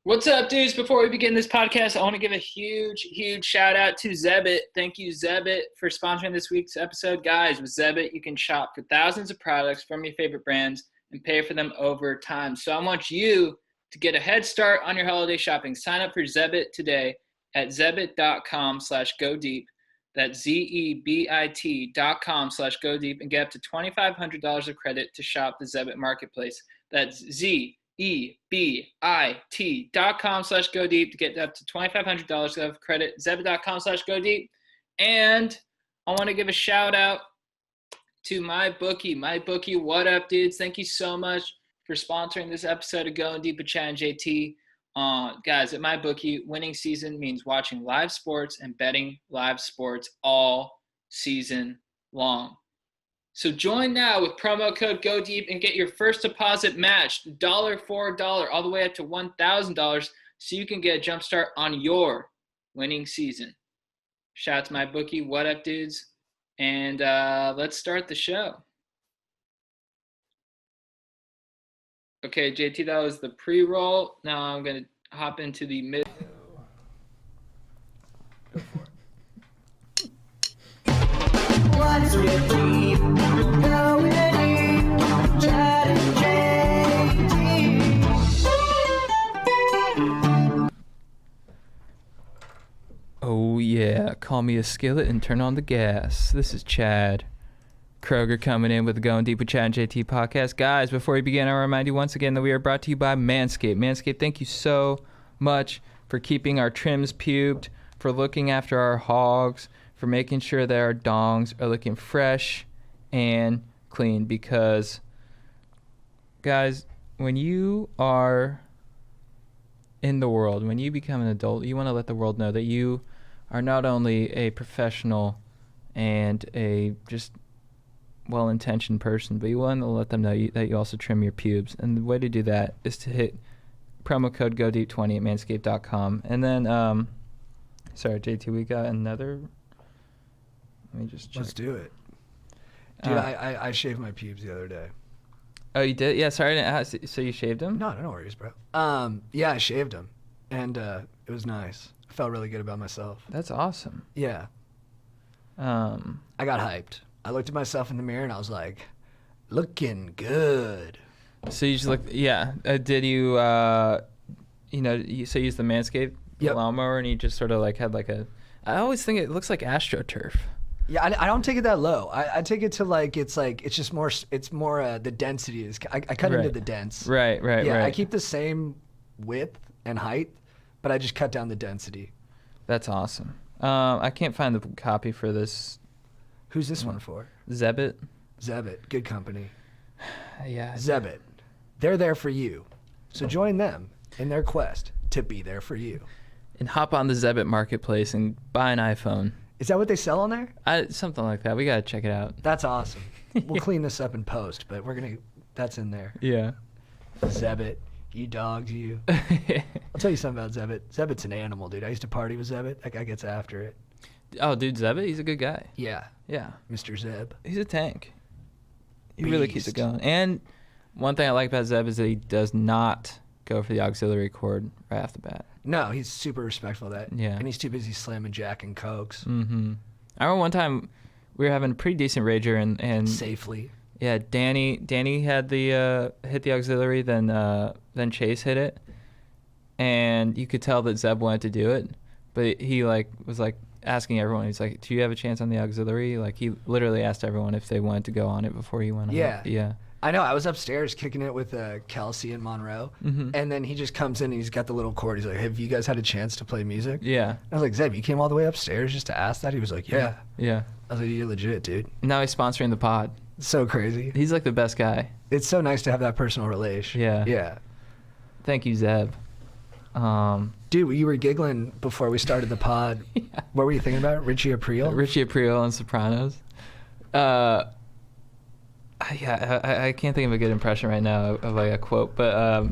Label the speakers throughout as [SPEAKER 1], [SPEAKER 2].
[SPEAKER 1] What's up, dudes? Before we begin this podcast, I want to give a huge shout out to Zebit. Thank you, Zebit, for sponsoring this week's episode. Guys, with Zebit, you can shop for thousands of products from your favorite brands and pay for them over time. So I want you to get a head start on your holiday shopping. Sign up for Zebit today at zebit.com/go deep. That's ZEBIT.com/go deep and get up to $2,500 of credit to shop the Zebit marketplace. That's ZEBIT.com/go deep to get up to $2,500 of credit. Zebit.com/go deep. And I want to give a shout out to my bookie. What up, dudes? Thank you so much for sponsoring this episode of Going Deep with Chad and JT. Guys, at my bookie, winning season means watching live sports and betting live sports all season long. So join now with promo code GODEEP and get your first deposit matched $1 for $1 all the way up to $1,000 so you can get a jump start on your winning season. Shout out to my bookie. What up, dudes? And let's start the show. Okay, JT, that was the pre-roll. Now I'm going to hop into the mid. Go for it. What's with me? Going deep, Chad and JT. Oh yeah, call me a skillet and turn on the gas. This is Chad Kroger coming in with the Going Deep with Chad and JT podcast. Guys, before we begin, I'll remind you once again that we are brought to you by Manscaped. Manscaped, thank you so much for keeping our trims pubed, for looking after our hogs, for making sure that our dongs are looking fresh and clean. Because, guys, when you are in the world, when you become an adult, you want to let the world know that you are not only a professional and a just well-intentioned person, but you want to let them know that you also trim your pubes. And the way to do that is to hit promo code GODEEP20 at manscaped.com. And then, sorry, JT, we got another. Let me just check.
[SPEAKER 2] Let's do it. Dude, I shaved my pubes the other day.
[SPEAKER 1] Oh, you did? Yeah, sorry, I didn't ask. So you shaved them?
[SPEAKER 2] No worries, bro. Yeah, I shaved them, and it was nice. I felt really good about myself.
[SPEAKER 1] That's awesome.
[SPEAKER 2] Yeah. I got hyped. I looked at myself in the mirror and I was like, looking good.
[SPEAKER 1] So you just looked, yeah. Did you, you use the Manscaped lawnmower and you just sort of like had like I always think it looks like AstroTurf.
[SPEAKER 2] Yeah, I don't take it that low. I take it to it's just more, the density is, I cut into the dents.
[SPEAKER 1] Right.
[SPEAKER 2] Yeah, I keep the same width and height, but I just cut down the density.
[SPEAKER 1] That's awesome. I can't find the copy for this.
[SPEAKER 2] Who's this one for?
[SPEAKER 1] Zebit.
[SPEAKER 2] Good company.
[SPEAKER 1] Yeah.
[SPEAKER 2] Zebit. They're there for you. So join them in their quest to be there for you.
[SPEAKER 1] And hop on the Zebit marketplace and buy an iPhone.
[SPEAKER 2] Is that what they sell on there?
[SPEAKER 1] Something like that. We got to check it out.
[SPEAKER 2] That's awesome. We'll clean this up in post, but that's in there.
[SPEAKER 1] Yeah.
[SPEAKER 2] Zebit. You dogs, you. I'll tell you something about Zebit. Zebit's an animal, dude. I used to party with Zebit. That guy gets after it.
[SPEAKER 1] Oh, dude, Zebit, he's a good guy.
[SPEAKER 2] Yeah. Mr. Zeb.
[SPEAKER 1] He's a tank. He really keeps it going. And one thing I like about Zeb is that he does not go for the auxiliary cord right off the bat.
[SPEAKER 2] No, he's super respectful of that.
[SPEAKER 1] Yeah.
[SPEAKER 2] And he's too busy slamming Jack and Cokes.
[SPEAKER 1] Mm-hmm. I remember one time we were having a pretty decent rager and
[SPEAKER 2] safely.
[SPEAKER 1] Yeah, Danny had the hit the auxiliary, then Chase hit it, and you could tell that Zeb wanted to do it, but he was asking everyone. He's like, "Do you have a chance on the auxiliary?" Like he literally asked everyone if they wanted to go on it before he went on. Yeah.
[SPEAKER 2] I know. I was upstairs kicking it with Kelsey and Monroe, and then he just comes in and he's got the little cord. He's like, "Have you guys had a chance to play music?"
[SPEAKER 1] Yeah.
[SPEAKER 2] I was like, "Zeb, you came all the way upstairs just to ask that?" He was like, "Yeah."
[SPEAKER 1] Yeah.
[SPEAKER 2] I was like, "You're legit, dude."
[SPEAKER 1] Now he's sponsoring the pod.
[SPEAKER 2] So crazy.
[SPEAKER 1] He's like the best guy.
[SPEAKER 2] It's so nice to have that personal relation. Yeah.
[SPEAKER 1] Thank you, Zeb.
[SPEAKER 2] Dude, you were giggling before we started the pod. Yeah. What were you thinking about? Richie Aprile?
[SPEAKER 1] Richie Aprile on Sopranos. I can't think of a good impression right now of like a quote, but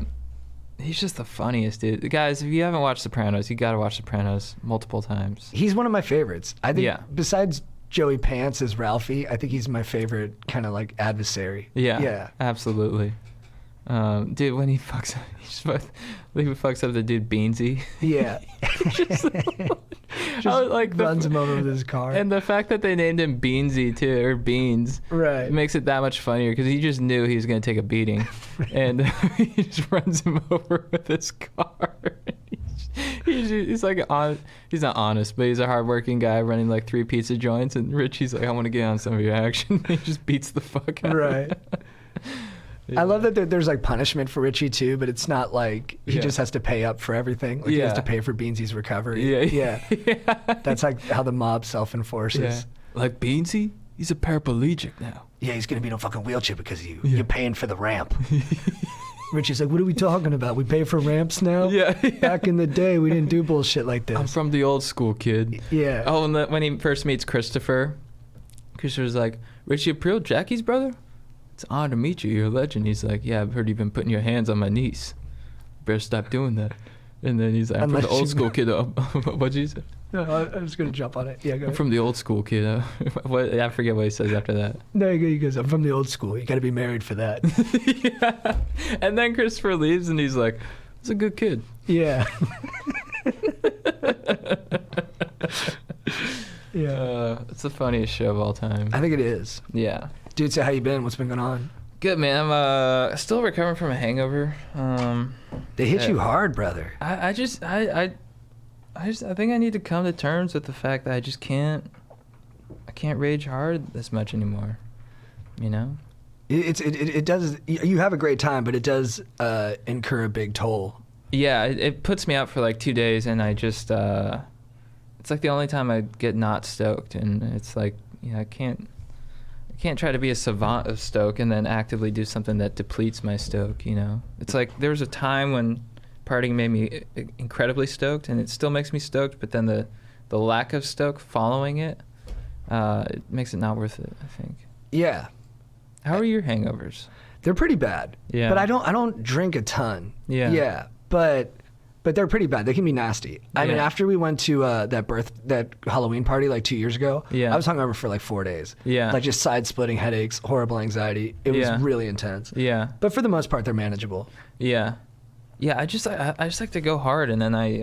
[SPEAKER 1] he's just the funniest dude. Guys, if you haven't watched Sopranos, you got to watch Sopranos multiple times.
[SPEAKER 2] He's one of my favorites. I think besides Joey Pants as Ralphie, I think he's my favorite kind of like adversary.
[SPEAKER 1] Yeah, absolutely. Dude, when he fucks up, he fucks up the dude Beansy.
[SPEAKER 2] Yeah.
[SPEAKER 1] Just
[SPEAKER 2] like runs him over with his car.
[SPEAKER 1] And the fact that they named him Beansy too, or Beans,
[SPEAKER 2] right,
[SPEAKER 1] makes it that much funnier because he just knew he was gonna take a beating, and he just runs him over with his car. He's like he's not honest, but he's a hardworking guy running like 3 pizza joints, and Richie's like, I want to get on some of your action. He just beats the fuck out.
[SPEAKER 2] Right. Yeah. I love that there's like punishment for Richie too, but it's not like he just has to pay up for everything. Like he has to pay for Beansy's recovery. Yeah. That's like how the mob self-enforces.
[SPEAKER 1] Yeah. Like Beansy, he's a paraplegic now.
[SPEAKER 2] Yeah, he's gonna be in a fucking wheelchair because you're paying for the ramp. Richie's like, what are we talking about? We pay for ramps now?
[SPEAKER 1] Yeah.
[SPEAKER 2] Back in the day, we didn't do bullshit like this.
[SPEAKER 1] I'm from the old school, kid.
[SPEAKER 2] Yeah.
[SPEAKER 1] Oh, and when he first meets Christopher's like, Richie April, Jackie's brother? It's an honor to meet you. You're a legend. He's like, yeah, I've heard you've been putting your hands on my niece. Better stop doing that. And then he's like, I'm from the old school kid. What'd you say?
[SPEAKER 2] No, I was going to jump on it. Yeah, go ahead.
[SPEAKER 1] I'm from the old school kid. I forget what he says after that.
[SPEAKER 2] No, he goes, I'm from the old school. You got to be married for that.
[SPEAKER 1] Yeah. And then Christopher leaves and he's like, he's a good kid.
[SPEAKER 2] Yeah. Yeah.
[SPEAKER 1] It's the funniest show of all time.
[SPEAKER 2] I think it is.
[SPEAKER 1] Yeah.
[SPEAKER 2] Dude, so how you been? What's been going on?
[SPEAKER 1] Good, man. I'm still recovering from a hangover.
[SPEAKER 2] They hit you hard, brother.
[SPEAKER 1] I think I need to come to terms with the fact that I can't rage hard this much anymore. You know?
[SPEAKER 2] It does. You have a great time, but it does incur a big toll.
[SPEAKER 1] Yeah, it puts me out for like 2 days, and I just it's like the only time I get not stoked, and it's like, I can't try to be a savant of stoke and then actively do something that depletes my stoke. It's like there was a time when partying made me incredibly stoked, and it still makes me stoked, but then the lack of stoke following it makes it not worth it, I think.
[SPEAKER 2] Yeah.
[SPEAKER 1] How are your hangovers?
[SPEAKER 2] They're pretty bad.
[SPEAKER 1] Yeah.
[SPEAKER 2] But I don't drink a ton.
[SPEAKER 1] Yeah.
[SPEAKER 2] Yeah. But they're pretty bad. They can be nasty. I mean, after we went to that Halloween party like 2 years ago, I was hungover for like 4 days.
[SPEAKER 1] Yeah.
[SPEAKER 2] Like just side-splitting headaches, horrible anxiety. It was really intense.
[SPEAKER 1] Yeah.
[SPEAKER 2] But for the most part, they're manageable.
[SPEAKER 1] Yeah. Yeah, I just like to go hard, and then I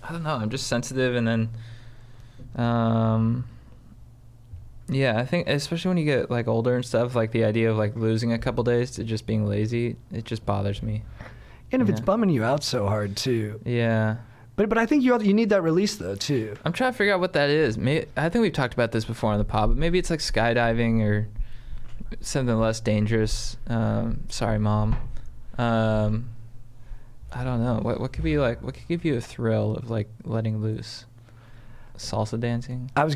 [SPEAKER 1] don't know, I'm just sensitive, and then I think especially when you get like older and stuff, like the idea of like losing a couple days to just being lazy, it just bothers me.
[SPEAKER 2] And if it's bumming you out so hard too.
[SPEAKER 1] Yeah.
[SPEAKER 2] But I think you need that release though too.
[SPEAKER 1] I'm trying to figure out what that is. I think we've talked about this before on the pod, but maybe it's like skydiving or something less dangerous. Sorry, Mom. I don't know. What could be like? What could give you a thrill of like letting loose? Salsa dancing?
[SPEAKER 2] I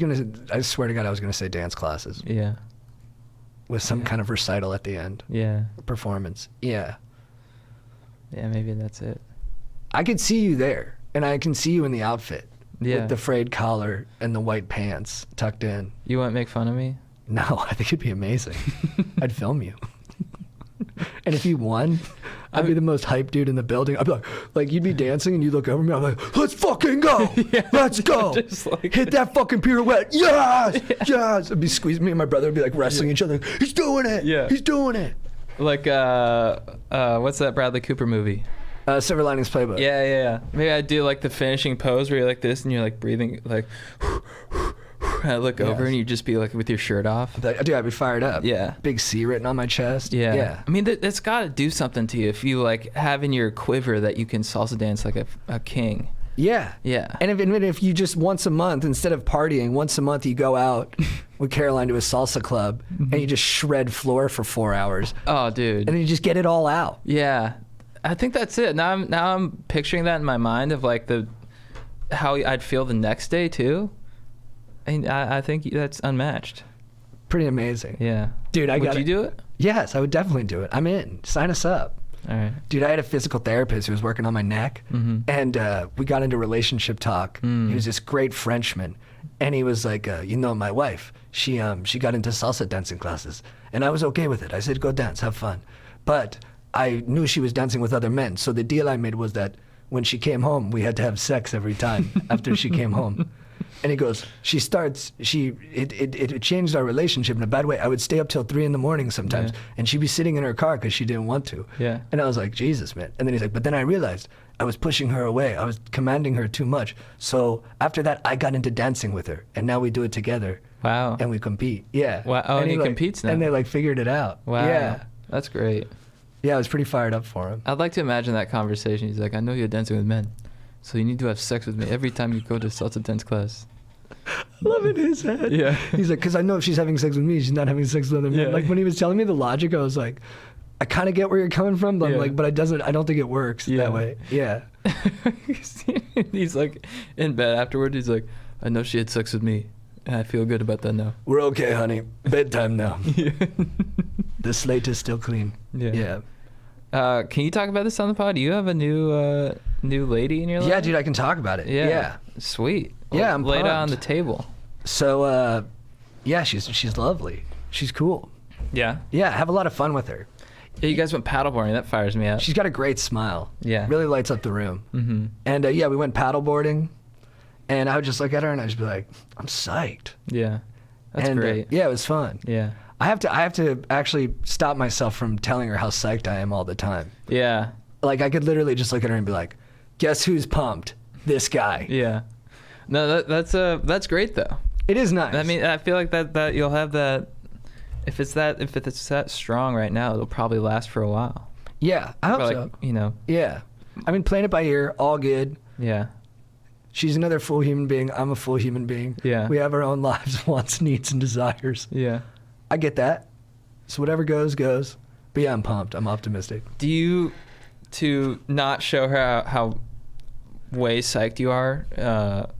[SPEAKER 2] swear to God, I was gonna say dance classes.
[SPEAKER 1] Yeah.
[SPEAKER 2] With some kind of recital at the end.
[SPEAKER 1] Yeah.
[SPEAKER 2] Performance. Yeah.
[SPEAKER 1] Yeah, maybe that's it.
[SPEAKER 2] I could see you there, and I can see you in the outfit.
[SPEAKER 1] Yeah.
[SPEAKER 2] With the frayed collar and the white pants tucked in.
[SPEAKER 1] You wouldn't make fun of me?
[SPEAKER 2] No, I think it'd be amazing. I'd film you. And if you won, I'd be the most hyped dude in the building. I'd be like you'd be dancing and you'd look over me. I'm like, let's fucking go. Yeah, let's go.
[SPEAKER 1] Like,
[SPEAKER 2] hit that fucking pirouette. Yes. Yeah. Yes. It'd be squeezing me and my brother would be like wrestling each other. He's doing it. Yeah. He's doing it.
[SPEAKER 1] Like, what's that Bradley Cooper movie?
[SPEAKER 2] Silver Linings Playbook.
[SPEAKER 1] Yeah. Maybe I'd do like the finishing pose where you're like this and you're like breathing like I look over and you just be like with your shirt off.
[SPEAKER 2] Dude, I'd be fired up.
[SPEAKER 1] Yeah.
[SPEAKER 2] Big C written on my chest.
[SPEAKER 1] Yeah. I mean, that's got to do something to you if you like have in your quiver that you can salsa dance like a king.
[SPEAKER 2] Yeah.
[SPEAKER 1] Yeah.
[SPEAKER 2] And if you just once a month, instead of partying, once a month you go out with Caroline to a salsa club and you just shred floor for 4 hours.
[SPEAKER 1] Oh, dude.
[SPEAKER 2] And then you just get it all out.
[SPEAKER 1] Yeah. I think that's it. Now I'm picturing that in my mind of like how I'd feel the next day too. And I think that's unmatched.
[SPEAKER 2] Pretty amazing.
[SPEAKER 1] Yeah.
[SPEAKER 2] Dude,
[SPEAKER 1] Would you do it?
[SPEAKER 2] Yes, I would definitely do it. I'm in. Sign us up.
[SPEAKER 1] All right.
[SPEAKER 2] Dude, I had a physical therapist who was working on my neck, and we got into relationship talk. He was this great Frenchman, and he was like, my wife, she got into salsa dancing classes, and I was okay with it. I said, go dance, have fun. But I knew she was dancing with other men, so the deal I made was that when she came home, we had to have sex every time after she came home. And he goes, it changed our relationship in a bad way. I would stay up till 3 a.m. sometimes, and she'd be sitting in her car because she didn't want to.
[SPEAKER 1] Yeah.
[SPEAKER 2] And I was like, Jesus, man. And then he's like, but then I realized I was pushing her away. I was commanding her too much. So after that, I got into dancing with her, and now we do it together.
[SPEAKER 1] Wow.
[SPEAKER 2] And we compete. Yeah.
[SPEAKER 1] Wow. Oh, and he competes now.
[SPEAKER 2] And they like figured it out.
[SPEAKER 1] Wow.
[SPEAKER 2] Yeah.
[SPEAKER 1] That's great.
[SPEAKER 2] Yeah, I was pretty fired up for him.
[SPEAKER 1] I'd like to imagine that conversation. He's like, I know you're dancing with men, so you need to have sex with me every time you go to salsa dance class.
[SPEAKER 2] Love in his head.
[SPEAKER 1] Yeah.
[SPEAKER 2] He's like, because I know if she's having sex with me, she's not having sex with other men.
[SPEAKER 1] Yeah.
[SPEAKER 2] Like when he was telling me the logic, I was like, I kind of get where you're coming from, but I'm like, but I don't think it works that way. Yeah.
[SPEAKER 1] He's like in bed afterward. He's like, I know she had sex with me, and I feel good about that now.
[SPEAKER 2] We're okay, honey. Bedtime now. The slate is still clean.
[SPEAKER 1] Yeah. Can you talk about this on the pod? Do you have a new lady in your life?
[SPEAKER 2] Yeah, dude, I can talk about it. Yeah.
[SPEAKER 1] Sweet.
[SPEAKER 2] Yeah, I'm
[SPEAKER 1] Lay it
[SPEAKER 2] pumped.
[SPEAKER 1] on the table.
[SPEAKER 2] So, yeah, she's lovely. She's cool.
[SPEAKER 1] Yeah.
[SPEAKER 2] Yeah, I have a lot of fun with her.
[SPEAKER 1] Yeah, you guys went paddleboarding. That fires me up.
[SPEAKER 2] She's got a great smile.
[SPEAKER 1] Yeah.
[SPEAKER 2] Really lights up the room. Mm-hmm. And yeah, we went paddleboarding, and I would just look at her and I'd just be like, I'm psyched.
[SPEAKER 1] Yeah. That's
[SPEAKER 2] and,
[SPEAKER 1] great.
[SPEAKER 2] Yeah, it was fun.
[SPEAKER 1] Yeah.
[SPEAKER 2] I have to actually stop myself from telling her how psyched I am all the time.
[SPEAKER 1] Yeah.
[SPEAKER 2] Like I could literally just look at her and be like, guess who's pumped? This guy.
[SPEAKER 1] Yeah. No, that's great though.
[SPEAKER 2] It is nice.
[SPEAKER 1] I mean, I feel like that you'll have that. If it's that strong right now, it'll probably last for a while.
[SPEAKER 2] Yeah, I hope so.
[SPEAKER 1] You know.
[SPEAKER 2] Yeah. I mean, playing it by ear, all good.
[SPEAKER 1] Yeah.
[SPEAKER 2] She's another full human being. I'm a full human being.
[SPEAKER 1] Yeah.
[SPEAKER 2] We have our own lives, wants, needs, and desires.
[SPEAKER 1] Yeah.
[SPEAKER 2] I get that. So whatever goes, goes. But yeah, I'm pumped. I'm optimistic.
[SPEAKER 1] Do you, to not show her how way psyched you are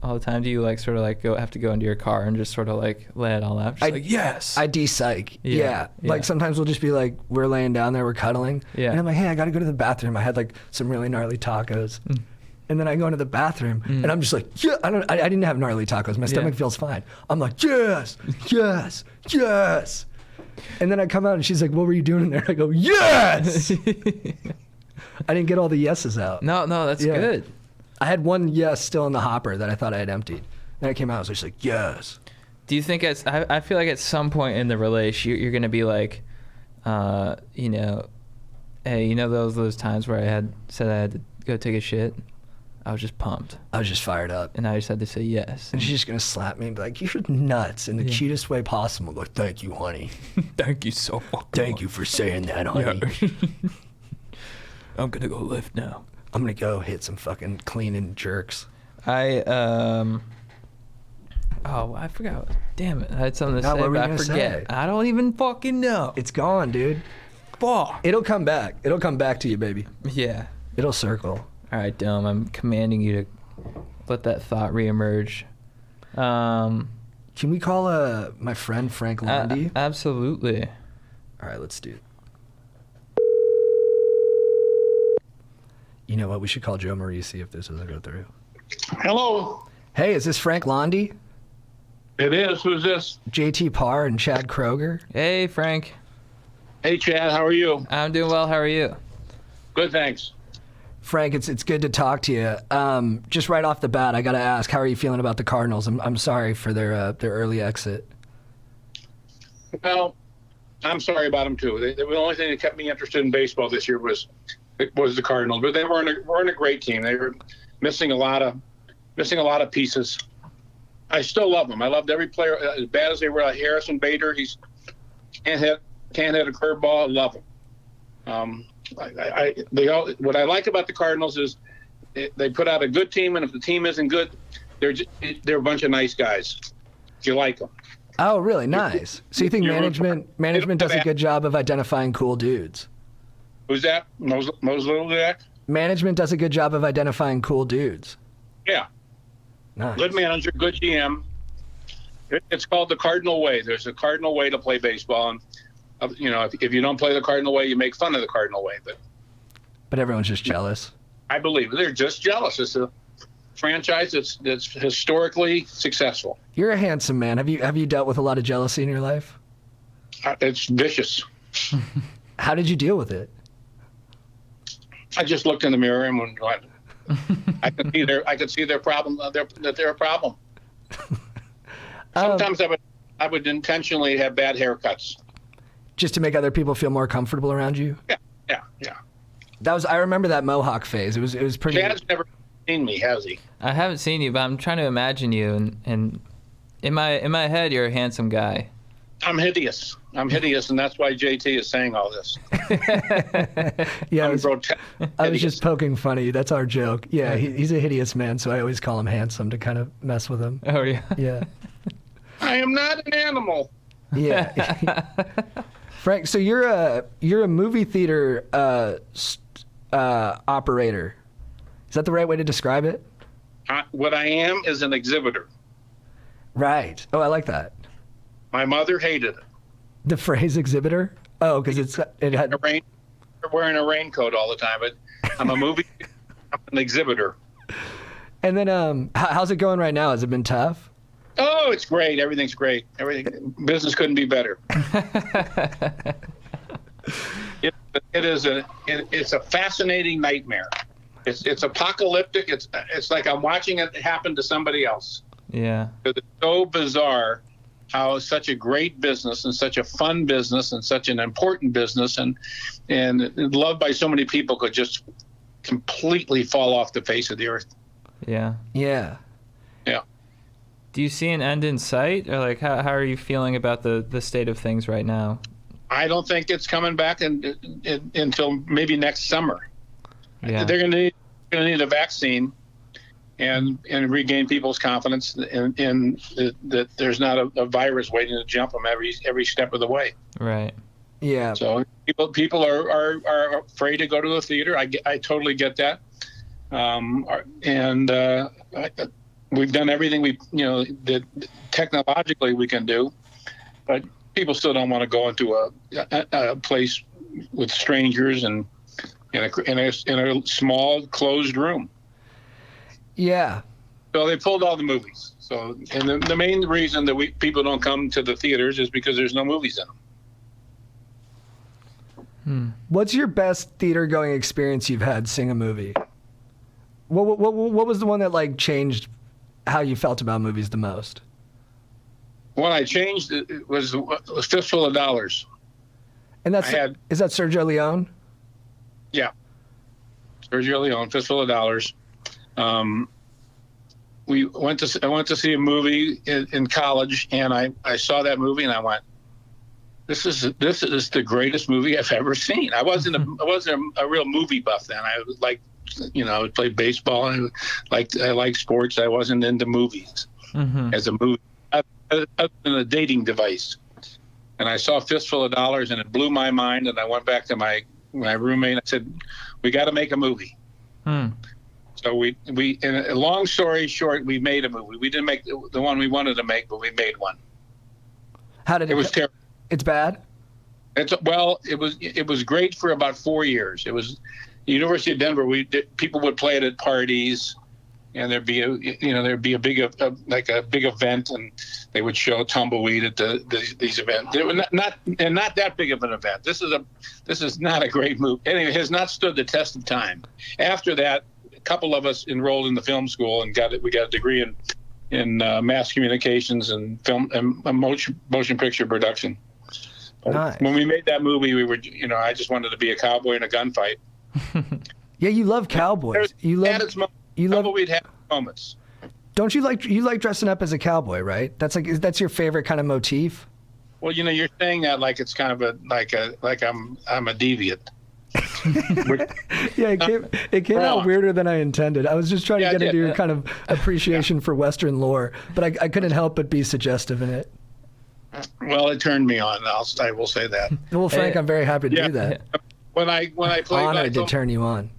[SPEAKER 1] all the time, do you like sort of like have to go into your car and just sort of like lay it all out? Just like, yes.
[SPEAKER 2] I de-psych. Yeah. Like sometimes we'll just be like, we're laying down there, we're cuddling.
[SPEAKER 1] Yeah.
[SPEAKER 2] And I'm like, hey, I got to go to the bathroom. I had like some really gnarly tacos. And then I go into the bathroom and I'm just like, yeah, I didn't have gnarly tacos. My stomach feels fine. I'm like, yes, yes, yes. And then I come out and she's like, what were you doing in there? I go, yes. I didn't get all the yeses out.
[SPEAKER 1] No, that's good.
[SPEAKER 2] I had one yes still in the hopper that I thought I had emptied. Then I came out, I was just like, yes.
[SPEAKER 1] Do you think I feel like at some point in the relationship, you're going to be like, you know, hey, you know those times where I said I had to go take a shit? I was just pumped.
[SPEAKER 2] I was just fired up.
[SPEAKER 1] And I just had to say yes.
[SPEAKER 2] And she's just going to slap me and be like, you're nuts in the cutest way possible. Like, thank you, honey.
[SPEAKER 1] Thank you so fucking
[SPEAKER 2] Thank
[SPEAKER 1] much.
[SPEAKER 2] you for saying that, honey.
[SPEAKER 1] Yeah. I'm going to go lift now.
[SPEAKER 2] I'm going to go hit some fucking cleaning jerks.
[SPEAKER 1] Oh, I forgot. Damn it. I had something to say,
[SPEAKER 2] what were
[SPEAKER 1] but
[SPEAKER 2] you
[SPEAKER 1] I
[SPEAKER 2] gonna
[SPEAKER 1] forget.
[SPEAKER 2] say?
[SPEAKER 1] I don't even fucking know.
[SPEAKER 2] It's gone, dude.
[SPEAKER 1] Fuck.
[SPEAKER 2] It'll come back. It'll come back to you, baby.
[SPEAKER 1] Yeah.
[SPEAKER 2] It'll circle.
[SPEAKER 1] All right, Dome. I'm commanding you to let that thought reemerge.
[SPEAKER 2] Can we call my friend Frank Lundy?
[SPEAKER 1] Absolutely.
[SPEAKER 2] All right, let's do it. You know what? We should call Joe Marie, see if this doesn't go through.
[SPEAKER 3] Hello.
[SPEAKER 2] Hey, is this Frank Lundy?
[SPEAKER 3] It is. Who's this?
[SPEAKER 2] JT Parr and Chad Kroger.
[SPEAKER 1] Hey, Frank.
[SPEAKER 3] Hey, Chad. How are you?
[SPEAKER 1] I'm doing well. How are you?
[SPEAKER 3] Good, thanks.
[SPEAKER 2] Frank, it's good to talk to you. Just right off the bat, I got to ask, how are you feeling about the Cardinals? I'm sorry for their early exit.
[SPEAKER 3] Well, I'm sorry about them too. The only thing that kept me interested in baseball this year was the Cardinals, but they weren't a great team. They were missing a lot of pieces. I still love them. I loved every player. As bad as they were, Harrison Bader, he's can't hit a curveball. I love him. What I like about the Cardinals is they put out a good team, and if the team isn't good, they're a bunch of nice guys. You like them.
[SPEAKER 2] Oh, really? Nice. So you think management does a good job of identifying cool dudes?
[SPEAKER 3] Who's that? Mose Little Jack?
[SPEAKER 2] Management does a good job of identifying cool dudes.
[SPEAKER 3] Yeah.
[SPEAKER 2] Nice.
[SPEAKER 3] Good manager, good GM. It's called the Cardinal way. There's a Cardinal way to play baseball, and if you don't play the Cardinal way, you make fun of the Cardinal way.
[SPEAKER 2] But everyone's just jealous.
[SPEAKER 3] I believe they're just jealous. It's a franchise that's historically successful.
[SPEAKER 2] You're a handsome man. Have you dealt with a lot of jealousy in your life?
[SPEAKER 3] It's vicious.
[SPEAKER 2] How did you deal with it?
[SPEAKER 3] I just looked in the mirror and went, I could see their problem. That they're a problem. Sometimes I would intentionally have bad haircuts.
[SPEAKER 2] Just to make other people feel more comfortable around you?
[SPEAKER 3] Yeah.
[SPEAKER 2] I remember that mohawk phase. It was pretty.
[SPEAKER 3] Chad's never seen me, has he?
[SPEAKER 1] I haven't seen you, but I'm trying to imagine you, and in my head, you're a handsome guy.
[SPEAKER 3] I'm hideous, and that's why JT is saying all this.
[SPEAKER 2] Yeah, I was
[SPEAKER 3] hideous.
[SPEAKER 2] just poking funny. That's our joke. Yeah, he's a hideous man, so I always call him handsome to kind of mess with him.
[SPEAKER 1] Oh, yeah.
[SPEAKER 2] Yeah.
[SPEAKER 3] I am not an animal.
[SPEAKER 2] Yeah. Frank, so you're a movie theater operator. Is that the right way to describe it?
[SPEAKER 3] What I am is an exhibitor.
[SPEAKER 2] Right. Oh, I like that.
[SPEAKER 3] My mother hated it.
[SPEAKER 2] The phrase exhibitor? Oh, because it had.
[SPEAKER 3] Wearing a raincoat all the time, but I'm I'm an exhibitor.
[SPEAKER 2] And then, how's it going right now? Has it been tough?
[SPEAKER 3] Oh, it's great. Everything's great. Business couldn't be better. It's a fascinating nightmare. It's apocalyptic. It's like I'm watching it happen to somebody else.
[SPEAKER 1] Yeah.
[SPEAKER 3] It's so bizarre how such a great business and such a fun business and such an important business and loved by so many people could just completely fall off the face of the earth.
[SPEAKER 1] Yeah.
[SPEAKER 2] Yeah.
[SPEAKER 3] Yeah.
[SPEAKER 1] Do you see an end in sight, or like how are you feeling about the state of things right now?
[SPEAKER 3] I don't think it's coming back until maybe next summer.
[SPEAKER 1] Yeah.
[SPEAKER 3] They're going to need a vaccine and regain people's confidence in that there's not a virus waiting to jump them every step of the way.
[SPEAKER 1] Right.
[SPEAKER 2] Yeah.
[SPEAKER 3] So people are afraid to go to the theater. I totally get that. We've done everything that technologically we can do, but people still don't want to go into a place with strangers and in a small closed room.
[SPEAKER 2] Yeah.
[SPEAKER 3] So they pulled all the movies. So, and the main reason that people don't come to the theaters is because there's no movies in them.
[SPEAKER 2] What's your best theater going experience you've had seeing a movie? What was the one that like changed how you felt about movies the most?
[SPEAKER 3] One I changed it was a Fistful of Dollars.
[SPEAKER 2] And is that Sergio Leone?
[SPEAKER 3] Yeah. Sergio Leone, Fistful of Dollars. I went to see a movie in college, and I saw that movie, and I went, "This is the greatest movie I've ever seen." I wasn't a real movie buff then. I was like, I would play baseball. I liked sports. I wasn't into movies as a movie, other than a dating device. And I saw Fistful of Dollars, and it blew my mind. And I went back to my roommate. And I said, "We got to make a movie." So we in a long story short, we made a movie. We didn't make the one we wanted to make, but we made one.
[SPEAKER 2] How did it?
[SPEAKER 3] It was terrible.
[SPEAKER 2] It's bad.
[SPEAKER 3] It was great for about 4 years. It was the University of Denver. People would play it at parties, and there'd be a big event, and they would show Tumbleweed at these events. They were not that big of an event. This is not a great movie. Anyway, it has not stood the test of time. After that, a couple of us enrolled in the film school and we got a degree in mass communications and film and motion picture production.
[SPEAKER 2] Nice.
[SPEAKER 3] When we made that movie, we were, I just wanted to be a cowboy in a gunfight.
[SPEAKER 2] Yeah, you love cowboys.
[SPEAKER 3] Tumbleweed had moments.
[SPEAKER 2] Don't you like dressing up as a cowboy, right? That's your favorite kind of motif.
[SPEAKER 3] Well, you're saying that like it's kind of I'm a deviant.
[SPEAKER 2] Yeah, it came out weirder than I intended. I was just trying to get into your kind of appreciation for Western lore, but I couldn't help but be suggestive in it.
[SPEAKER 3] Well, it turned me on. I will say that.
[SPEAKER 2] Well, Frank, I'm very happy to do that.
[SPEAKER 3] When I played,
[SPEAKER 2] honored to turn you on.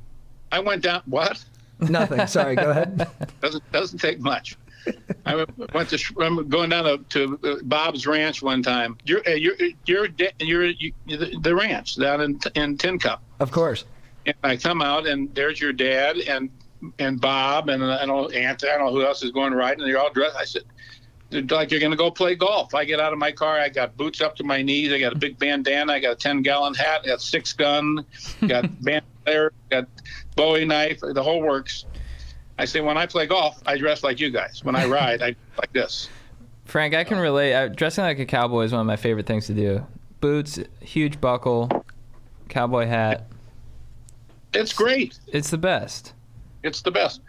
[SPEAKER 3] I went down. What?
[SPEAKER 2] Nothing. Sorry. Go ahead.
[SPEAKER 3] Doesn't take much. I'm going down to Bob's Ranch one time. You're the ranch down in Tin Cup.
[SPEAKER 2] Of course.
[SPEAKER 3] And I come out, and there's your dad and Bob and I don't know who else is going riding. And they're all dressed. I said, like you're going to go play golf. I get out of my car. I got boots up to my knees. I got a big bandana. I got a 10-gallon hat. I got 6-gun. Got bandolier. Got Bowie knife. The whole works. I say, when I play golf, I dress like you guys. When I ride, I like this.
[SPEAKER 1] Frank, I can relate. Dressing like a cowboy is one of my favorite things to do. Boots, huge buckle, cowboy hat.
[SPEAKER 3] It's great.
[SPEAKER 1] It's the best.
[SPEAKER 3] It's the best.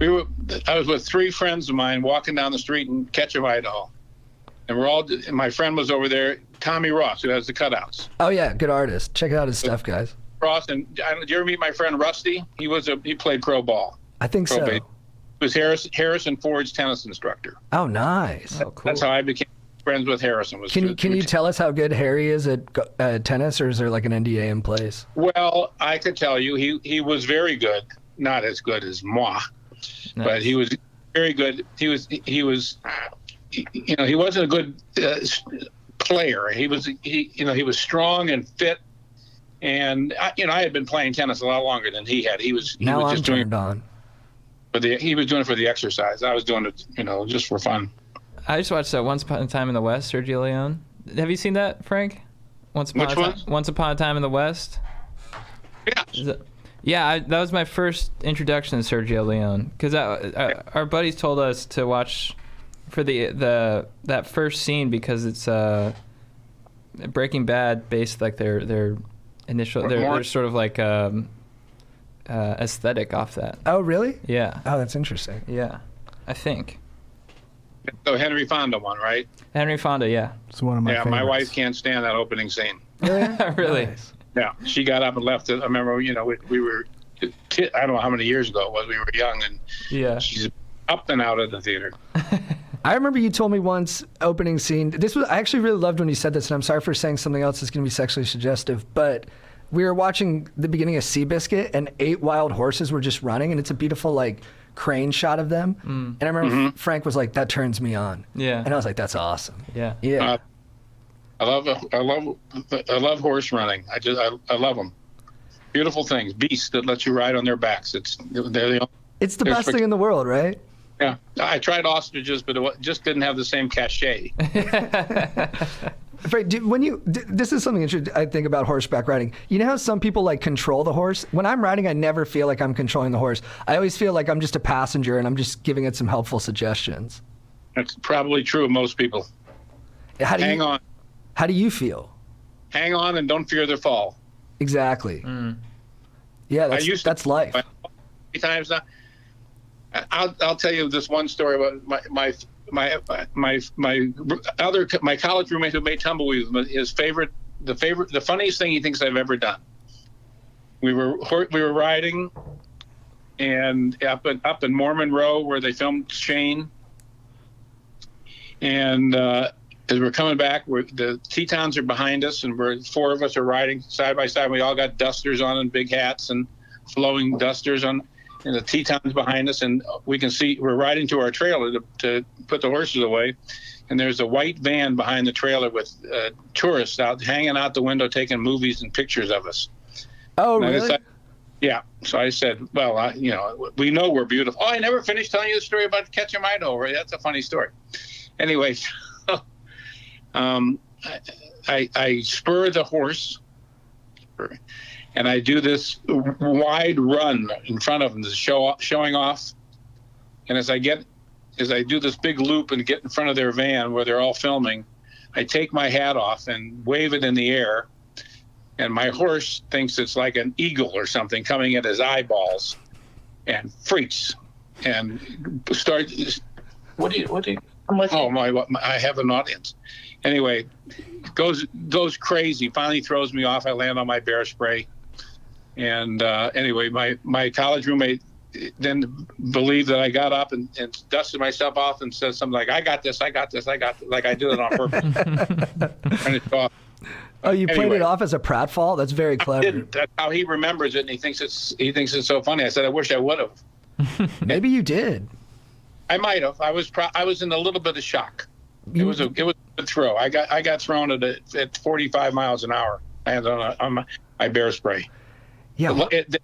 [SPEAKER 3] I was with 3 friends of mine walking down the street in Ketchum, Idaho. And my friend was over there, Tommy Ross, who has the cutouts.
[SPEAKER 2] Oh yeah, good artist. Check out his stuff, guys.
[SPEAKER 3] Ross, and did you ever meet my friend Rusty? He played pro ball.
[SPEAKER 2] I think so.
[SPEAKER 3] He was Harrison Ford's tennis instructor.
[SPEAKER 2] Oh, nice.
[SPEAKER 1] Oh, cool.
[SPEAKER 3] That's how I became friends with Harrison.
[SPEAKER 2] Can you tell us how good Harry is at tennis, or is there like an NDA in place?
[SPEAKER 3] Well, I could tell you he was very good. Not as good as moi, but he was very good. He was he wasn't a good player. He was strong and fit. And I had been playing tennis a lot longer than he had. He was just doing it on. But he was doing it for the exercise. I was doing it, just for fun.
[SPEAKER 1] I just watched Once Upon a Time in the West, Sergio Leone. Have you seen that, Frank? Once Upon a Time in the West.
[SPEAKER 3] Yeah.
[SPEAKER 1] That was my first introduction to Sergio Leone, because our buddies told us to watch for that first scene, because it's Breaking Bad based like their initial their sort of like aesthetic off that.
[SPEAKER 2] Oh really?
[SPEAKER 1] Yeah.
[SPEAKER 2] Oh, that's interesting.
[SPEAKER 1] Yeah, I think.
[SPEAKER 3] So Henry Fonda one, right?
[SPEAKER 1] Henry Fonda, yeah.
[SPEAKER 4] It's one of my favorites.
[SPEAKER 3] My wife can't stand that opening scene.
[SPEAKER 1] Really?
[SPEAKER 2] Nice.
[SPEAKER 3] Yeah, she got up and left it. I remember, we were, I don't know how many years ago it was. We were young, and she's up and out of the theater.
[SPEAKER 2] I remember you told me once, opening scene. I actually really loved when you said this, and I'm sorry for saying something else that's going to be sexually suggestive, but we were watching the beginning of Seabiscuit, and 8 wild horses were just running, and it's a beautiful like crane shot of them. And I remember Frank was like, "That turns me on."
[SPEAKER 1] Yeah.
[SPEAKER 2] And I was like, "That's awesome."
[SPEAKER 1] Yeah.
[SPEAKER 2] Yeah.
[SPEAKER 3] I love horse running. I love them. Beautiful things, beasts that let you ride on their backs. It's the
[SPEAKER 2] best thing in the world, right?
[SPEAKER 3] Yeah, I tried ostriches, but it just didn't have the same cachet.
[SPEAKER 2] Frank, this is something interesting I think about horseback riding. You know how some people like control the horse? When I'm riding, I never feel like I'm controlling the horse. I always feel like I'm just a passenger and I'm just giving it some helpful suggestions.
[SPEAKER 3] That's probably true of most people. Hang on.
[SPEAKER 2] How do you feel?
[SPEAKER 3] Hang on and don't fear the fall.
[SPEAKER 2] Exactly. Yeah, that's life.
[SPEAKER 3] Many times now. I'll tell you this one story about my college roommate who made tumbleweeds. The funniest thing he thinks I've ever done. We were riding, and up in Mormon Row where they filmed Shane, and as we're coming back, the Tetons are behind us, and 4 of us are riding side by side. We all got dusters on and big hats and flowing dusters on. And the Tetons behind us, and we can see we're riding to our trailer to put the horses away, and there's a white van behind the trailer with tourists hanging out the window taking movies and pictures of us.
[SPEAKER 2] Oh,
[SPEAKER 3] and
[SPEAKER 2] really?
[SPEAKER 3] Yeah. So I said, well, we know we're beautiful. Oh, I never finished telling you the story about Ketchum, Idaho. Right? That's a funny story. Anyway, I spur the horse. And I do this wide run in front of them, showing off. And as I do this big loop and get in front of their van where they're all filming, I take my hat off and wave it in the air. And my horse thinks it's like an eagle or something coming at his eyeballs, and freaks and starts. What do you? I have an audience. Anyway, goes crazy. Finally throws me off. I land on my bear spray. And anyway, my college roommate then believed that I got up and dusted myself off and said something like, I got this, like I did it on purpose. And it's off.
[SPEAKER 2] Oh, you played it off as a pratfall? That's very clever.
[SPEAKER 3] That's how he remembers it, and he thinks it's so funny. I said, I wish I would have.
[SPEAKER 2] Maybe you did.
[SPEAKER 3] I might have. I was in a little bit of shock. It was a good throw. I got thrown at 45 miles an hour. I had on my bear spray.
[SPEAKER 2] Yeah,
[SPEAKER 3] it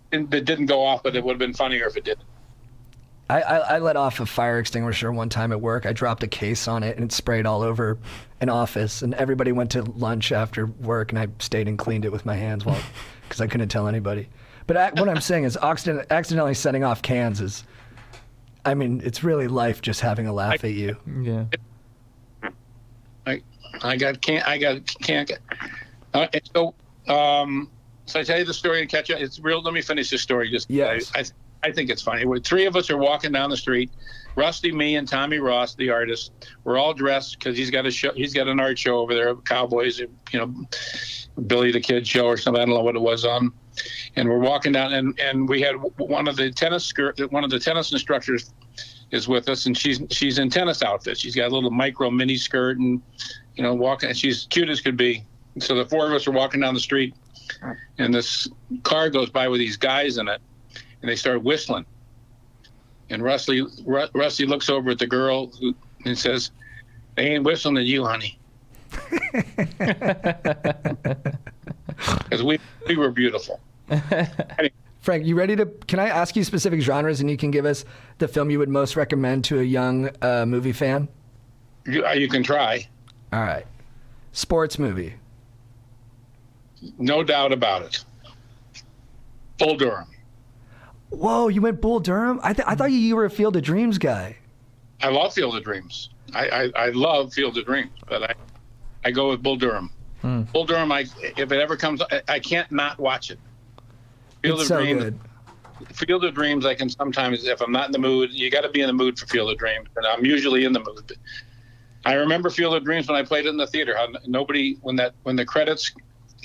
[SPEAKER 3] didn't go off, but it would have been funnier if it did.
[SPEAKER 2] I let off a fire extinguisher one time at work. I dropped a case on it, and it sprayed all over an office. And everybody went to lunch after work, and I stayed and cleaned it with my hands because I couldn't tell anybody. But what I'm saying is accidentally setting off cans is, I mean, it's really life just having a laugh at you.
[SPEAKER 1] Yeah.
[SPEAKER 3] Can't. So I tell you the story and catch up. It's real. Let me finish this story.
[SPEAKER 2] Yes.
[SPEAKER 3] I think it's funny. Three of us are walking down the street. Rusty, me, and Tommy Ross, the artist. We're all dressed because he's got a show. He's got an art show over there, Cowboys. Billy the Kid show or something. I don't know what it was on. And we're walking down, and we had one of the tennis instructors is with us, and she's in tennis outfit. She's got a little micro mini skirt, and walking. She's cute as could be. So the four of us are walking down the street, and this car goes by with these guys in it, and they start whistling. And Rusty looks over at the girl and says, "They ain't whistling at you, honey." Because we were beautiful. Anyway.
[SPEAKER 2] Frank, you ready to? Can I ask you specific genres, and you can give us the film you would most recommend to a young movie fan?
[SPEAKER 3] You can try.
[SPEAKER 2] All right. Sports movie.
[SPEAKER 3] No doubt about it. Bull Durham.
[SPEAKER 2] Whoa, you went Bull Durham? I thought you were a Field of Dreams guy.
[SPEAKER 3] I love Field of Dreams. I love Field of Dreams, but I go with Bull Durham. Bull Durham, if it ever comes, I can't not watch it. Field
[SPEAKER 2] It's
[SPEAKER 3] of
[SPEAKER 2] so
[SPEAKER 3] Dreams.
[SPEAKER 2] good.
[SPEAKER 3] Field of Dreams, I can sometimes, if I'm not in the mood, you got to be in the mood for Field of Dreams, and I'm usually in the mood. But I remember Field of Dreams when I played it in the theater. How nobody, when the credits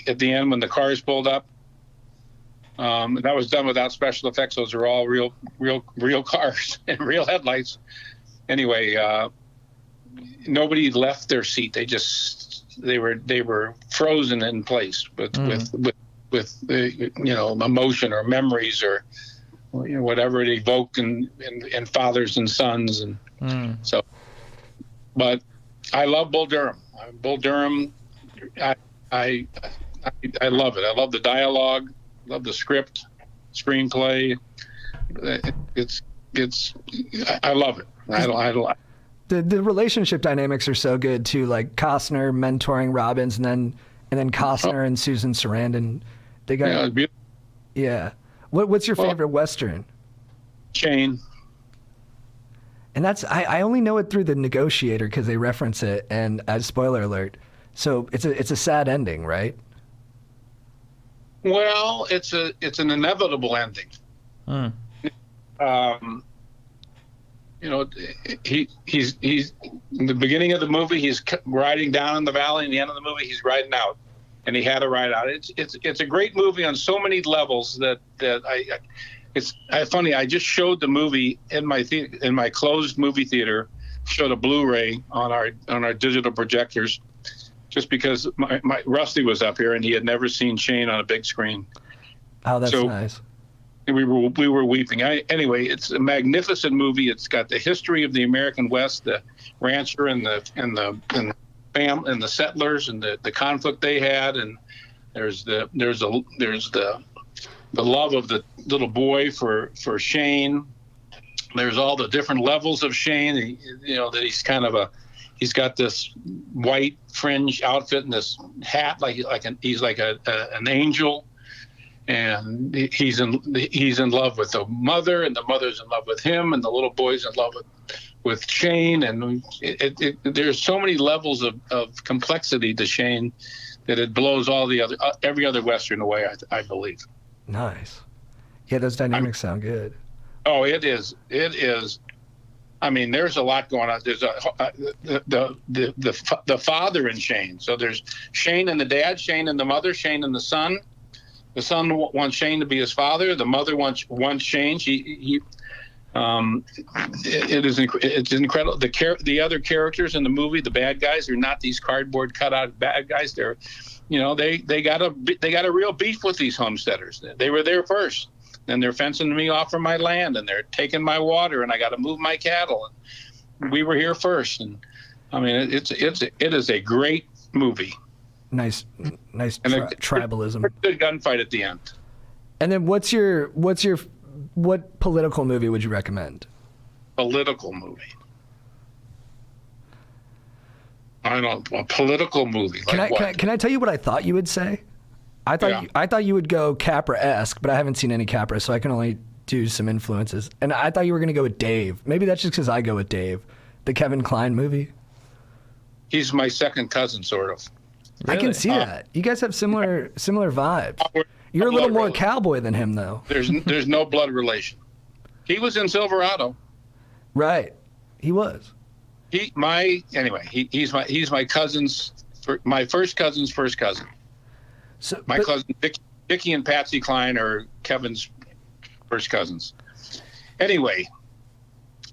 [SPEAKER 3] at the end, when the cars pulled up, that was done without special effects. Those are all real cars and real headlights. Anyway, nobody left their seat. They were frozen in place with emotion or memories or whatever it evoked in fathers and sons and so. But I love Bull Durham. Bull Durham, I love it. I love the dialogue. Love the script, screenplay. I love it. I don't.
[SPEAKER 2] The relationship dynamics are so good too, like Costner mentoring Robbins, and then Costner and Susan Sarandon. They got yeah. What's your favorite Western?
[SPEAKER 3] Shane.
[SPEAKER 2] And that's I only know it through The Negotiator because they reference it, and spoiler alert. So it's a sad ending, right?
[SPEAKER 3] Well, it's an inevitable ending. He's in the beginning of the movie, he's riding down in the valley. In the end of the movie, he's riding out, and he had to ride out. It's a great movie on so many levels that it's funny. I just showed the movie in my closed movie theater. Showed a Blu-ray on our digital projectors, just because my Rusty was up here and he had never seen Shane on a big screen.
[SPEAKER 2] Oh, that's nice.
[SPEAKER 3] We were weeping. Anyway, it's a magnificent movie. It's got the history of the American West, the rancher and the settlers and the conflict they had, and there's the love of the little boy for Shane. There's all the different levels of Shane. That he's got this white fringe outfit and this hat, he's like an angel. And he's in love with the mother, and the mother's in love with him, and the little boy's in love with Shane. And there's so many levels of complexity to Shane that it blows every other Western away, I believe.
[SPEAKER 2] Nice. Yeah, those dynamics sound good.
[SPEAKER 3] Oh, it is. It is. I mean, there's a lot going on. There's the father in Shane. So there's Shane and the dad, Shane and the mother, Shane and the son. The son wants Shane to be his father. The mother wants Shane. It's incredible. The other characters in the movie, the bad guys, are not these cardboard cutout bad guys. They're, they got a real beef with these homesteaders. They were there first, and they're fencing me off from my land, and they're taking my water, and I got to move my cattle. And we were here first, and I mean, it is a great movie.
[SPEAKER 2] Nice tribalism.
[SPEAKER 3] Good gunfight at the end.
[SPEAKER 2] And then what political movie would you recommend?
[SPEAKER 3] Political movie. I don't know, a political movie.
[SPEAKER 2] Can I tell you what I thought you would say? I thought you would go Capra-esque, but I haven't seen any Capra, so I can only do some influences. And I thought you were going to go with Dave. Maybe that's just because I go with Dave. The Kevin Kline movie.
[SPEAKER 3] He's my second cousin, sort of.
[SPEAKER 2] Really? I can see that. You guys have similar vibes. You're a little more cowboy than him, though.
[SPEAKER 3] There's no blood relation. He was in Silverado.
[SPEAKER 2] Right. He was.
[SPEAKER 3] He's my cousin's, my first cousin's first cousin. So my cousin Dickie and Patsy Cline are Kevin's first cousins. Anyway,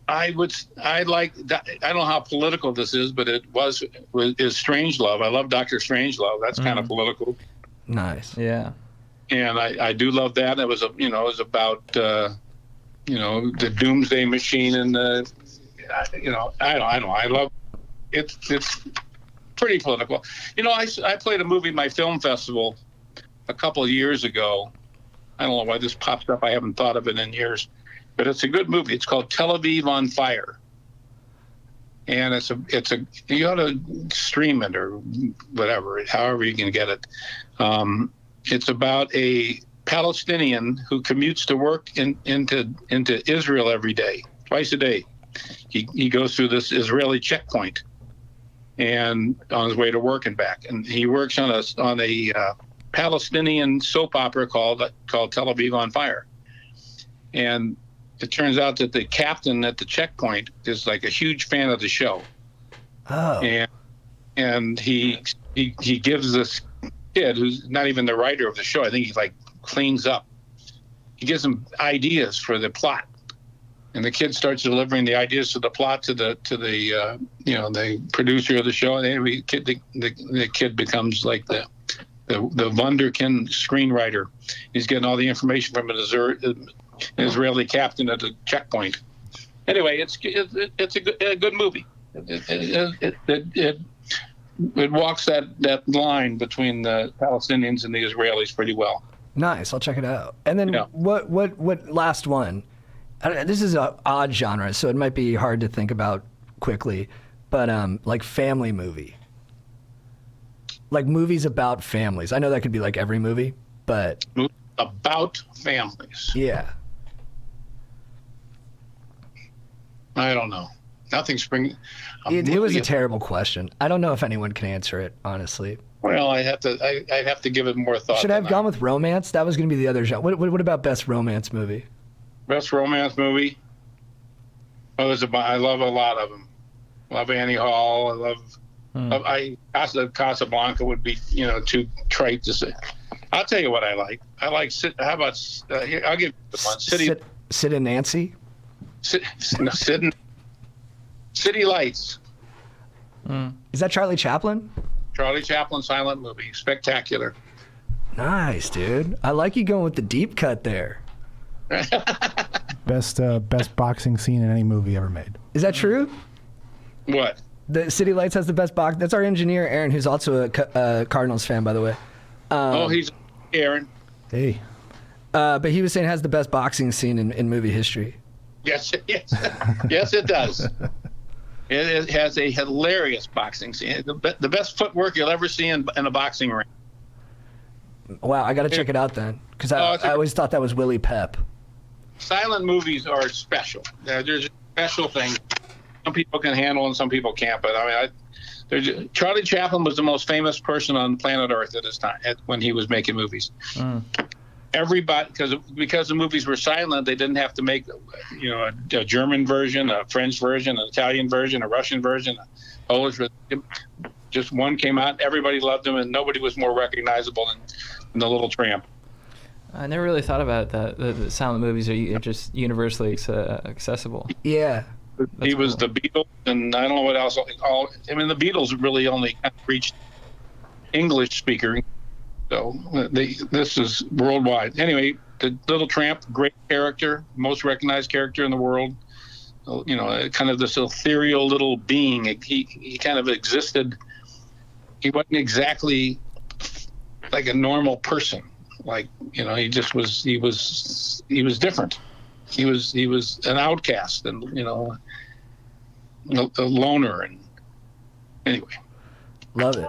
[SPEAKER 3] I don't know how political this is, but is Strangelove. I love Dr. Strangelove. That's kind of political.
[SPEAKER 2] Nice.
[SPEAKER 1] Yeah.
[SPEAKER 3] And I do love that. It was about the Doomsday Machine and I love it. It's pretty political. I played a movie at my film festival a couple of years ago. I don't know why this popped up. I haven't thought of it in years, but it's a good movie. It's called Tel Aviv on Fire, and you ought to stream it or whatever, however you can get it. It's about a Palestinian who commutes to work into Israel every day, twice a day. He goes through this Israeli checkpoint, and on his way to work and back, and he works on a Palestinian soap opera called Tel Aviv on Fire. And it turns out that the captain at the checkpoint is like a huge fan of the show.
[SPEAKER 2] Oh.
[SPEAKER 3] And he gives this kid who's not even the writer of the show, I think he cleans up. He gives him ideas for the plot. And the kid starts delivering the ideas to the plot to the producer of the show, and the kid becomes like the wunderkind screenwriter. He's getting all the information from an Israeli captain at the checkpoint. Anyway, it's a good movie. It walks that line between the Palestinians and the Israelis pretty well.
[SPEAKER 2] Nice, I'll check it out. And then what last one? This is an odd genre, so it might be hard to think about quickly, but like family movie. Like movies about families. I know that could be like every movie, but...
[SPEAKER 3] About families.
[SPEAKER 2] Yeah.
[SPEAKER 3] I don't know. Nothing spring...
[SPEAKER 2] It was a terrible question. I don't know if anyone can answer it, honestly.
[SPEAKER 3] Well, I'd have to give it more thought.
[SPEAKER 2] Should I have gone with romance? That was going to be the other genre. What about best romance movie?
[SPEAKER 3] Best romance movie? Oh, I love a lot of them. Love Annie Hall. I love... Casablanca would be, too trite to say. I'll tell you what I like. I like. How about? Here, I'll give you one.
[SPEAKER 2] Sid and Nancy.
[SPEAKER 3] Sid City Lights.
[SPEAKER 2] Is that Charlie Chaplin?
[SPEAKER 3] Charlie Chaplin silent movie. Spectacular.
[SPEAKER 2] Nice, dude. I like you going with the deep cut there.
[SPEAKER 4] Best boxing scene in any movie ever made.
[SPEAKER 2] Is that true?
[SPEAKER 3] What?
[SPEAKER 2] The City Lights has the best box. That's our engineer, Aaron, who's also a Cardinals fan, by the way.
[SPEAKER 3] He's Aaron.
[SPEAKER 4] Hey.
[SPEAKER 2] But he was saying it has the best boxing scene in movie history.
[SPEAKER 3] Yes, yes, it does. It has a hilarious boxing scene. The best footwork you'll ever see in a boxing ring.
[SPEAKER 2] Wow, I got to check it out then, because I always thought that was Willie Pep.
[SPEAKER 3] Silent movies are special. There's a special thing. Some people can handle and some people can't. But Charlie Chaplin was the most famous person on planet Earth at his time when he was making movies. Everybody, because the movies were silent, they didn't have to make a German version, a French version, an Italian version, a Russian version, a Polish version. Just one came out. Everybody loved him, and nobody was more recognizable than The Little Tramp.
[SPEAKER 1] I never really thought about that. The silent movies are just universally accessible.
[SPEAKER 2] Yeah.
[SPEAKER 3] He was the Beatles, and I don't know what else. The Beatles really only kind of reached English speaker, so this is worldwide. Anyway, The Little Tramp, great character, most recognized character in the world. Kind of this ethereal little being. He kind of existed. He wasn't exactly like a normal person. He just was. He was different. He was an outcast and a loner, and anyway,
[SPEAKER 2] love it.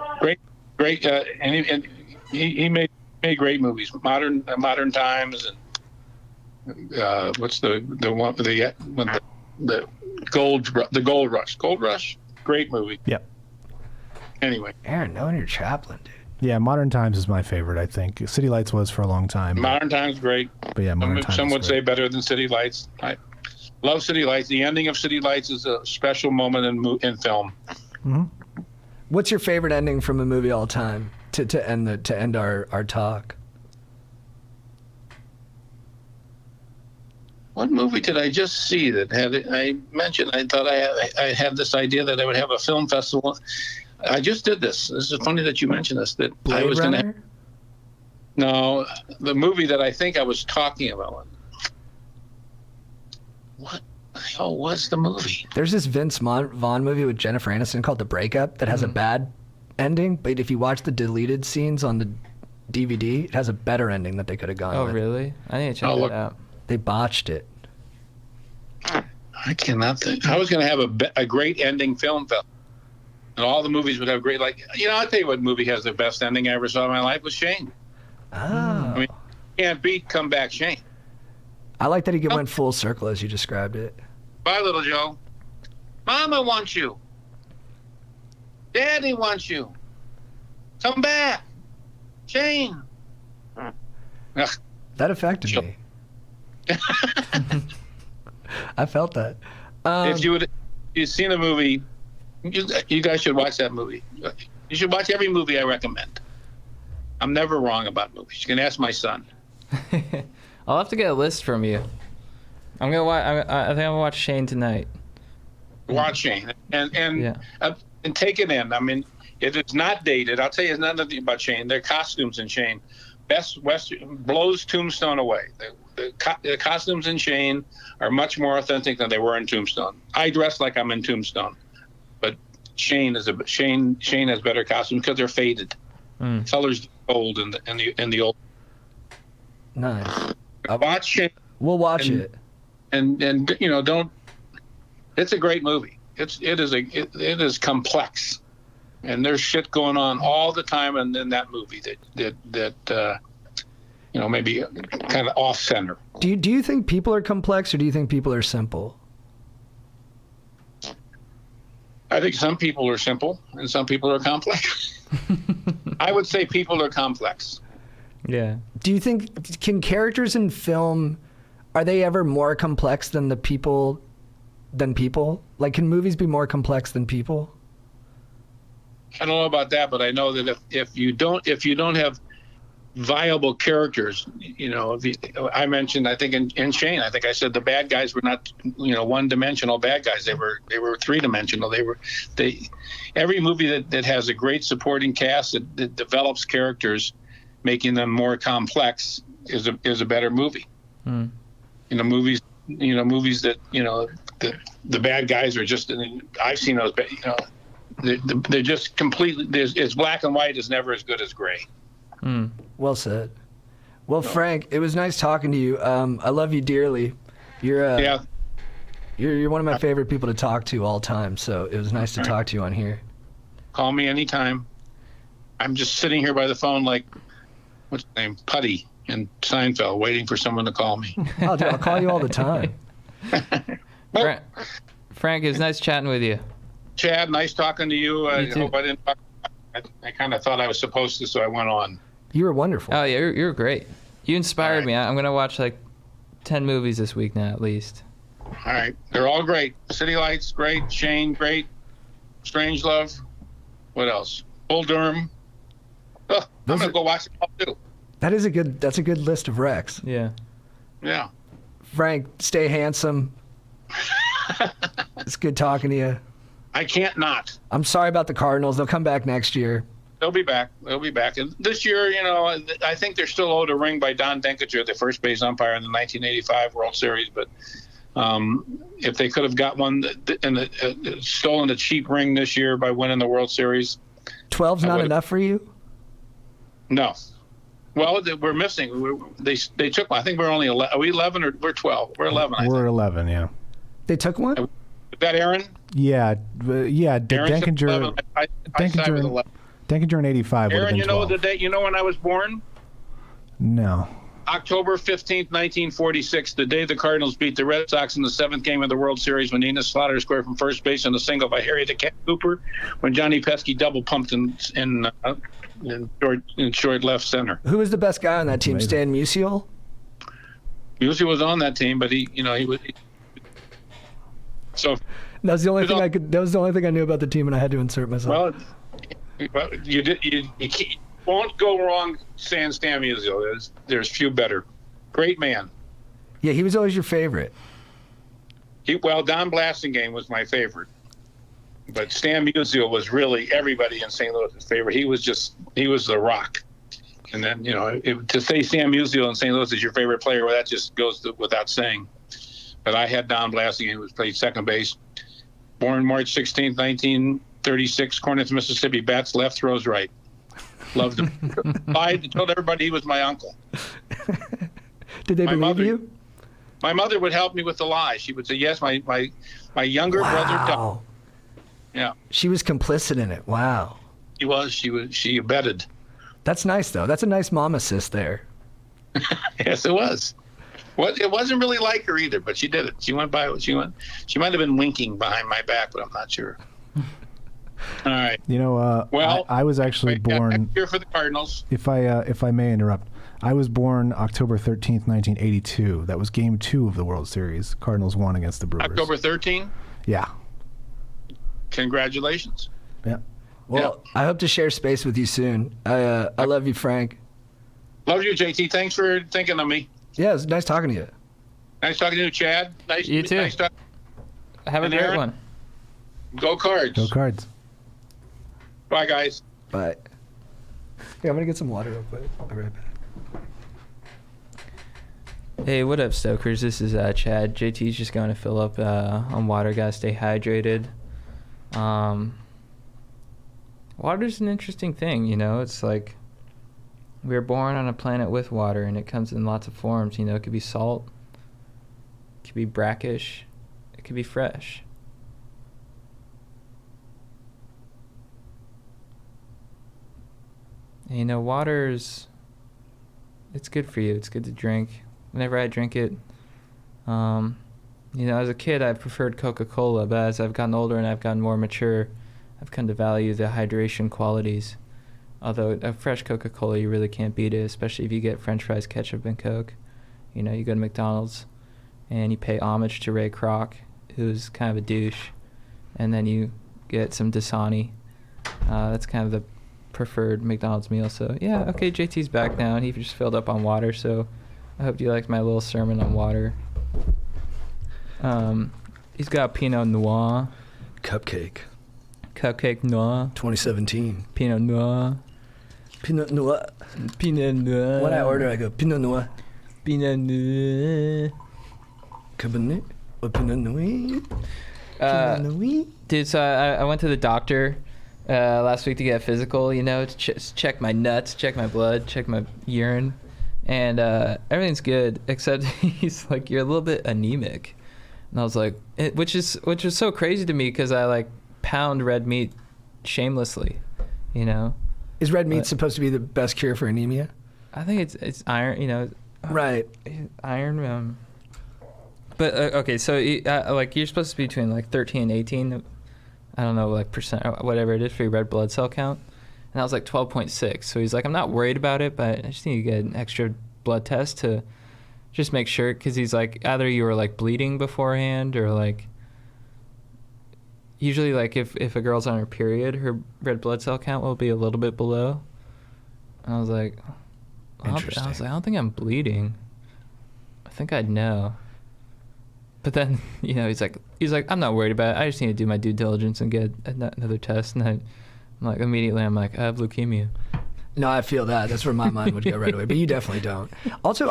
[SPEAKER 3] Great, and he made made great movies. Modern Times, and what's the one the Gold Rush. Gold Rush, great movie.
[SPEAKER 4] Yep.
[SPEAKER 3] Anyway,
[SPEAKER 2] Aaron, knowing your Chaplin, dude.
[SPEAKER 4] Yeah, Modern Times is my favorite, I think. City Lights was for a long time.
[SPEAKER 3] Modern Times great.
[SPEAKER 4] But yeah, Modern Times
[SPEAKER 3] some
[SPEAKER 4] is
[SPEAKER 3] would
[SPEAKER 4] great.
[SPEAKER 3] say better than City Lights. I love City Lights. The ending of City Lights is a special moment in film.
[SPEAKER 4] Mm-hmm.
[SPEAKER 2] What's your favorite ending from a movie all time to end our talk?
[SPEAKER 3] What movie did I just see that had it? I mentioned I thought I had this idea that I would have a film festival. I just did this. This is funny that you mentioned this. That I was going to. No, the movie that I think I was talking about. What the hell was the movie?
[SPEAKER 2] There's this Vince Vaughn movie with Jennifer Aniston called The Breakup that has a bad ending, but if you watch the deleted scenes on the DVD, it has a better ending that they could have gone
[SPEAKER 1] Oh,
[SPEAKER 2] with.
[SPEAKER 1] really? I need to check that out.
[SPEAKER 2] They botched it.
[SPEAKER 3] I cannot think. I was going to have a great ending film festival. And all the movies would have great, I'll tell you what movie has the best ending I ever saw in my life was Shane.
[SPEAKER 2] Oh.
[SPEAKER 3] I mean, can't beat Comeback Shane.
[SPEAKER 2] I like that he went full circle as you described it.
[SPEAKER 3] Bye, little Joe. Mama wants you. Daddy wants you. Come back. Shane. Ugh.
[SPEAKER 2] That affected me. I felt that.
[SPEAKER 3] If you've seen a movie, you guys should watch that movie. You should watch every movie I recommend. I'm never wrong about movies. You can ask my son.
[SPEAKER 1] I'll have to get a list from you. I'm gonna watch. I think I'm gonna watch Shane tonight.
[SPEAKER 3] Watch Shane and take it in. I mean, it is not dated. I'll tell you nothing about Shane. Their costumes in Shane, best Western blows Tombstone away. The costumes in Shane are much more authentic than they were in Tombstone. I dress like I'm in Tombstone, but Shane has better costumes because they're faded. Colors old in the old.
[SPEAKER 2] Nice.
[SPEAKER 3] Watch Shane.
[SPEAKER 2] We'll watch it.
[SPEAKER 3] And don't. It's a great movie. It is complex, and there's shit going on all the time in that movie that maybe kind of off center.
[SPEAKER 2] Do you think people are complex or do you think people are simple?
[SPEAKER 3] I think some people are simple and some people are complex. I would say people are complex.
[SPEAKER 1] Yeah.
[SPEAKER 2] Do you think can characters in film are they ever more complex than people? Like, can movies be more complex than people?
[SPEAKER 3] I don't know about that, but I know that if you don't have viable characters, I mentioned, I think in Shane, I think I said the bad guys were not, one-dimensional bad guys. They were three-dimensional. Every movie that has a great supporting cast that develops characters, making them more complex is a better movie. Movies that the bad guys are just. I've seen those. They're just completely. It's black and white is never as good as gray.
[SPEAKER 2] Well said. Well, Frank, it was nice talking to you. I love you dearly. You're one of my favorite people to talk to all time. So it was nice to talk to you on here.
[SPEAKER 3] Call me anytime. I'm just sitting here by the phone like, what's his name, Putty in Seinfeld, waiting for someone to call me.
[SPEAKER 2] Oh, dude, I'll call you all the time.
[SPEAKER 1] Frank, it was nice chatting with you.
[SPEAKER 3] Chad, nice talking to you. I
[SPEAKER 1] too.
[SPEAKER 3] hope I didn't talk. I kind of thought I was supposed to, so I went on.
[SPEAKER 2] You were wonderful.
[SPEAKER 1] Oh, yeah, you're great. You inspired
[SPEAKER 3] All right.
[SPEAKER 1] me. I'm going to watch like 10 movies this week now, at least.
[SPEAKER 3] All right. They're all great. City Lights, great. Shane, great. Strange Love. What else? Bull Durham. Oh, I'm going to go watch it all too.
[SPEAKER 2] That's a good list of recs.
[SPEAKER 1] Yeah.
[SPEAKER 3] Yeah.
[SPEAKER 2] Frank, stay handsome. It's good talking to you.
[SPEAKER 3] I can't not.
[SPEAKER 2] I'm sorry about the Cardinals. They'll come back next year.
[SPEAKER 3] They'll be back. And this year, I think they're still owed a ring by Don Denkinger, the first base umpire in the 1985 World Series. But if they could have got one and stolen a cheap ring this year by winning the World Series.
[SPEAKER 2] 12's not enough for you?
[SPEAKER 3] No. Well, we're missing. They took one. I think we're only 11. Are we 11 or we're 12? We're 11.
[SPEAKER 4] We're 11, yeah.
[SPEAKER 2] They took one?
[SPEAKER 3] Is that Aaron?
[SPEAKER 4] Yeah,
[SPEAKER 3] Aaron took
[SPEAKER 4] Denkinger.
[SPEAKER 3] 11. I side with 11.
[SPEAKER 4] Denkinger in '85 would have
[SPEAKER 3] Aaron,
[SPEAKER 4] been 12.
[SPEAKER 3] the date? You know when I was born?
[SPEAKER 4] No.
[SPEAKER 3] October 15th, 1946, the day the Cardinals beat the Red Sox in the 7th game of the World Series, when Enos Slaughter scored from first base on a single by Harry the Cat Cooper, when Johnny Pesky double pumped in short left center.
[SPEAKER 2] Who was the best guy on that team?
[SPEAKER 4] Amazing.
[SPEAKER 2] Stan Musial?
[SPEAKER 3] Musial was on that team, but he was. So
[SPEAKER 2] That was the only thing I knew about the team, and I had to insert myself.
[SPEAKER 3] well, you won't go wrong saying Stan Musial. There's few better. Great man.
[SPEAKER 2] Yeah, he was always your favorite.
[SPEAKER 3] Don Blasingame was my favorite, but Stan Musial was really everybody in St. Louis's favorite. He was the rock. And then to say Stan Musial in St. Louis is your favorite player, well, that just goes without saying. But I had Don Blasingame, who played second base. Born March 16th, 1936, Corinth, Mississippi. Bats left, throws right. Loved him. I told everybody he was my uncle.
[SPEAKER 2] Did they believe you?
[SPEAKER 3] My mother would help me with the lie. She would say, yes, my younger brother died. Yeah.
[SPEAKER 2] She was complicit in it. Wow.
[SPEAKER 3] She abetted.
[SPEAKER 2] That's nice, though. That's a nice mom assist there.
[SPEAKER 3] Yes, it was. Well, it wasn't really like her either, but she did it. She went by what she went. She might have been winking behind my back, but I'm not sure. All right.
[SPEAKER 4] I was actually born.
[SPEAKER 3] Here for the Cardinals.
[SPEAKER 4] If I may interrupt, I was born October 13th, 1982. That was Game 2 of the World Series. Cardinals won against the Brewers.
[SPEAKER 3] October 13th?
[SPEAKER 4] Yeah.
[SPEAKER 3] Congratulations.
[SPEAKER 4] Yeah.
[SPEAKER 2] Well, I hope to share space with you soon. I love you, Frank.
[SPEAKER 3] Love you, JT. Thanks for thinking of me.
[SPEAKER 2] Yeah, it was nice talking to you.
[SPEAKER 3] Nice talking to you, Chad.
[SPEAKER 1] You too.
[SPEAKER 3] Nice talking.
[SPEAKER 1] Have a great
[SPEAKER 3] Aaron?
[SPEAKER 1] one.
[SPEAKER 3] Go Cards.
[SPEAKER 4] Go Cards.
[SPEAKER 3] Bye, guys.
[SPEAKER 2] Bye. Yeah, I'm gonna get some water real quick. I'll be right back.
[SPEAKER 1] Hey, what up, Stokers? This is Chad. JT's just going to fill up on water. Gotta stay hydrated. Water's an interesting thing, It's like we were born on a planet with water, and it comes in lots of forms. It could be salt, it could be brackish, it could be fresh. And, water's, it's good for you. It's good to drink. Whenever I drink it, as a kid, I preferred Coca-Cola, but as I've gotten older and I've gotten more mature, I've come to value the hydration qualities. Although a fresh Coca-Cola, you really can't beat it, especially if you get French fries, ketchup, and Coke. You go to McDonald's and you pay homage to Ray Kroc, who's kind of a douche, and then you get some Dasani. That's kind of the preferred McDonald's meal. So yeah, okay, JT's back now, and he just filled up on water, so I hope you liked my little sermon on water. He's got Pinot Noir.
[SPEAKER 2] Cupcake
[SPEAKER 1] Noir.
[SPEAKER 2] 2017.
[SPEAKER 1] Pinot Noir.
[SPEAKER 2] Pinot Noir.
[SPEAKER 1] Pinot Noir.
[SPEAKER 2] When I order, I go Pinot Noir.
[SPEAKER 1] Pinot Noir.
[SPEAKER 2] Cabernet or Pinot Noir. Pinot Noir.
[SPEAKER 1] Dude, so I went to the doctor last week to get a physical, to check my nuts, check my blood, check my urine, and everything's good, except he's like, you're a little bit anemic. And I was like, which is so crazy to me, because I pound red meat shamelessly,
[SPEAKER 2] Is red meat supposed to be the best cure for anemia?
[SPEAKER 1] I think it's iron,
[SPEAKER 2] Right.
[SPEAKER 1] Iron. But okay, so you're supposed to be between 13 and 18. I don't know, percent, or whatever it is for your red blood cell count. And I was 12.6. So he's like, I'm not worried about it, but I just need to get an extra blood test to just make sure. Because he's like, either you were bleeding beforehand, or usually if a girl's on her period, her red blood cell count will be a little bit below. And I was like,
[SPEAKER 2] Interesting.
[SPEAKER 1] I don't think I'm bleeding. I think I'd know. But then, he's like, I'm not worried about it. I just need to do my due diligence and get another test. And immediately I'm like, I have leukemia.
[SPEAKER 2] No, I feel that. That's where my mind would go right away. But you definitely don't. Also,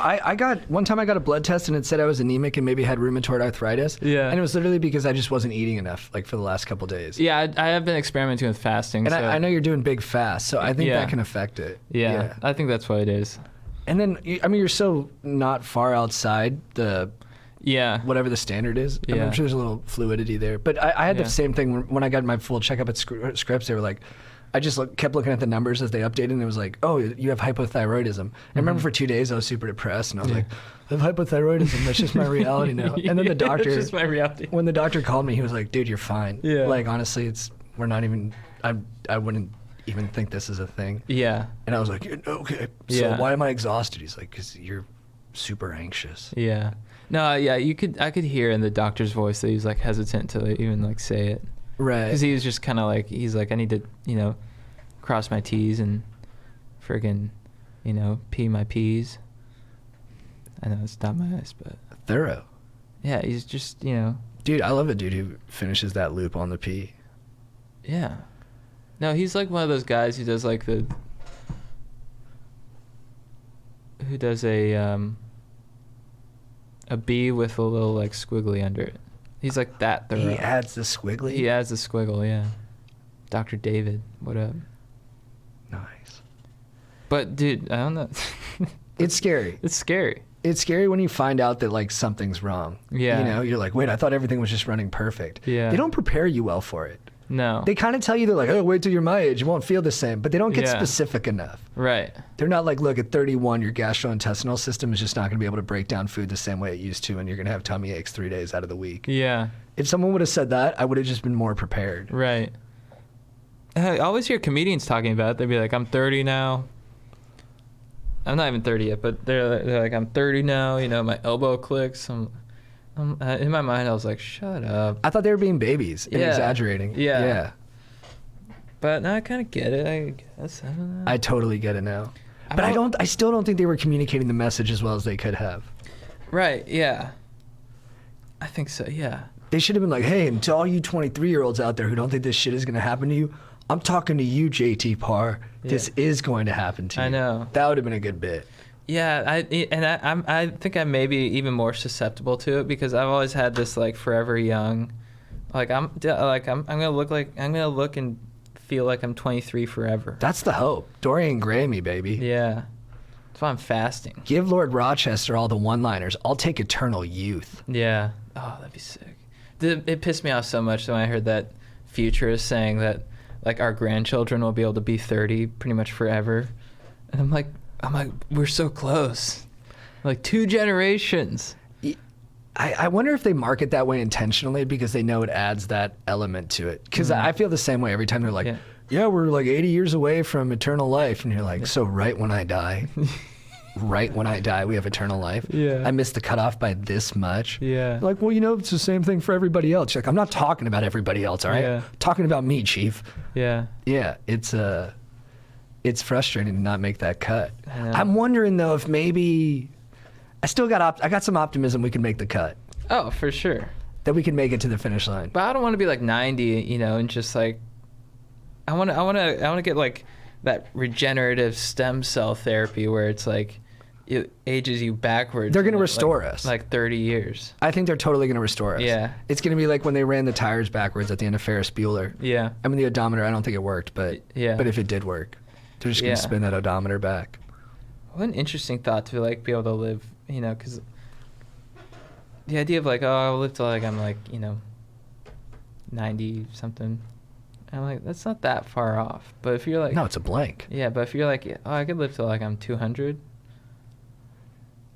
[SPEAKER 2] one time I got a blood test and it said I was anemic and maybe had rheumatoid arthritis.
[SPEAKER 1] Yeah.
[SPEAKER 2] And it was literally because I just wasn't eating enough, for the last couple days.
[SPEAKER 1] Yeah, I have been experimenting with fasting.
[SPEAKER 2] And I know you're doing big fasts, so I think
[SPEAKER 1] Yeah.
[SPEAKER 2] that can affect it.
[SPEAKER 1] Yeah, I think that's what it is.
[SPEAKER 2] And then, you're so not far outside the
[SPEAKER 1] Yeah.
[SPEAKER 2] whatever the standard is.
[SPEAKER 1] Yeah.
[SPEAKER 2] I'm sure there's a little fluidity there. But I had
[SPEAKER 1] Yeah.
[SPEAKER 2] the same thing when I got my full checkup at Scripps. They were like, I just kept looking at the numbers as they updated, and it was like, oh, you have hypothyroidism. And I remember for 2 days I was super depressed, and I was like, I have hypothyroidism. That's just my reality now. And then the doctor,
[SPEAKER 1] it's just my reality.
[SPEAKER 2] When the doctor called me, he was like, dude, you're fine.
[SPEAKER 1] Yeah.
[SPEAKER 2] Like, honestly, we're not even, I wouldn't even think this is a thing.
[SPEAKER 1] Yeah.
[SPEAKER 2] And I was like, okay, so why am I exhausted? He's like, because you're super anxious.
[SPEAKER 1] Yeah. No, yeah, I could hear in the doctor's voice that he was like hesitant to even like say it.
[SPEAKER 2] Right.
[SPEAKER 1] Because he was just kind of like, he's like, I need to, cross my T's and friggin', pee my P's. I know it's not my eyes, but.
[SPEAKER 2] Thorough.
[SPEAKER 1] Yeah, he's just,
[SPEAKER 2] Dude, I love a dude who finishes that loop on the pee.
[SPEAKER 1] Yeah. No, he's like one of those guys who does like who does a B with a little like squiggly under it. He's like that thorough.
[SPEAKER 2] He adds the squiggly?
[SPEAKER 1] He adds the squiggle, yeah. Dr. David, what up?
[SPEAKER 2] Nice.
[SPEAKER 1] But dude, I don't know.
[SPEAKER 2] It's scary.
[SPEAKER 1] It's scary.
[SPEAKER 2] It's scary when you find out that like something's wrong.
[SPEAKER 1] Yeah.
[SPEAKER 2] You're like, wait, I thought everything was just running perfect.
[SPEAKER 1] Yeah.
[SPEAKER 2] They don't prepare you well for it.
[SPEAKER 1] No.
[SPEAKER 2] They kind of tell you, they're like, oh, wait till you're my age, you won't feel the same. But they don't get
[SPEAKER 1] Yeah.
[SPEAKER 2] specific enough.
[SPEAKER 1] Right.
[SPEAKER 2] They're not like, look, at 31, your gastrointestinal system is just not going to be able to break down food the same way it used to, and you're going to have tummy aches 3 days out of the week.
[SPEAKER 1] Yeah.
[SPEAKER 2] If someone would have said that, I would have just been more prepared.
[SPEAKER 1] Right. I always hear comedians talking about it. They'd be like, I'm 30 now. I'm not even 30 yet, but they're like, I'm 30 now, my elbow clicks. In my mind, I was like, shut up.
[SPEAKER 2] I thought they were being babies and exaggerating.
[SPEAKER 1] Yeah.
[SPEAKER 2] Yeah.
[SPEAKER 1] But no, I kind of get it, I guess. I don't know.
[SPEAKER 2] I totally get it now. But I still don't think they were communicating the message as well as they could have.
[SPEAKER 1] Right, yeah. I think so, yeah.
[SPEAKER 2] They should have been like, hey, and to all you 23-year-olds out there who don't think this shit is going to happen to you, I'm talking to you, JT Parr. This is going to happen to you.
[SPEAKER 1] I know.
[SPEAKER 2] That would have been a good bit.
[SPEAKER 1] Yeah, I think I may be even more susceptible to it because I've always had this like forever young, like I'm gonna look and feel like I'm 23 forever.
[SPEAKER 2] That's the hope. Dorian Gray me, baby.
[SPEAKER 1] Yeah, that's why I'm fasting.
[SPEAKER 2] Give Lord Rochester all the one-liners. I'll take eternal youth.
[SPEAKER 1] Yeah. Oh, that'd be sick. It pissed me off so much when I heard that futurist saying that like our grandchildren will be able to be 30 pretty much forever, and I'm like, we're so close. Like 2 generations.
[SPEAKER 2] I wonder if they market that way intentionally because they know it adds that element to it. Because I feel the same way every time they're like, yeah, we're like 80 years away from eternal life. And you're like, so right when I die, we have eternal life.
[SPEAKER 1] Yeah.
[SPEAKER 2] I missed the cutoff by this much.
[SPEAKER 1] Yeah.
[SPEAKER 2] Like, well, it's the same thing for everybody else. You're like, I'm not talking about everybody else, all right?
[SPEAKER 1] Yeah.
[SPEAKER 2] I'm talking about me, Chief.
[SPEAKER 1] Yeah.
[SPEAKER 2] Yeah, it's frustrating to not make that cut.
[SPEAKER 1] I know.
[SPEAKER 2] I'm wondering though if maybe I got some optimism we can make the cut.
[SPEAKER 1] Oh, for sure.
[SPEAKER 2] That we can make it to the finish line.
[SPEAKER 1] But I don't want to be like 90, and just like I want to get like that regenerative stem cell therapy where it's like it ages you backwards.
[SPEAKER 2] They're going to restore us.
[SPEAKER 1] Like 30 years.
[SPEAKER 2] I think they're totally going to restore us.
[SPEAKER 1] Yeah.
[SPEAKER 2] It's going to be like when they ran the tires backwards at the end of Ferris Bueller.
[SPEAKER 1] Yeah.
[SPEAKER 2] I mean, the odometer, I don't think it worked, but if it did work, they're just going to spin that odometer back.
[SPEAKER 1] What an interesting thought to like be able to live, because the idea of like, oh, I'll live till like I'm like, 90 something. I'm like, that's not that far off. But if you're like,
[SPEAKER 2] no, it's a blank.
[SPEAKER 1] Yeah, but if you're like, oh, I could live till like I'm 200.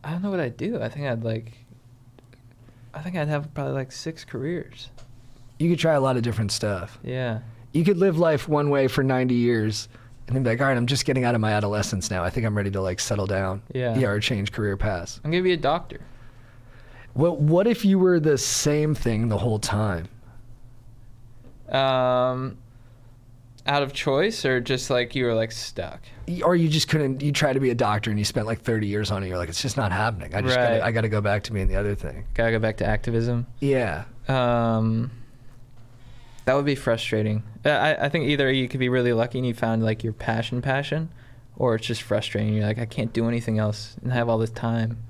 [SPEAKER 1] I don't know what I'd do. I think I'd have probably like 6 careers.
[SPEAKER 2] You could try a lot of different stuff.
[SPEAKER 1] Yeah.
[SPEAKER 2] You could live life one way for 90 years and then be like, all right, I'm just getting out of my adolescence now. I think I'm ready to like settle down.
[SPEAKER 1] Yeah.
[SPEAKER 2] Yeah, or change career paths.
[SPEAKER 1] I'm going to be a doctor.
[SPEAKER 2] Well, what if you were the same thing the whole time?
[SPEAKER 1] Out of choice, or just like you were like stuck?
[SPEAKER 2] Or you just couldn't, you tried to be a doctor and you spent like 30 years on it. You're like, it's just not happening. I got to go back to being the other thing.
[SPEAKER 1] Gotta go back to activism.
[SPEAKER 2] Yeah.
[SPEAKER 1] That would be frustrating. I think either you could be really lucky and you found like your passion, or it's just frustrating. You're like, I can't do anything else and I have all this time.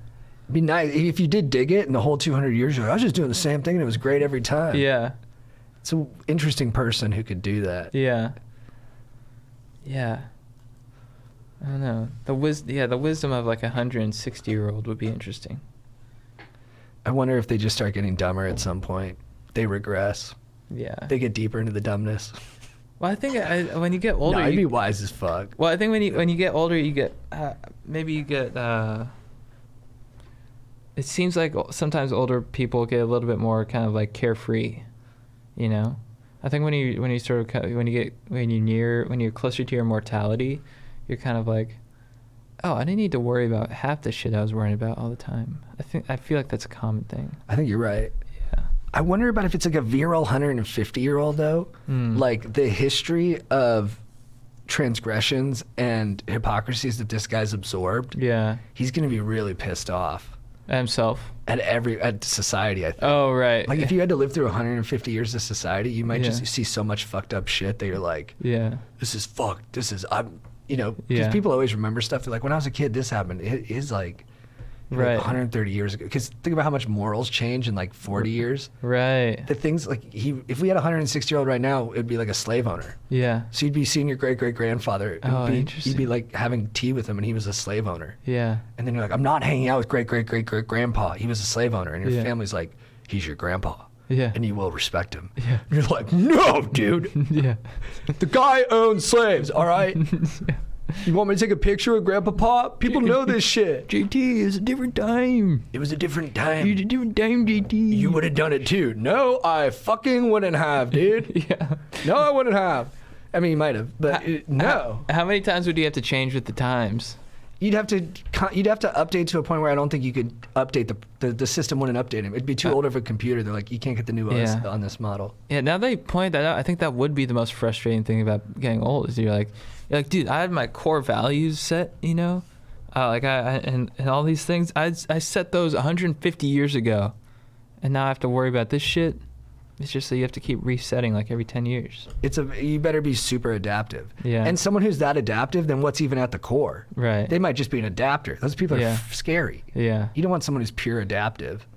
[SPEAKER 2] It'd be nice if you did dig it and the whole 200 years, you're like, I was just doing the same thing and it was great every time.
[SPEAKER 1] Yeah.
[SPEAKER 2] It's an interesting person who could do that.
[SPEAKER 1] Yeah. Yeah. I don't know. The wisdom of like 160-year-old would be interesting.
[SPEAKER 2] I wonder if they just start getting dumber at some point. They regress.
[SPEAKER 1] Yeah.
[SPEAKER 2] They get deeper into the dumbness.
[SPEAKER 1] Well, I think when you get older,
[SPEAKER 2] No, I'd be wise as fuck.
[SPEAKER 1] Well, I think when you get older, you get maybe you get. It seems like sometimes older people get a little bit more kind of like carefree, you know. I think when you're closer to your mortality, you're kind of like, oh, I didn't need to worry about half the shit I was worrying about all the time. I feel like that's a common thing.
[SPEAKER 2] I think you're right.
[SPEAKER 1] Yeah.
[SPEAKER 2] I wonder about if it's like a virile 150-year-old though. Like the history of transgressions and hypocrisies that this guy's absorbed.
[SPEAKER 1] Yeah.
[SPEAKER 2] He's gonna be really pissed off.
[SPEAKER 1] At himself.
[SPEAKER 2] At society, I think.
[SPEAKER 1] Oh, right.
[SPEAKER 2] Like if you had to live through 150 years of society, you might just see so much fucked up shit that you're like, this is fucked. Because people always remember stuff. They're like, when I was a kid, this happened. It is like,
[SPEAKER 1] right.
[SPEAKER 2] 130 years ago. Because think about how much morals change in like 40 years.
[SPEAKER 1] Right.
[SPEAKER 2] The things like if we had a 160-year-old right now, it'd be like a slave owner.
[SPEAKER 1] Yeah.
[SPEAKER 2] So you'd be seeing your great-great-grandfather.
[SPEAKER 1] Interesting.
[SPEAKER 2] You'd be like having tea with him and he was a slave owner.
[SPEAKER 1] Yeah.
[SPEAKER 2] And then you're like, I'm not hanging out with great-great-great-great-grandpa. He was a slave owner. And your family's like, he's your grandpa.
[SPEAKER 1] Yeah.
[SPEAKER 2] And you will respect him.
[SPEAKER 1] Yeah.
[SPEAKER 2] And you're like, no, dude.
[SPEAKER 1] Yeah.
[SPEAKER 2] The guy owns slaves, all right?
[SPEAKER 1] Yeah.
[SPEAKER 2] You want me to take a picture of Grandpa Pop? People know this shit.
[SPEAKER 1] JT, it was a different time.
[SPEAKER 2] It was a different time.
[SPEAKER 1] You did a different time, JT.
[SPEAKER 2] You would have done it too. No, I fucking wouldn't have, dude.
[SPEAKER 1] Yeah.
[SPEAKER 2] No, I wouldn't have. I mean, you might have, but no.
[SPEAKER 1] How many times would you have to change with the times?
[SPEAKER 2] You'd have to update to a point where I don't think you could update the system wouldn't update him. It'd be too old of a computer. They're like, you can't get the new OS on this model.
[SPEAKER 1] Yeah. Now they point that out. I think that would be the most frustrating thing about getting old is you're like, dude, I had my core values set, you know, and all these things. I set those 150 years ago, and now I have to worry about this shit. It's just that you have to keep resetting like every 10 years.
[SPEAKER 2] You better be super adaptive.
[SPEAKER 1] Yeah.
[SPEAKER 2] And someone who's that adaptive, then what's even at the core?
[SPEAKER 1] Right.
[SPEAKER 2] They might just be an adapter. Those people are scary.
[SPEAKER 1] Yeah.
[SPEAKER 2] You don't want someone who's pure adaptive.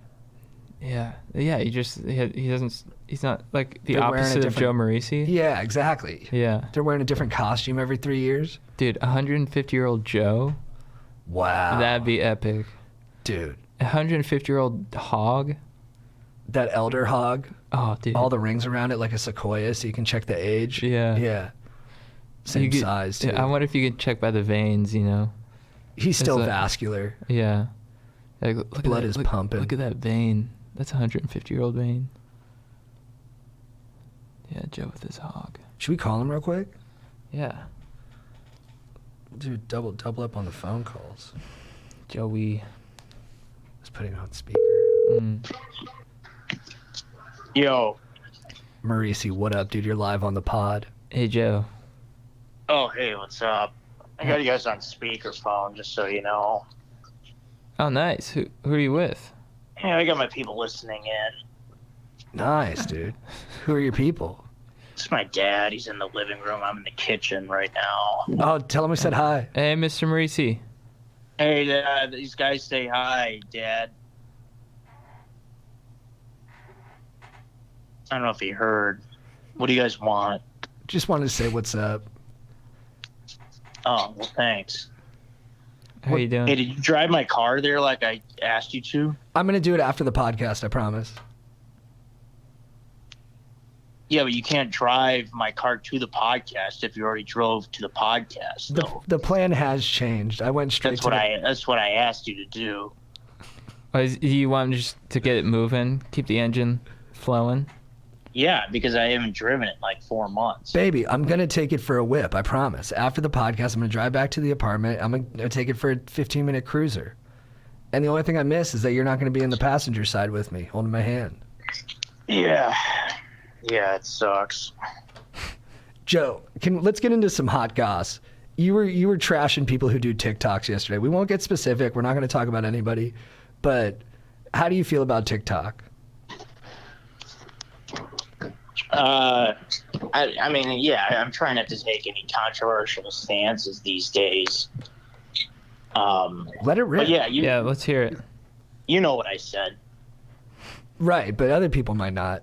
[SPEAKER 1] Yeah. Yeah. He's not like the
[SPEAKER 2] They're wearing
[SPEAKER 1] opposite of Joe Morisi.
[SPEAKER 2] Yeah, exactly.
[SPEAKER 1] Yeah.
[SPEAKER 2] They're wearing a different costume every 3 years.
[SPEAKER 1] Dude, 150-year-old Joe.
[SPEAKER 2] Wow.
[SPEAKER 1] That'd be epic.
[SPEAKER 2] Dude.
[SPEAKER 1] 150-year-old hog.
[SPEAKER 2] That elder hog.
[SPEAKER 1] Oh, dude.
[SPEAKER 2] All the rings around it like a sequoia so you can check the age.
[SPEAKER 1] Yeah.
[SPEAKER 2] Yeah. Same size, too.
[SPEAKER 1] I wonder if you could check by the veins, you know.
[SPEAKER 2] He's still vascular.
[SPEAKER 1] Yeah. Like, look
[SPEAKER 2] Blood
[SPEAKER 1] at that,
[SPEAKER 2] is pumping.
[SPEAKER 1] Look at that vein. That's a 150-year-old vein. Yeah, Joe with his hog.
[SPEAKER 2] Should we call him real quick?
[SPEAKER 1] Yeah.
[SPEAKER 2] Dude, double up on the phone calls.
[SPEAKER 1] Joey.
[SPEAKER 2] Let's put it on speaker.
[SPEAKER 5] Yo.
[SPEAKER 2] Maurice, what up, dude? You're live on the pod.
[SPEAKER 1] Hey, Joe.
[SPEAKER 5] Oh, hey, what's up? I got you guys on speakerphone, just so you know.
[SPEAKER 1] Oh, nice. Who are you with?
[SPEAKER 5] Yeah, I got my people listening in.
[SPEAKER 2] Nice, dude. Who are your people?
[SPEAKER 5] It's my dad. He's in the living room. I'm in the kitchen right now.
[SPEAKER 2] Oh, tell him we said hi.
[SPEAKER 1] Hey, Mr. Morisi.
[SPEAKER 5] Hey, Dad. These guys say hi, Dad. I don't know if he heard. What do you guys want?
[SPEAKER 2] Just wanted to say what's up.
[SPEAKER 5] Oh, well, thanks.
[SPEAKER 1] How you doing?
[SPEAKER 5] Hey, did you drive my car there like I asked you to?
[SPEAKER 2] I'm going to do it after the podcast, I promise.
[SPEAKER 5] Yeah, but you can't drive my car to the podcast if you already drove to the podcast, though.
[SPEAKER 2] The plan has changed. I went straight
[SPEAKER 5] That's what I asked you to do.
[SPEAKER 1] You want just to get it moving, keep the engine flowing?
[SPEAKER 5] Yeah, because I haven't driven it in like 4 months.
[SPEAKER 2] Baby, I'm going to take it for a whip, I promise. After the podcast, I'm going to drive back to the apartment. I'm going to take it for a 15-minute cruiser. And the only thing I miss is that you're not going to be in the passenger side with me, holding my hand.
[SPEAKER 5] Yeah. Yeah, it sucks.
[SPEAKER 2] Joe, let's get into some hot goss. You were trashing people who do TikToks yesterday. We won't get specific. We're not going to talk about anybody. But how do you feel about TikTok?
[SPEAKER 5] I mean, yeah, I'm trying not to take any controversial stances these days.
[SPEAKER 2] Let it rip.
[SPEAKER 5] But yeah,
[SPEAKER 1] let's hear it.
[SPEAKER 5] You know what I said.
[SPEAKER 2] Right, but other people might not.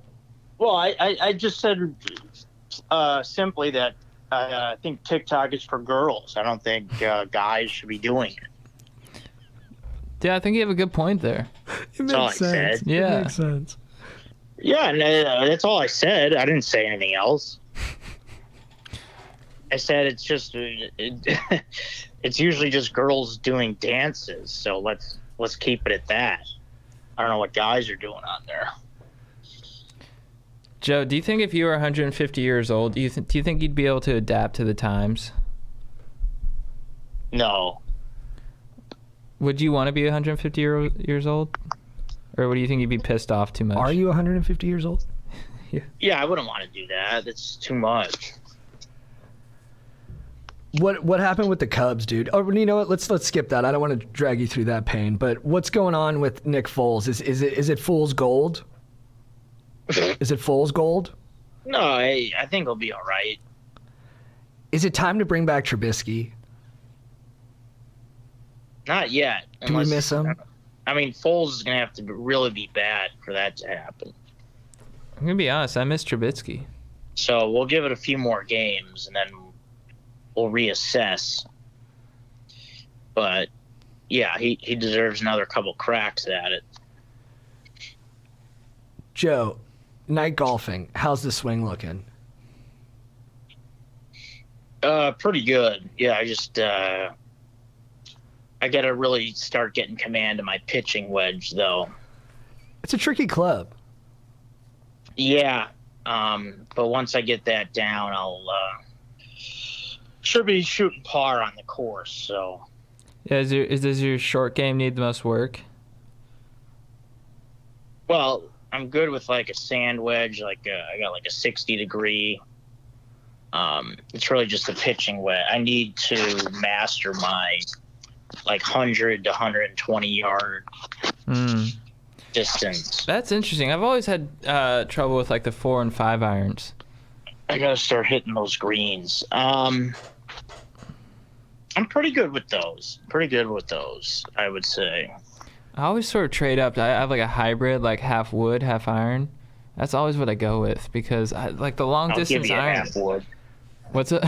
[SPEAKER 5] Well, I just said simply that I think TikTok is for girls. I don't think guys should be doing it.
[SPEAKER 1] Yeah, I think you have a good point there.
[SPEAKER 2] It makes
[SPEAKER 5] all I
[SPEAKER 2] sense.
[SPEAKER 5] said.
[SPEAKER 1] Yeah.
[SPEAKER 2] It makes sense.
[SPEAKER 5] Yeah, no, that's all I said. I didn't say anything else. I said it's just it's usually just girls doing dances. So let's keep it at that. I don't know what guys are doing on there.
[SPEAKER 1] Joe, do you think if you were 150 years old, do you think you'd be able to adapt to the times?
[SPEAKER 5] No.
[SPEAKER 1] Would you want to be 150 years old? Or do you think you'd be pissed off too much?
[SPEAKER 2] Are you 150 years old?
[SPEAKER 5] Yeah, I wouldn't want to do that. That's too much.
[SPEAKER 2] What happened with the Cubs, dude? Oh, you know what? Let's skip that. I don't want to drag you through that pain. But what's going on with Nick Foles? Is it fool's gold? Is it fool's gold?
[SPEAKER 5] No, I think he'll be all right.
[SPEAKER 2] Is it time to bring back Trubisky?
[SPEAKER 5] Not yet.
[SPEAKER 2] Do we miss him?
[SPEAKER 5] I mean, Foles is going to have to really be bad for that to happen.
[SPEAKER 1] I'm going to be honest. I miss Trubisky.
[SPEAKER 5] So we'll give it a few more games, and then we'll reassess. But, yeah, he deserves another couple cracks at it.
[SPEAKER 2] Joe, night golfing. How's the swing looking?
[SPEAKER 5] Pretty good. Yeah, I just... I got to really start getting command of my pitching wedge, though.
[SPEAKER 2] It's a tricky club.
[SPEAKER 5] Yeah, but once I get that down, I'll should be shooting par on the course. So,
[SPEAKER 1] Yeah, does your short game need the most work?
[SPEAKER 5] well, I'm good with like a sand wedge. I got like a 60-degree. It's really just a pitching wedge. I need to master my 100 to 120 yard distance.
[SPEAKER 1] That's interesting. I've always had trouble with the 4 and 5 irons.
[SPEAKER 5] I gotta start hitting those greens. I'm pretty good with those. I would say.
[SPEAKER 1] I always sort of trade up. I have a hybrid, half wood, half iron. That's always what I go with because I the long
[SPEAKER 5] I'll
[SPEAKER 1] distance
[SPEAKER 5] give you a
[SPEAKER 1] iron.
[SPEAKER 5] half wood.
[SPEAKER 1] What's it?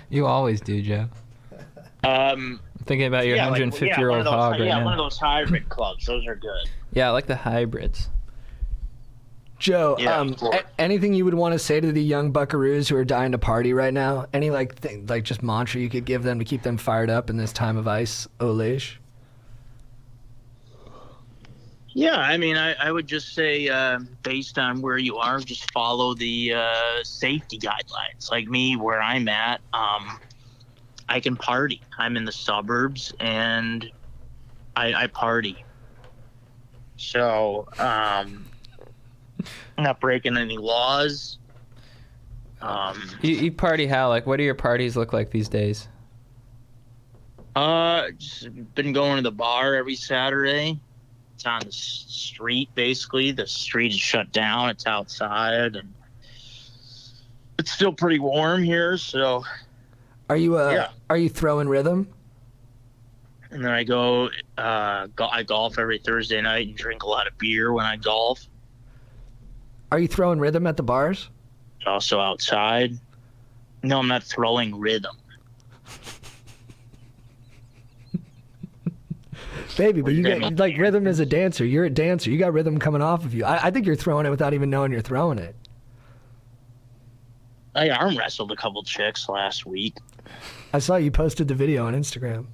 [SPEAKER 1] You always do, Joe. I'm thinking about your 150-year-old hog right now.
[SPEAKER 5] Yeah, one of those hybrid clubs. Those are good.
[SPEAKER 1] Yeah, I like the hybrids.
[SPEAKER 2] Joe,
[SPEAKER 5] Yeah,
[SPEAKER 2] anything you would want to say to the young buckaroos who are dying to party right now? Any just mantra you could give them to keep them fired up in this time of ice, Olej?
[SPEAKER 5] Yeah, I mean, I would just say, based on where you are, just follow the safety guidelines. Like me, where I'm at, I can party. I'm in the suburbs, and I party. So, I'm not breaking any laws.
[SPEAKER 1] You party how? What do your parties look like these days?
[SPEAKER 5] Just been going to the bar every Saturday. It's on the street, basically. The street is shut down. It's outside, and it's still pretty warm here. So,
[SPEAKER 2] are you throwing rhythm?
[SPEAKER 5] And then I go, I golf every Thursday night and drink a lot of beer when I golf.
[SPEAKER 2] Are you throwing rhythm at the bars?
[SPEAKER 5] Also outside. No, I'm not throwing rhythm.
[SPEAKER 2] Baby, but you get rhythm as a dancer. You're a dancer. You got rhythm coming off of you. I think you're throwing it without even knowing you're throwing it.
[SPEAKER 5] I arm wrestled a couple chicks last week.
[SPEAKER 2] I saw you posted the video on Instagram.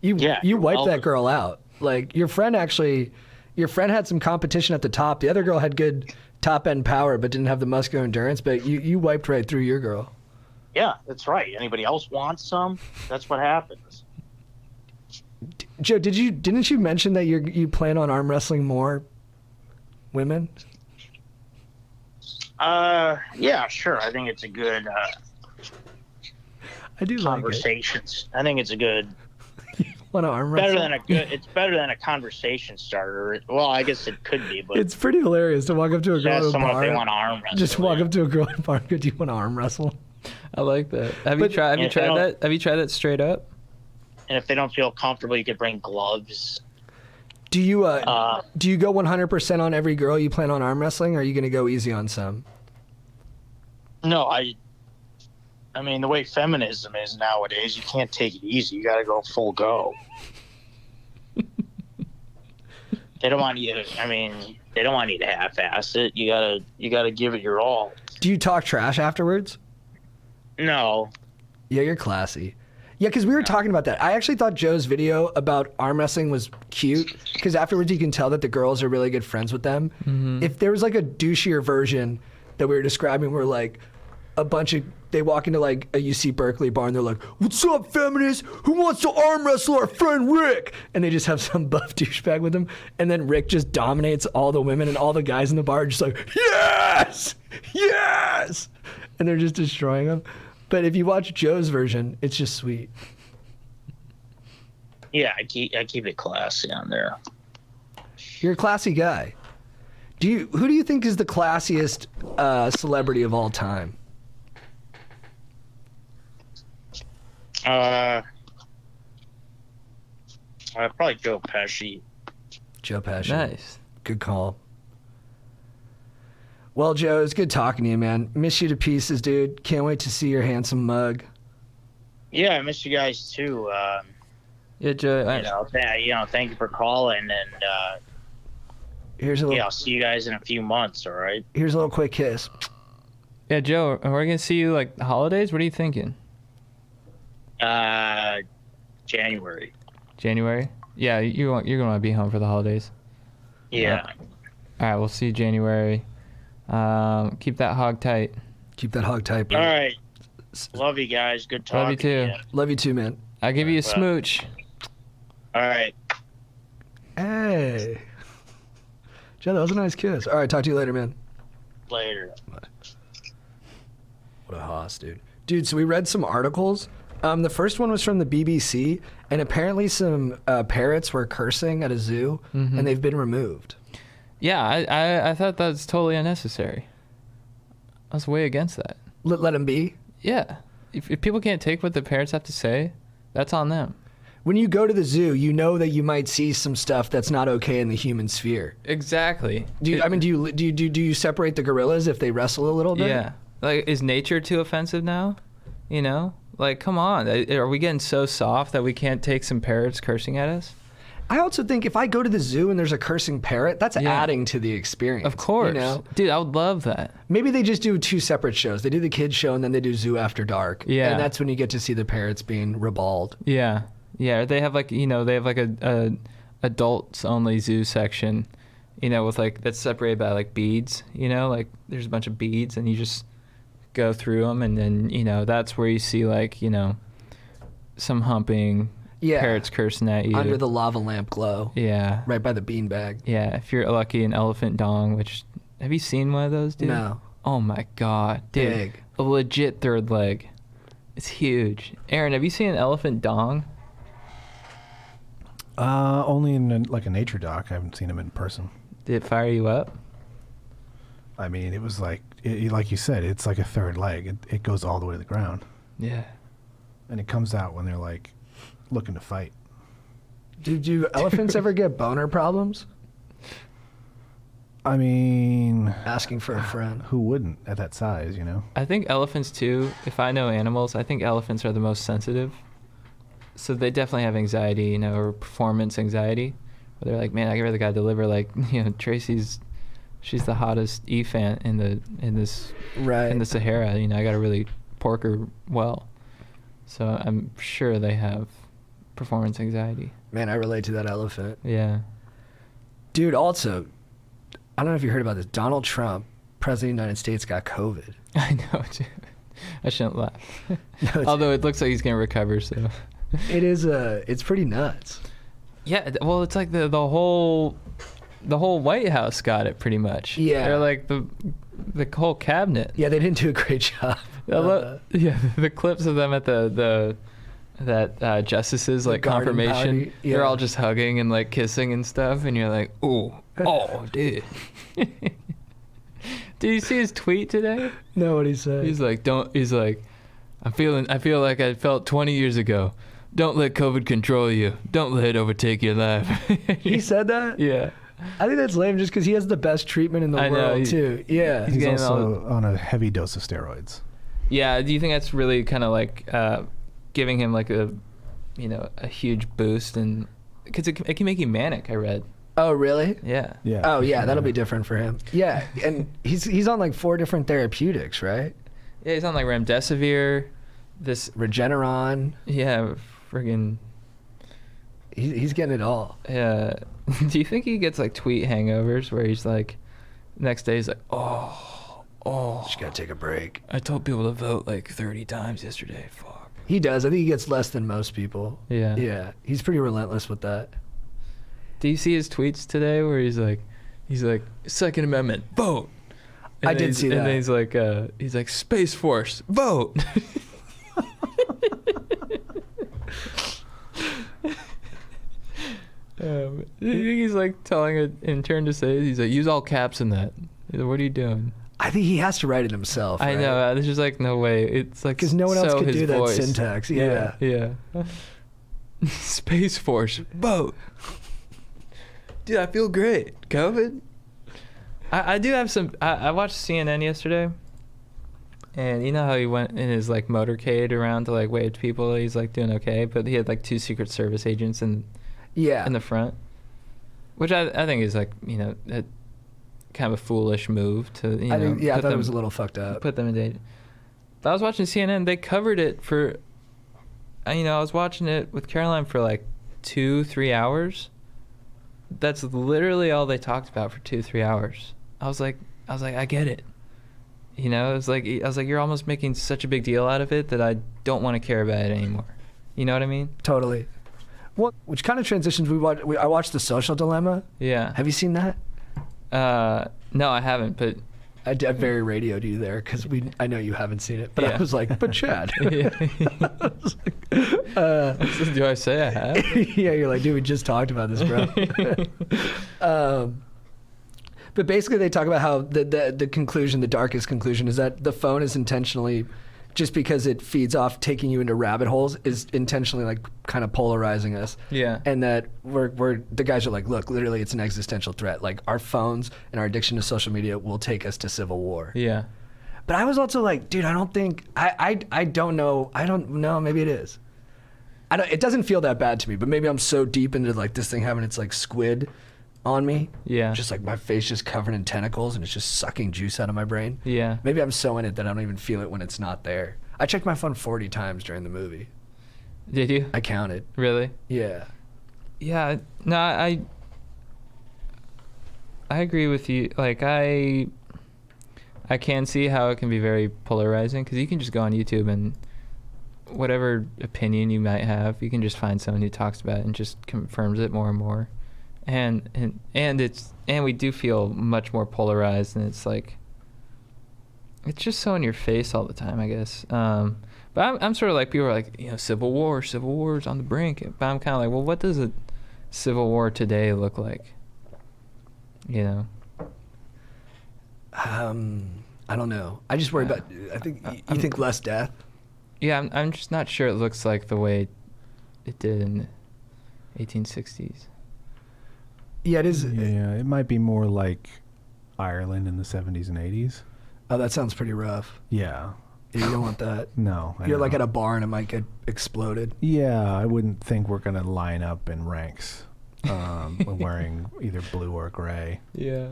[SPEAKER 2] You wiped that girl out. Your friend had some competition at the top. The other girl had good top end power but didn't have the muscular endurance, but you wiped right through your girl.
[SPEAKER 5] Yeah, that's right. Anybody else want some? That's what happens.
[SPEAKER 2] Joe, didn't you mention that you plan on arm wrestling more women?
[SPEAKER 5] Yeah, sure. I think it's a good
[SPEAKER 2] I do
[SPEAKER 5] conversations. I think it's a good
[SPEAKER 2] want to arm wrestle?
[SPEAKER 5] It's better than a conversation starter. Well, I guess it could be, but
[SPEAKER 2] it's pretty hilarious to walk up to a girl at a bar.
[SPEAKER 5] If they want to arm wrestle.
[SPEAKER 2] Just walk up to a girl at a bar. Do you want to arm wrestle?
[SPEAKER 1] I like that. Have you tried that? Have you tried that straight up?
[SPEAKER 5] And if they don't feel comfortable, you could bring gloves.
[SPEAKER 2] Do you go 100% on every girl you plan on arm wrestling, or are you going to go easy on some?
[SPEAKER 5] No, I mean, the way feminism is nowadays, you can't take it easy. You got to go full go. They don't want you. I mean, they don't want you to half-ass it. You gotta give it your all.
[SPEAKER 2] Do you talk trash afterwards?
[SPEAKER 5] No.
[SPEAKER 2] Yeah, you're classy. Yeah, because we were talking about that. I actually thought Joe's video about arm wrestling was cute because afterwards you can tell that the girls are really good friends with them. If there was like a douchier version that we were describing where like a bunch of, they walk into like a UC Berkeley bar and they're like, "What's up, feminist? Who wants to arm wrestle our friend Rick?" And they just have some buff douchebag with them. And then Rick just dominates all the women and all the guys in the bar are just like, "Yes! Yes!" And they're just destroying them. But if you watch Joe's version, it's just sweet.
[SPEAKER 5] Yeah, I keep it classy on there.
[SPEAKER 2] You're a classy guy. Who do you think is the classiest celebrity of all time?
[SPEAKER 5] Probably Joe Pesci.
[SPEAKER 2] Joe Pesci.
[SPEAKER 1] Nice.
[SPEAKER 2] Good call. Well, Joe, it's good talking to you, man. Miss you to pieces, dude. Can't wait to see your handsome mug.
[SPEAKER 5] Yeah, I miss you guys too.
[SPEAKER 1] Yeah, Joe.
[SPEAKER 5] Thank you for calling, and
[SPEAKER 2] Here's a little.
[SPEAKER 5] I'll see you guys in a few months. All right.
[SPEAKER 2] Here's a little quick kiss.
[SPEAKER 1] Yeah, Joe. Are we gonna see you like the holidays? What are you thinking?
[SPEAKER 5] January.
[SPEAKER 1] January? Yeah, you're gonna want to be home for the holidays.
[SPEAKER 5] Yeah.
[SPEAKER 1] All right, we'll see you January. Keep that hog tight.
[SPEAKER 2] Keep that hog tight, bro.
[SPEAKER 5] All right. Love you guys. Good talking.
[SPEAKER 1] Love you too.
[SPEAKER 5] To you.
[SPEAKER 2] Love you too, man.
[SPEAKER 1] I'll give you a smooch.
[SPEAKER 5] All right.
[SPEAKER 2] Hey. Joe, that was a nice kiss. All right, talk to you later, man.
[SPEAKER 5] Later.
[SPEAKER 2] What a hoss, dude. Dude, so we read some articles. The first one was from the BBC, and apparently some parrots were cursing at a zoo, and they've been removed.
[SPEAKER 1] Yeah, I thought that's totally unnecessary. I was way against that.
[SPEAKER 2] Let them be?
[SPEAKER 1] Yeah. If people can't take what the parrots have to say, that's on them.
[SPEAKER 2] When you go to the zoo, you know that you might see some stuff that's not okay in the human sphere.
[SPEAKER 1] Exactly.
[SPEAKER 2] Do you separate the gorillas if they wrestle a little bit?
[SPEAKER 1] Yeah. Like, is nature too offensive now? You know? Like, come on. Are we getting so soft that we can't take some parrots cursing at us?
[SPEAKER 2] I also think if I go to the zoo and there's a cursing parrot, that's adding to the experience.
[SPEAKER 1] Of course.
[SPEAKER 2] You know?
[SPEAKER 1] Dude, I would love that.
[SPEAKER 2] Maybe they just do two separate shows. They do the kids show and then they do Zoo After Dark.
[SPEAKER 1] Yeah.
[SPEAKER 2] And that's when you get to see the parrots being ribald.
[SPEAKER 1] Yeah. Yeah, they have like, they have like a adults only zoo section, with like, that's separated by like beads, like there's a bunch of beads and you just go through them and then, that's where you see like, some humping, parrots cursing at you.
[SPEAKER 2] Under the lava lamp glow.
[SPEAKER 1] Yeah.
[SPEAKER 2] Right by the beanbag.
[SPEAKER 1] Yeah, if you're lucky, an elephant dong, which, have you seen one of those, dude?
[SPEAKER 2] No.
[SPEAKER 1] Oh my God. Dude,
[SPEAKER 2] Big.
[SPEAKER 1] A legit third leg. It's huge. Aaron, have you seen an elephant dong?
[SPEAKER 4] Only in a nature doc. I haven't seen him in person.
[SPEAKER 1] Did it fire you up?
[SPEAKER 4] I mean, it was like you said, it's like a third leg. It goes all the way to the ground.
[SPEAKER 1] Yeah.
[SPEAKER 4] And it comes out when they're like looking to fight.
[SPEAKER 2] Do elephants ever get boner problems?
[SPEAKER 4] I mean,
[SPEAKER 2] asking for a friend.
[SPEAKER 4] Who wouldn't at that size,
[SPEAKER 1] I think elephants too, if I know animals, I think elephants are the most sensitive. So they definitely have anxiety, or performance anxiety. Where they're like, man, I really got to deliver. Like, Tracy's, she's the hottest E-fan in the Sahara. I got to really pork her well. So I'm sure they have performance anxiety.
[SPEAKER 2] Man, I relate to that elephant.
[SPEAKER 1] Yeah.
[SPEAKER 2] Dude, also, I don't know if you heard about this. Donald Trump, President of the United States, got COVID.
[SPEAKER 1] I know, dude. I shouldn't laugh. Although it looks like he's going to recover, so.
[SPEAKER 2] It's pretty nuts.
[SPEAKER 1] Yeah, well, it's like the whole White House got it pretty much.
[SPEAKER 2] Yeah.
[SPEAKER 1] They're like the whole cabinet.
[SPEAKER 2] Yeah, they didn't do a great job.
[SPEAKER 1] The clips of them at that justices like confirmation,
[SPEAKER 2] party, yeah.
[SPEAKER 1] They're all just hugging and like kissing and stuff, and you're like, oh, dude. Did you see his tweet today?
[SPEAKER 2] No, what he said?
[SPEAKER 1] He's like, I feel like I felt 20 years ago. Don't let COVID control you. Don't let it overtake your life.
[SPEAKER 2] He said that?
[SPEAKER 1] Yeah.
[SPEAKER 2] I think that's lame just because he has the best treatment in the world, too. Yeah.
[SPEAKER 4] He's also on a heavy dose of steroids.
[SPEAKER 1] Yeah. Do you think that's really kind of like giving him like a huge boost? And because it can make you manic, I read.
[SPEAKER 2] Oh, really?
[SPEAKER 1] Yeah.
[SPEAKER 4] Yeah.
[SPEAKER 2] Oh, yeah. That'll be different for him. Yeah. And he's on like 4 different therapeutics, right?
[SPEAKER 1] Yeah, he's on like remdesivir. This
[SPEAKER 2] Regeneron.
[SPEAKER 1] Yeah, friggin'.
[SPEAKER 2] He's getting it all.
[SPEAKER 1] Yeah. Do you think he gets like tweet hangovers where he's like, next day he's like, oh,
[SPEAKER 2] Just gotta take a break.
[SPEAKER 1] I told people to vote like 30 times yesterday. Fuck.
[SPEAKER 2] He does. I think he gets less than most people.
[SPEAKER 1] Yeah.
[SPEAKER 2] Yeah. He's pretty relentless with that.
[SPEAKER 1] Do you see his tweets today where he's like, Second Amendment, vote. And
[SPEAKER 2] I did see that.
[SPEAKER 1] And then he's like, Space Force, vote. He's like telling an intern to say, he's like, use all caps in that. He's like, what are you doing?
[SPEAKER 2] I think he has to write it himself.
[SPEAKER 1] I know. There's just like no way. It's like
[SPEAKER 2] because no one else
[SPEAKER 1] so
[SPEAKER 2] could
[SPEAKER 1] his
[SPEAKER 2] do that
[SPEAKER 1] voice.
[SPEAKER 2] syntax. Yeah.
[SPEAKER 1] Yeah. Space Force, vote. Dude, I feel great. COVID. I do have some. I watched CNN yesterday, and you know how he went in his like motorcade around to like wave to people. He's like doing okay, but he had like 2 Secret Service agents in the front, which I think is like a kind of a foolish move to
[SPEAKER 2] I thought it was a little fucked up.
[SPEAKER 1] Put them in danger. But I was watching CNN. They covered it for. I was watching it with Caroline for like 2-3 hours. That's literally all they talked about for 2-3 hours. I was like, I get it. I was like, you're almost making such a big deal out of it that I don't want to care about it anymore. You know what I mean?
[SPEAKER 2] Totally. Which kind of transitions I watched The Social Dilemma.
[SPEAKER 1] Yeah.
[SPEAKER 2] Have you seen that?
[SPEAKER 1] No, I haven't, but
[SPEAKER 2] I very radioed you there because I know you haven't seen it, but
[SPEAKER 1] Yeah.
[SPEAKER 2] I was like, but Chad.
[SPEAKER 1] Yeah. Do I say I have?
[SPEAKER 2] Yeah, you're like, dude, we just talked about this, bro. But basically they talk about how the conclusion, the darkest conclusion, is that the phone is intentionally, just because it feeds off taking you into rabbit holes, is intentionally like kind of polarizing us.
[SPEAKER 1] Yeah.
[SPEAKER 2] And that the guys are like, look, literally it's an existential threat. Like our phones and our addiction to social media will take us to civil war.
[SPEAKER 1] Yeah.
[SPEAKER 2] But I was also like, dude, I don't think, I don't know. I don't know. Maybe it is. It doesn't feel that bad to me, but maybe I'm so deep into like this thing having its like squid on me.
[SPEAKER 1] Yeah.
[SPEAKER 2] Just like my face just covered in tentacles and it's just sucking juice out of my brain.
[SPEAKER 1] Yeah.
[SPEAKER 2] Maybe I'm so in it that I don't even feel it when it's not there. I checked my phone 40 times during the movie.
[SPEAKER 1] Did you?
[SPEAKER 2] I counted.
[SPEAKER 1] Really?
[SPEAKER 2] Yeah.
[SPEAKER 1] Yeah. No, I agree with you. Like I can see how it can be very polarizing because you can just go on YouTube and whatever opinion you might have, you can just find someone who talks about it and just confirms it more and more. And we do feel much more polarized, and it's like it's just so in your face all the time, I guess. But I'm sort of like, people are like, civil war is on the brink. But I'm kind of like, well, what does a civil war today look like?
[SPEAKER 2] I don't know. I just worry about. I think you think less death.
[SPEAKER 1] Yeah, I'm just not sure it looks like the way it did in the 1860s.
[SPEAKER 2] Yeah, it is.
[SPEAKER 4] Yeah, it might be more like Ireland in the 70s and 80s.
[SPEAKER 2] Oh, that sounds pretty rough.
[SPEAKER 4] Yeah.
[SPEAKER 2] You don't want that.
[SPEAKER 4] No.
[SPEAKER 2] You're like at a bar and it might get exploded.
[SPEAKER 4] Yeah, I wouldn't think we're going to line up in ranks wearing either blue or gray.
[SPEAKER 1] Yeah.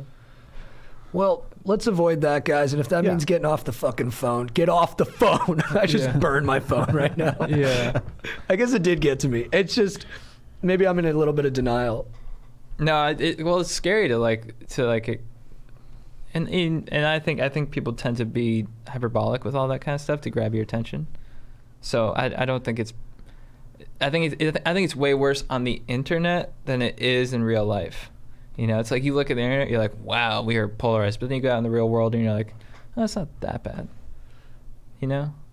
[SPEAKER 2] Well, let's avoid that, guys. And if that means getting off the fucking phone, get off the phone. I just burned my phone right now.
[SPEAKER 1] Yeah.
[SPEAKER 2] I guess it did get to me. It's just, maybe I'm in a little bit of denial.
[SPEAKER 1] No, it's scary and I think people tend to be hyperbolic with all that kind of stuff to grab your attention. So I don't think it's. I think it's way worse on the internet than it is in real life. It's like you look at the internet, you're like, wow, we are polarized. But then you go out in the real world and you're like, oh, it's not that bad.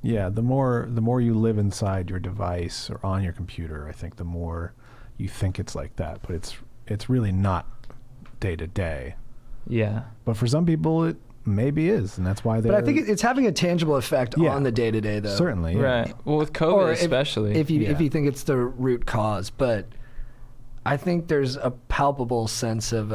[SPEAKER 1] Yeah,
[SPEAKER 4] the more you live inside your device or on your computer, I think the more you think it's like that. But it's really not day to day.
[SPEAKER 1] Yeah.
[SPEAKER 4] But for some people, it maybe is, and that's why they're.
[SPEAKER 2] But I think it's having a tangible effect on the day to day, though.
[SPEAKER 4] Certainly. Yeah.
[SPEAKER 1] Right. Well, with COVID especially.
[SPEAKER 2] If you think it's the root cause, but I think there's a palpable sense of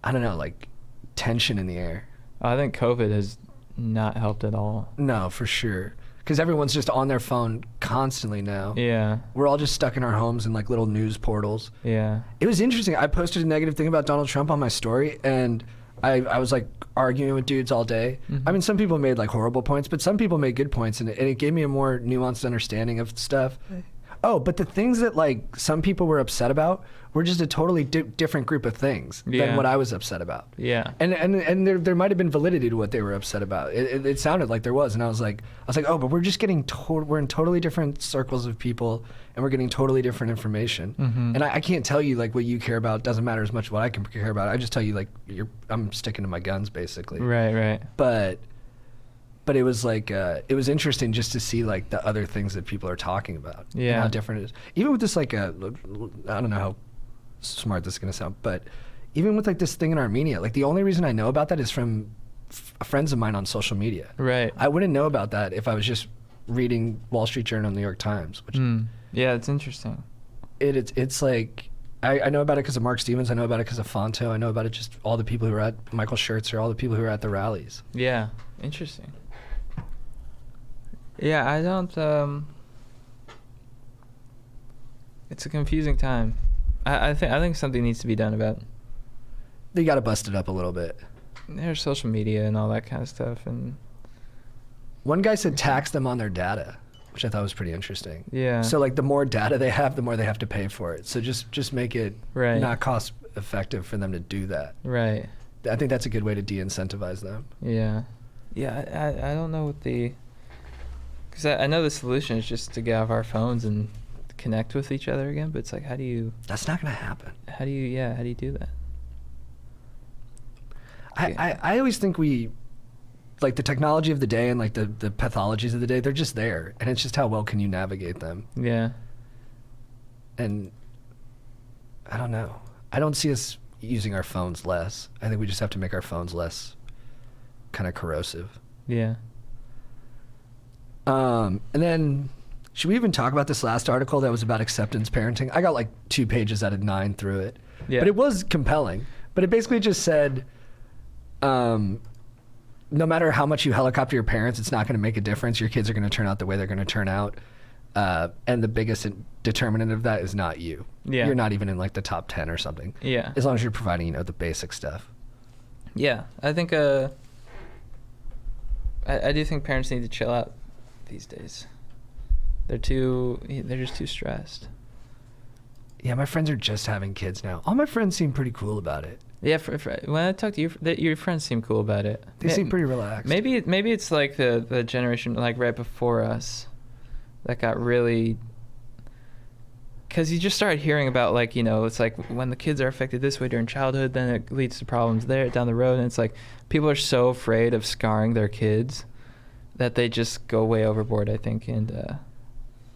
[SPEAKER 2] like tension in the air.
[SPEAKER 1] I think COVID has not helped at all.
[SPEAKER 2] No, for sure. Because everyone's just on their phone constantly now.
[SPEAKER 1] Yeah.
[SPEAKER 2] We're all just stuck in our homes in like little news portals.
[SPEAKER 1] Yeah.
[SPEAKER 2] It was interesting. I posted a negative thing about Donald Trump on my story, and I was like arguing with dudes all day.
[SPEAKER 1] Mm-hmm.
[SPEAKER 2] I mean, some people made like horrible points, but some people made good points, and it gave me a more nuanced understanding of stuff. Oh, but the things that like some people were upset about were just a totally different group of things than what I was upset about.
[SPEAKER 1] Yeah.
[SPEAKER 2] And there might have been validity to what they were upset about. It sounded like there was, and I was like, oh, but we're just getting we're in totally different circles of people, and we're getting totally different information.
[SPEAKER 1] Mm-hmm.
[SPEAKER 2] And I can't tell you like what you care about doesn't matter as much as what I can care about. I just tell you like I'm sticking to my guns basically.
[SPEAKER 1] Right.
[SPEAKER 2] But it was like it was interesting just to see like the other things that people are talking about.
[SPEAKER 1] Yeah.
[SPEAKER 2] And how different it is. Even with this like I don't know how smart this is gonna sound, but even with like this thing in Armenia, like the only reason I know about that is from friends of mine on social media.
[SPEAKER 1] Right.
[SPEAKER 2] I wouldn't know about that if I was just reading Wall Street Journal and New York Times. Which
[SPEAKER 1] Yeah, it's interesting.
[SPEAKER 2] it's like I know about it because of Mark Stevens. I know about it because of Fonto. I know about it just all the people who were at Michael Schertzer, all the people who were at the rallies.
[SPEAKER 1] Yeah, interesting. Yeah, I don't. It's a confusing time. I think something needs to be done about it.
[SPEAKER 2] They got to bust it up a little bit.
[SPEAKER 1] There's social media and all that kind of stuff, and
[SPEAKER 2] one guy said tax them on their data, which I thought was pretty interesting.
[SPEAKER 1] yeah.
[SPEAKER 2] So like the more data they have, the more they have to pay for it. So just make it
[SPEAKER 1] Right.
[SPEAKER 2] not cost effective for them to do that.
[SPEAKER 1] Right.
[SPEAKER 2] I think that's a good way to de-incentivize them.
[SPEAKER 1] Yeah. Yeah. I don't know what the. Because I know the solution is just to get off our phones and connect with each other again, but it's like, how do you
[SPEAKER 2] That's not going to happen.
[SPEAKER 1] how do you do that?
[SPEAKER 2] I always think we, like the technology of the day and like the pathologies of the day, they're just there. And it's just how well can you navigate them.
[SPEAKER 1] Yeah.
[SPEAKER 2] And I don't know. I don't see us using our phones less. I think we just have to make our phones less kind of corrosive.
[SPEAKER 1] Yeah.
[SPEAKER 2] And then, should we even talk about this last article that was about acceptance parenting? I got like 2 pages out of 9 through it.
[SPEAKER 1] Yeah.
[SPEAKER 2] But it was compelling. But it basically just said, no matter how much you helicopter your parents, it's not going to make a difference. Your kids are going to turn out the way they're going to turn out. And the biggest determinant of that is not you.
[SPEAKER 1] Yeah.
[SPEAKER 2] You're not even in like the top 10 or something.
[SPEAKER 1] Yeah.
[SPEAKER 2] As long as you're providing, the basic stuff.
[SPEAKER 1] Yeah. I think I do think parents need to chill out these days. They're just too stressed.
[SPEAKER 2] Yeah, my friends are just having kids now. All my friends seem pretty cool about it.
[SPEAKER 1] Yeah, when I talk to you, your friends seem cool about it.
[SPEAKER 2] They seem pretty relaxed.
[SPEAKER 1] Maybe it's like the generation like right before us that got really. Because you just start hearing about like it's like when the kids are affected this way during childhood, then it leads to problems there down the road, and it's like people are so afraid of scarring their kids that they just go way overboard, I think, and.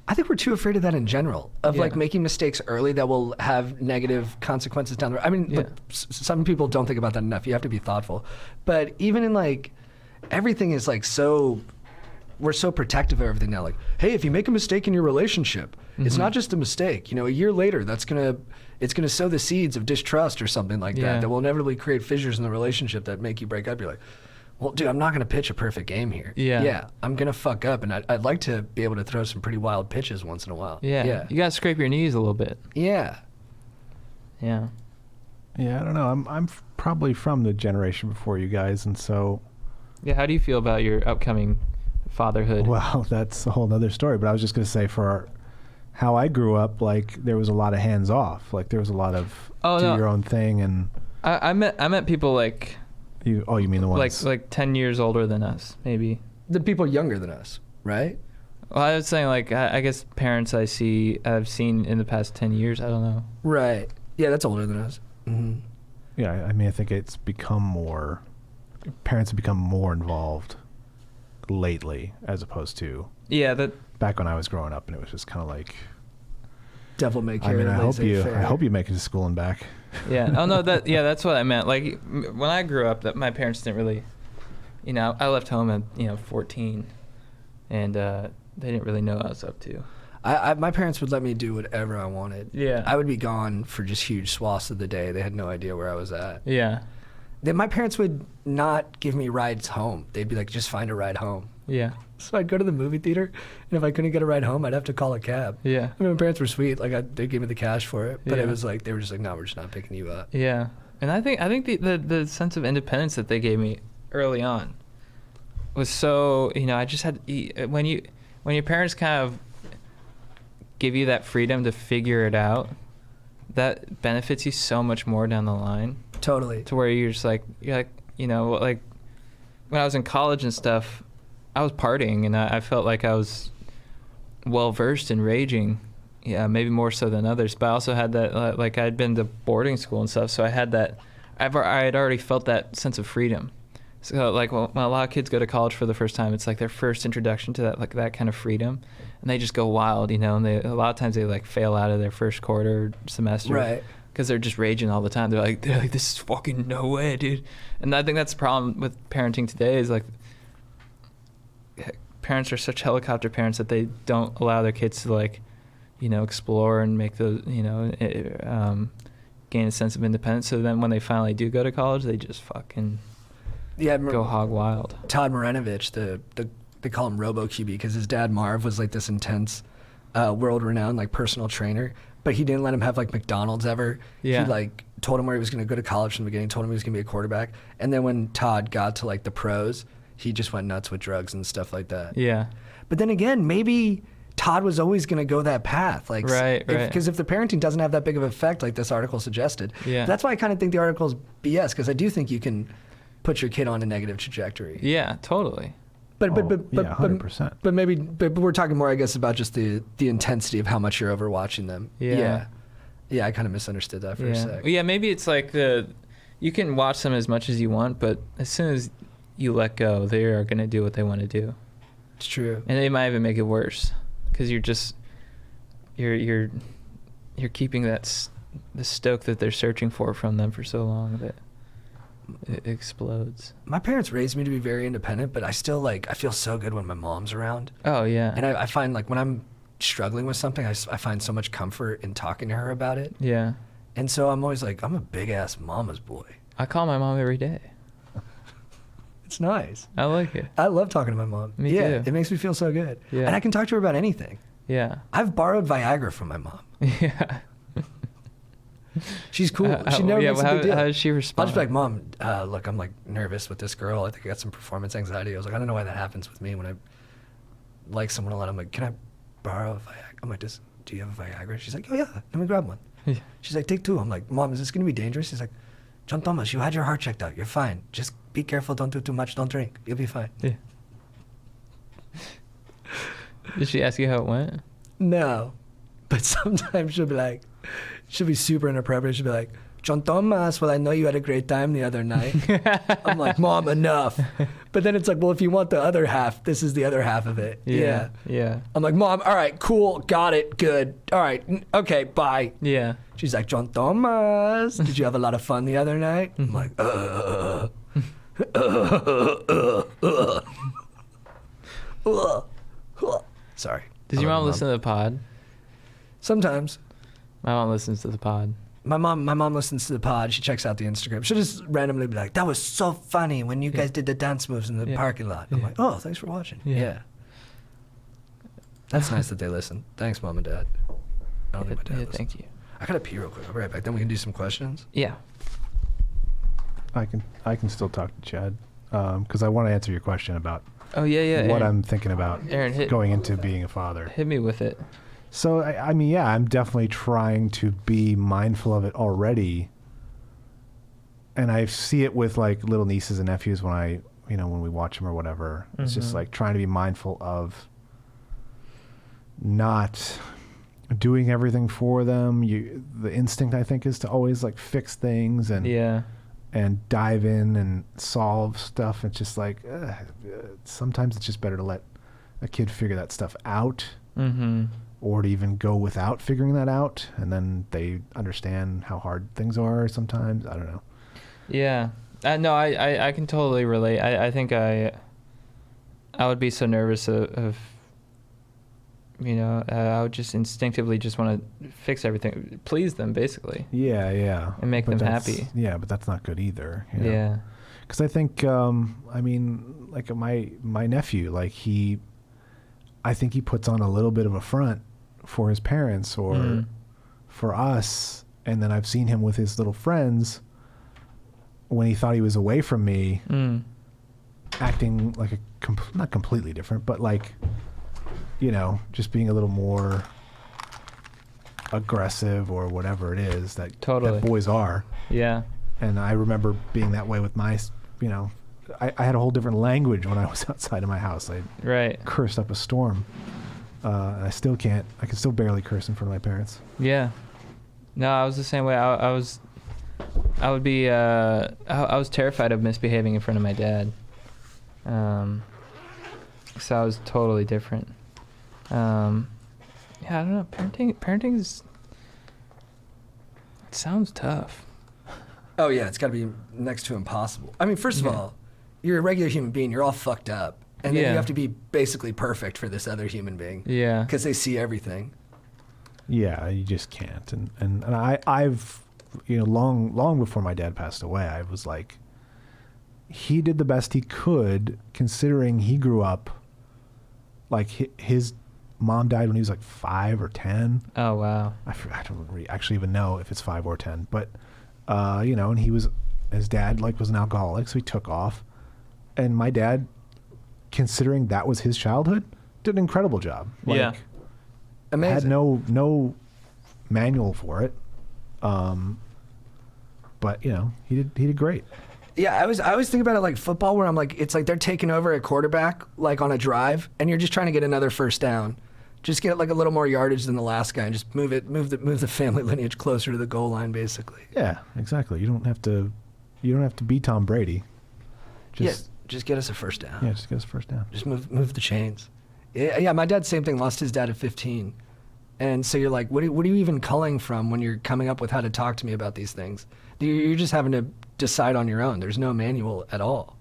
[SPEAKER 2] I think we're too afraid of that in general, of
[SPEAKER 1] Yeah.
[SPEAKER 2] like making mistakes early that will have negative consequences down the road. I mean,
[SPEAKER 1] Yeah.
[SPEAKER 2] look, some people don't think about that enough. You have to be thoughtful. But even in like, everything is like we're so protective of everything now. Like, hey, if you make a mistake in your relationship, it's not just a mistake. A year later, it's gonna sow the seeds of distrust or something like
[SPEAKER 1] Yeah.
[SPEAKER 2] that will inevitably create fissures in the relationship that make you break up. You're like, well, dude, I'm not going to pitch a perfect game here.
[SPEAKER 1] Yeah.
[SPEAKER 2] Yeah, I'm going to fuck up, and I'd like to be able to throw some pretty wild pitches once in a while.
[SPEAKER 1] Yeah. You gotta scrape your knees a little bit.
[SPEAKER 2] Yeah.
[SPEAKER 1] Yeah.
[SPEAKER 4] Yeah, I don't know. I'm probably from the generation before you guys, and so.
[SPEAKER 1] Yeah. How do you feel about your upcoming fatherhood?
[SPEAKER 4] Well, that's a whole other story. But I was just gonna say how I grew up, like there was a lot of hands off. Like there was a lot of your own thing, and.
[SPEAKER 1] I met people like.
[SPEAKER 4] You mean the ones
[SPEAKER 1] like 10 years older than us, maybe.
[SPEAKER 2] The people younger than us, right?
[SPEAKER 1] Well, I was saying like I guess parents I've seen in the past 10 years. I don't know.
[SPEAKER 2] Right. Yeah, that's older than us. Mm-hmm.
[SPEAKER 4] Yeah, I mean, I think it's become parents have become more involved lately as opposed to back when I was growing up, and it was just kind of like
[SPEAKER 2] Devil may care.
[SPEAKER 4] I mean, I hope you make it to school and back.
[SPEAKER 1] Yeah. Oh no. That's what I meant. Like when I grew up, that my parents didn't really, I left home at 14, and they didn't really know what I was up to.
[SPEAKER 2] My parents would let me do whatever I wanted.
[SPEAKER 1] Yeah.
[SPEAKER 2] I would be gone for just huge swaths of the day. They had no idea where I was at.
[SPEAKER 1] Yeah.
[SPEAKER 2] Then my parents would not give me rides home. They'd be like, just find a ride home.
[SPEAKER 1] Yeah.
[SPEAKER 2] So I'd go to the movie theater, and if I couldn't get a ride home, I'd have to call a cab.
[SPEAKER 1] Yeah.
[SPEAKER 2] I mean, my parents were sweet. Like, they gave me the cash for it. But
[SPEAKER 1] Yeah.
[SPEAKER 2] it was like, they were just like, no, we're just not picking you up.
[SPEAKER 1] Yeah. And I think the sense of independence that they gave me early on was so, I just had, when your parents kind of give you that freedom to figure it out, that benefits you so much more down the line.
[SPEAKER 2] Totally.
[SPEAKER 1] To where you're like when I was in college and stuff, I was partying and I felt like I was well versed in raging. Yeah, maybe more so than others, but I also had that, like I'd been to boarding school and stuff, so I had that, I had already felt that sense of freedom. So like when a lot of kids go to college for the first time, it's like their first introduction to that, like that kind of freedom, and they just go wild, and a lot of times they like fail out of their first quarter semester.
[SPEAKER 2] Right.
[SPEAKER 1] Because they're just raging all the time. They're like, this is fucking no way, dude. And I think that's the problem with parenting today is like, parents are such helicopter parents that they don't allow their kids to like, explore and make those, gain a sense of independence. So then when they finally do go to college, they just fucking go hog wild.
[SPEAKER 2] Todd Marinovich, they call him Robo QB because his dad Marv was like this intense, world-renowned like personal trainer, but he didn't let him have like McDonald's ever.
[SPEAKER 1] Yeah.
[SPEAKER 2] He like told him where he was going to go to college from the beginning, told him he was going to be a quarterback, and then when Todd got to like the pros, he just went nuts with drugs and stuff like that.
[SPEAKER 1] Yeah.
[SPEAKER 2] But then again, maybe Todd was always going to go that path. Like,
[SPEAKER 1] right.
[SPEAKER 2] Because if the parenting doesn't have that big of an effect, like this article suggested,
[SPEAKER 1] yeah.
[SPEAKER 2] That's why I kind of think the article's BS, because I do think you can put your kid on a negative trajectory.
[SPEAKER 1] Yeah, totally.
[SPEAKER 2] But
[SPEAKER 4] 100%.
[SPEAKER 2] But maybe we're talking more, I guess, about just the intensity of how much you're overwatching them.
[SPEAKER 1] Yeah.
[SPEAKER 2] Yeah, I kind of misunderstood that for a sec.
[SPEAKER 1] Yeah, maybe it's like you can watch them as much as you want, but as soon as you let go, they are going to do what they want to do.
[SPEAKER 2] It's true.
[SPEAKER 1] And they might even make it worse because you're keeping the stoke that they're searching for from them for so long that it explodes.
[SPEAKER 2] My parents raised me to be very independent, but I still I feel so good when my mom's around.
[SPEAKER 1] Oh, yeah.
[SPEAKER 2] And I find like when I'm struggling with something, I find so much comfort in talking to her about it.
[SPEAKER 1] Yeah.
[SPEAKER 2] And so I'm always like, I'm a big ass mama's boy.
[SPEAKER 1] I call my mom every day.
[SPEAKER 2] It's nice.
[SPEAKER 1] I like it.
[SPEAKER 2] I love talking to my mom.
[SPEAKER 1] Me too.
[SPEAKER 2] It makes me feel so good.
[SPEAKER 1] Yeah.
[SPEAKER 2] And I can talk to her about anything.
[SPEAKER 1] Yeah.
[SPEAKER 2] I've borrowed Viagra from my mom.
[SPEAKER 1] Yeah.
[SPEAKER 2] She's cool. She never makes a big deal.
[SPEAKER 1] How does she respond?
[SPEAKER 2] I'll just be like, Mom, look, I'm like nervous with this girl. I think I got some performance anxiety. I was like, I don't know why that happens with me when I like someone a lot. I'm like, can I borrow a Viagra? I'm like, do you have a Viagra? She's like, oh yeah, let me grab one.
[SPEAKER 1] Yeah.
[SPEAKER 2] She's like, take two. I'm like, Mom, is this going to be dangerous? She's like, John Thomas, you had your heart checked out. You're fine. Just be careful. Don't do too much. Don't drink. You'll be fine.
[SPEAKER 1] Yeah. Did she ask you how it went?
[SPEAKER 2] No. But sometimes she'll be super inappropriate. She'll be like, John Thomas, well, I know you had a great time the other night. I'm like, Mom, enough. But then it's like, well, if you want the other half, this is the other half of it.
[SPEAKER 1] Yeah.
[SPEAKER 2] I'm like, Mom, all right, cool, got it, good. All right, okay, bye.
[SPEAKER 1] Yeah.
[SPEAKER 2] She's like, John Thomas, did you have a lot of fun the other night? I'm like, Sorry.
[SPEAKER 1] Does your mom listen to the pod?
[SPEAKER 2] Sometimes.
[SPEAKER 1] My mom listens to the pod.
[SPEAKER 2] My mom listens to the pod. She checks out the Instagram. She'll just randomly be like, that was so funny when you guys did the dance moves in the parking lot. I'm like, oh, thanks for watching. Yeah. That's nice that they listen. Thanks, Mom and Dad. I don't think my dad listens.
[SPEAKER 1] Thank you.
[SPEAKER 2] I gotta pee real quick. I'll be right back. Then we can do some questions.
[SPEAKER 1] Yeah.
[SPEAKER 4] I can still talk to Chad because I want to answer your question about
[SPEAKER 1] what Aaron,
[SPEAKER 4] I'm thinking about
[SPEAKER 1] Aaron,
[SPEAKER 4] going into being a father.
[SPEAKER 1] Hit me with it.
[SPEAKER 4] So, I mean, yeah, I'm definitely trying to be mindful of it already. And I see it with like little nieces and nephews when when we watch them or whatever. It's just like trying to be mindful of not doing everything for them. The instinct, I think, is to always like fix things and dive in and solve stuff. It's just like, sometimes it's just better to let a kid figure that stuff out. Or to even go without figuring that out, and then they understand how hard things are sometimes. I don't know.
[SPEAKER 1] Yeah. No, I can totally relate. I think I would be so nervous of I would just instinctively just want to fix everything, please them, basically.
[SPEAKER 4] Yeah.
[SPEAKER 1] And make them happy.
[SPEAKER 4] Yeah, but that's not good either.
[SPEAKER 1] Yeah.
[SPEAKER 4] Because I think, like my nephew, like I think he puts on a little bit of a front for his parents or for us. And then I've seen him with his little friends when he thought he was away from me, acting like not completely different, but like, you know, just being a little more aggressive or whatever it is that boys are.
[SPEAKER 1] Yeah.
[SPEAKER 4] And I remember being that way with my, you know, I had a whole different language when I was outside of my house. I cursed up a storm. I still can't. I can still barely curse in front of my parents.
[SPEAKER 1] Yeah. No, I was the same way. I was terrified of misbehaving in front of my dad. So I was totally different. Yeah, I don't know. Parenting is. It sounds tough.
[SPEAKER 2] Oh yeah, it's got to be next to impossible. I mean, first of all, you're a regular human being. You're all fucked up, and then you have to be basically perfect for this other human being. Yeah. Because they see everything.
[SPEAKER 4] Yeah, you just can't. And I've, you know, long before my dad passed away, I was like, he did the best he could, considering he grew up. Like his mom died when he was like 5 or 10.
[SPEAKER 1] Oh wow!
[SPEAKER 4] I don't actually even know if it's 5 or 10, but you know, and his dad like was an alcoholic, so he took off, and my dad, considering that was his childhood, did an incredible job. Like, yeah, amazing. Had no manual for it, but you know, he did great.
[SPEAKER 2] Yeah, I was thinking about it like football, where I'm like, it's like they're taking over a quarterback like on a drive, and you're just trying to get another first down. Just get like a little more yardage than the last guy, and just move the family lineage closer to the goal line, basically.
[SPEAKER 4] Yeah, exactly. You don't have to be Tom Brady.
[SPEAKER 2] Just get us a first down.
[SPEAKER 4] Yeah, just get us a first down.
[SPEAKER 2] Just move the chains. Yeah, my dad, same thing. Lost his dad at 15, and so you're like, what are you even culling from when you're coming up with how to talk to me about these things? You're just having to decide on your own. There's no manual at all.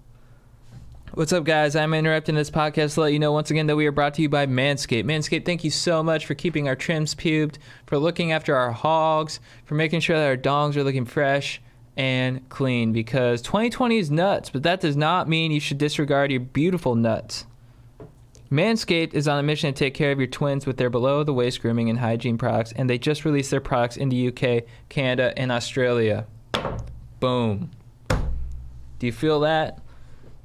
[SPEAKER 1] What's up, guys? I'm interrupting this podcast to let you know once again that we are brought to you by Manscaped. Manscaped, thank you so much for keeping our trims pubed, for looking after our hogs, for making sure that our dongs are looking fresh and clean, because 2020 is nuts, but that does not mean you should disregard your beautiful nuts. Manscaped is on a mission to take care of your twins with their below-the-waist grooming and hygiene products, and they just released their products in the UK, Canada, and Australia. Boom. Do you feel that?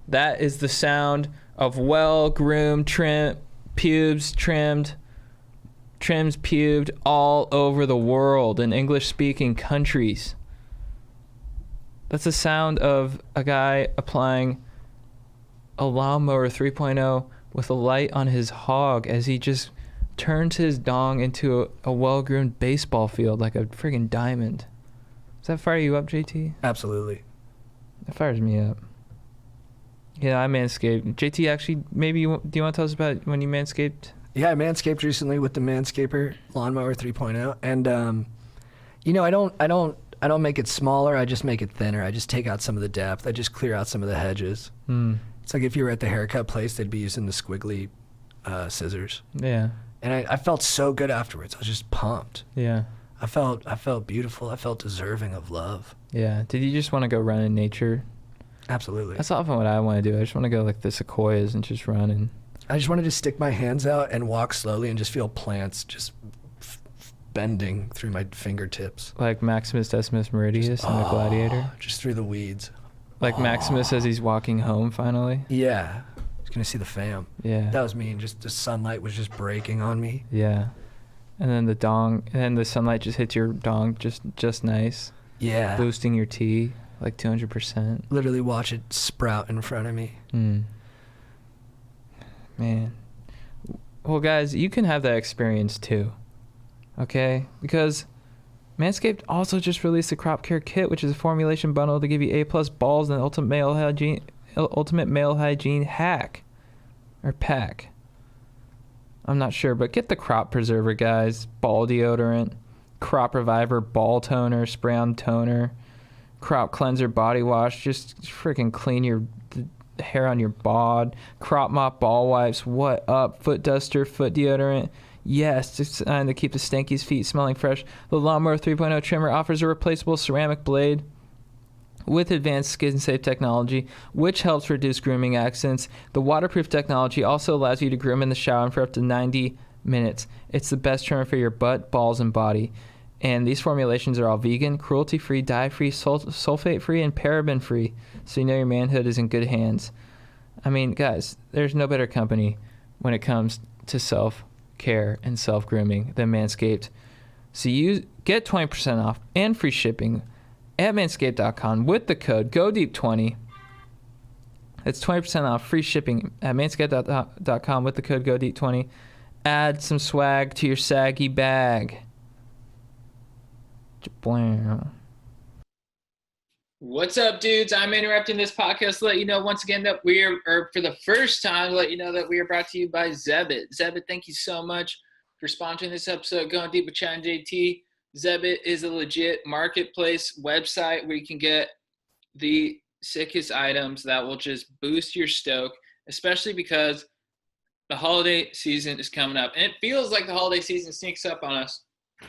[SPEAKER 1] That is the sound of well-groomed pubes trimmed, trims pubed all over the world in English-speaking countries. That's the sound of a guy applying a lawnmower 3.0 with a light on his hog as he just turns his dong into a well-groomed baseball field like a friggin' diamond. Does that fire you up, JT?
[SPEAKER 2] Absolutely.
[SPEAKER 1] That fires me up. Yeah, I manscaped. JT, actually, maybe do you want to tell us about when you manscaped?
[SPEAKER 2] Yeah, I manscaped recently with the Manscaper Lawnmower 3.0, and you know, I don't make it smaller. I just make it thinner. I just take out some of the depth. I just clear out some of the hedges. It's like if you were at the haircut place, they'd be using the squiggly scissors. Yeah. And I felt so good afterwards. I was just pumped. Yeah. I felt beautiful. I felt deserving of love.
[SPEAKER 1] Yeah. Did you just want to go run in nature?
[SPEAKER 2] Absolutely.
[SPEAKER 1] That's often what I want to do. I just want to go like the sequoias and just run. And
[SPEAKER 2] I just wanted to stick my hands out and walk slowly and just feel plants just bending through my fingertips.
[SPEAKER 1] Like Maximus Decimus Meridius in The Gladiator?
[SPEAKER 2] Just through the weeds.
[SPEAKER 1] Like Maximus as he's walking home finally?
[SPEAKER 2] Yeah. He's going to see the fam.
[SPEAKER 1] Yeah.
[SPEAKER 2] That was me, and just the sunlight was just breaking on me.
[SPEAKER 1] Yeah. And then the sunlight just hits your dong just nice.
[SPEAKER 2] Yeah.
[SPEAKER 1] Boosting your tea like 200%.
[SPEAKER 2] Literally watch it sprout in front of me.
[SPEAKER 1] Man. Well, guys, you can have that experience too. Okay? Because Manscaped also just released the Crop Care Kit, which is a formulation bundle to give you A+ balls and ultimate male hygiene hack. Or pack. I'm not sure, but get the Crop Preserver, guys. Ball deodorant, Crop Reviver ball toner, spray-on toner, Crop Cleanser body wash. Just freaking clean the hair on your bod. Crop Mop ball wipes. What up? Foot duster, foot deodorant. Yes, designed to keep the stanky's feet smelling fresh. The Lawnmower 3.0 trimmer offers a replaceable ceramic blade with advanced skin-safe technology, which helps reduce grooming accidents. The waterproof technology also allows you to groom in the shower for up to 90 minutes. It's the best trimmer for your butt, balls, and body. And these formulations are all vegan, cruelty-free, dye-free, sulfate-free, and paraben-free. So you know your manhood is in good hands. I mean, guys, there's no better company when it comes to self-care and self-grooming than Manscaped. So you get 20% off and free shipping at manscaped.com with the code GODEEP20. It's 20% off, free shipping at manscaped.com with the code GODEEP20. Add some swag to your saggy bag. What's up, dudes? I'm interrupting this podcast to let you know once again that for the first time, let you know that we are brought to you by Zebit. Zebit, thank you so much for sponsoring this episode. Going Deep with Chad and JT. Zebit is a legit marketplace website where you can get the sickest items that will just boost your stoke, especially because the holiday season is coming up. And it feels like the holiday season sneaks up on us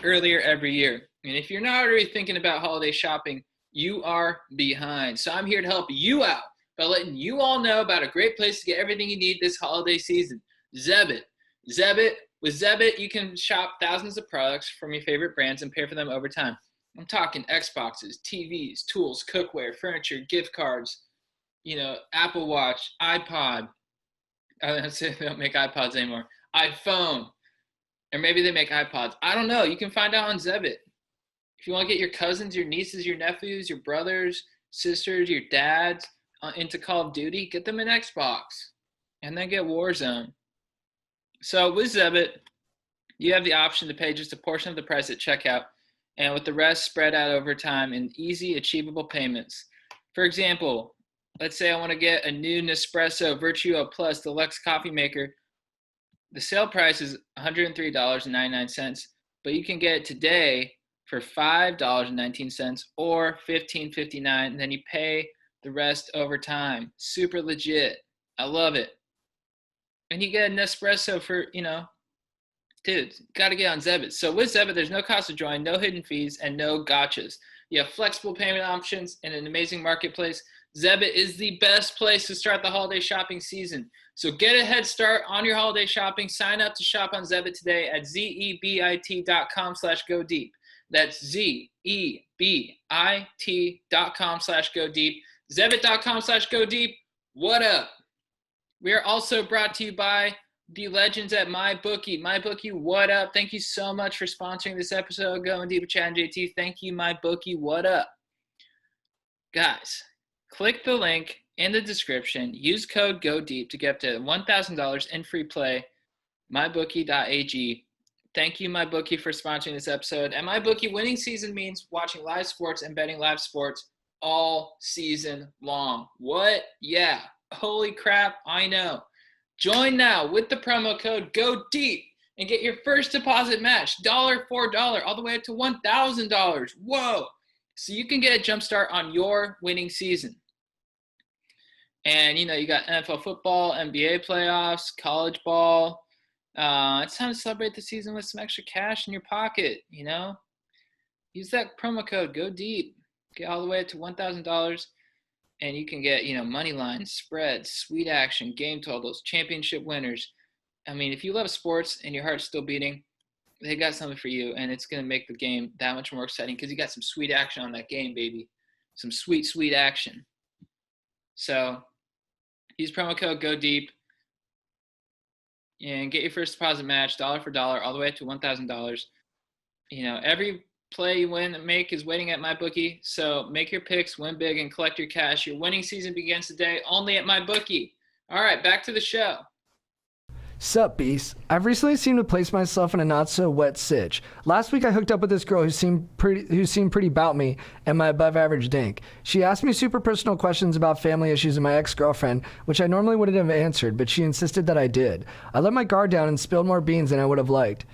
[SPEAKER 1] earlier every year. And if you're not already thinking about holiday shopping, you are behind. So I'm here to help you out by letting you all know about a great place to get everything you need this holiday season. Zebit. With Zebit, you can shop thousands of products from your favorite brands and pay for them over time. I'm talking Xboxes, TVs, tools, cookware, furniture, gift cards, Apple Watch, iPod. I don't say they don't make iPods anymore. iPhone. Or maybe they make iPods. I don't know. You can find out on Zebit. If you want to get your cousins, your nieces, your nephews, your brothers, sisters, your dads into Call of Duty, get them an Xbox. And then get Warzone. So with Zebit, you have the option to pay just a portion of the price at checkout, and with the rest spread out over time in easy, achievable payments. For example, let's say I want to get a new Nespresso Vertuo Plus Deluxe coffee maker. The sale price is $103.99, but you can get it today for $5.19 or $15.59, and then you pay the rest over time. Super legit. I love it. And you get a Nespresso for, dude, got to get on Zebit. So with Zebit, there's no cost to join, no hidden fees, and no gotchas. You have flexible payment options and an amazing marketplace. Zebit is the best place to start the holiday shopping season. So get a head start on your holiday shopping. Sign up to shop on Zebit today at zebit.com/godeep. That's zebit.com/godeep. Zebit.com/godeep. What up? We are also brought to you by the legends at MyBookie. MyBookie, what up? Thank you so much for sponsoring this episode. Going Deep with Chad and JT. Thank you, MyBookie. What up? Guys, click the link in the description. Use code GODEEP to get up to $1,000 in free play. MyBookie.ag. Thank you, MyBookie, for sponsoring this episode. And MyBookie, winning season means watching live sports and betting live sports all season long. What? Yeah. Holy crap, I know. Join now with the promo code GODEEP and get your first deposit match, $1 for $1, all the way up to $1,000. Whoa. So you can get a jump start on your winning season. And, you got NFL football, NBA playoffs, college ball. It's time to celebrate the season with some extra cash in your pocket, Use that promo code GODEEP. Get all the way up to $1,000. And you can get, money lines, spreads, sweet action, game totals, championship winners. I mean, if you love sports and your heart's still beating, they got something for you, and it's going to make the game that much more exciting because you got some sweet action on that game, baby. Some sweet, sweet action. So use promo code GODEEP and get your first deposit match, $1 for $1, all the way up to $1,000. Every play you make is waiting at MyBookie. So make your picks, win big, and collect your cash. Your winning season begins today only at MyBookie. All right, back to the show.
[SPEAKER 2] Sup, beast? I've recently seemed to place myself in a not-so-wet sitch. Last week, I hooked up with this girl who seemed pretty about me and my above-average dink. She asked me super personal questions about family issues and my ex-girlfriend, which I normally wouldn't have answered, but she insisted that I did. I let my guard down and spilled more beans than I would have liked.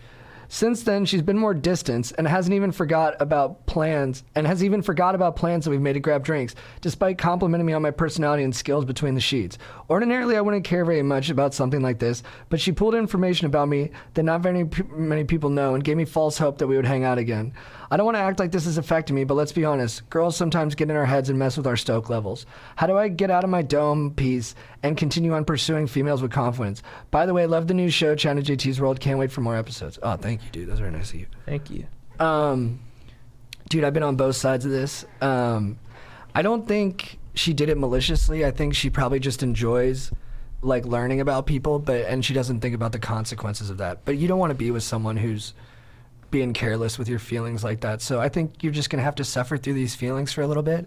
[SPEAKER 2] Since then, she's been more distant and has even forgot about plans that we've made to grab drinks, despite complimenting me on my personality and skills between the sheets. Ordinarily, I wouldn't care very much about something like this, but she pulled information about me that not very many people know and gave me false hope that we would hang out again. I don't want to act like this is affecting me, but let's be honest. Girls sometimes get in our heads and mess with our stoke levels. How do I get out of my dome piece and continue on pursuing females with confidence? By the way, love the new show, Chad and JT's World. Can't wait for more episodes. Oh, thank you, dude. That's very nice of you.
[SPEAKER 1] Thank you.
[SPEAKER 2] Dude, I've been on both sides of this. I don't think she did it maliciously. I think she probably just enjoys like learning about people, and she doesn't think about the consequences of that. But you don't want to be with someone who's being careless with your feelings like that. So I think you're just gonna have to suffer through these feelings for a little bit,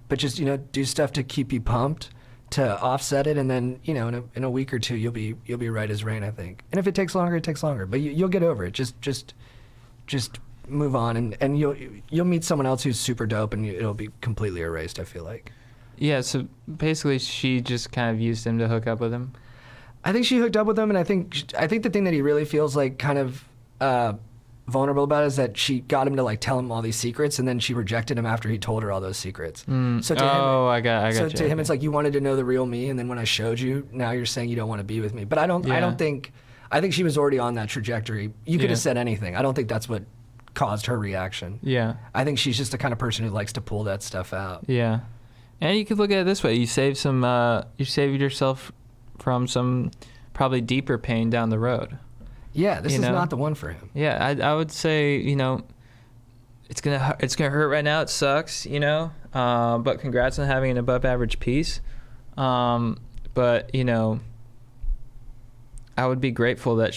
[SPEAKER 2] but just, you know, do stuff to keep you pumped, to offset it, and then, you know, in a week or two you'll be right as rain, I think. And if it takes longer, it takes longer. But you'll get over it. Just move on, and you'll meet someone else who's super dope, and it'll be completely erased, I feel like.
[SPEAKER 1] Yeah, so basically she just kind of used him to hook up with him?
[SPEAKER 2] I think she hooked up with him, and I think the thing that he really feels like kind of vulnerable about is that she got him to like tell him all these secrets, and then she rejected him after he told her all those secrets. So to him, to him it's like, you wanted to know the real me, and then when I showed you, now you're saying you don't want to be with me. But I think she was already on that trajectory. You could have said anything. I don't think that's what caused her reaction. Yeah. I think she's just the kind of person who likes to pull that stuff out.
[SPEAKER 1] Yeah. And you could look at it this way: you saved yourself from some probably deeper pain down the road.
[SPEAKER 2] Yeah, this is not the one for him.
[SPEAKER 1] Yeah, I would say, you know, it's gonna hurt right now. It sucks, you know, but congrats on having an above average piece. But you know, I would be grateful that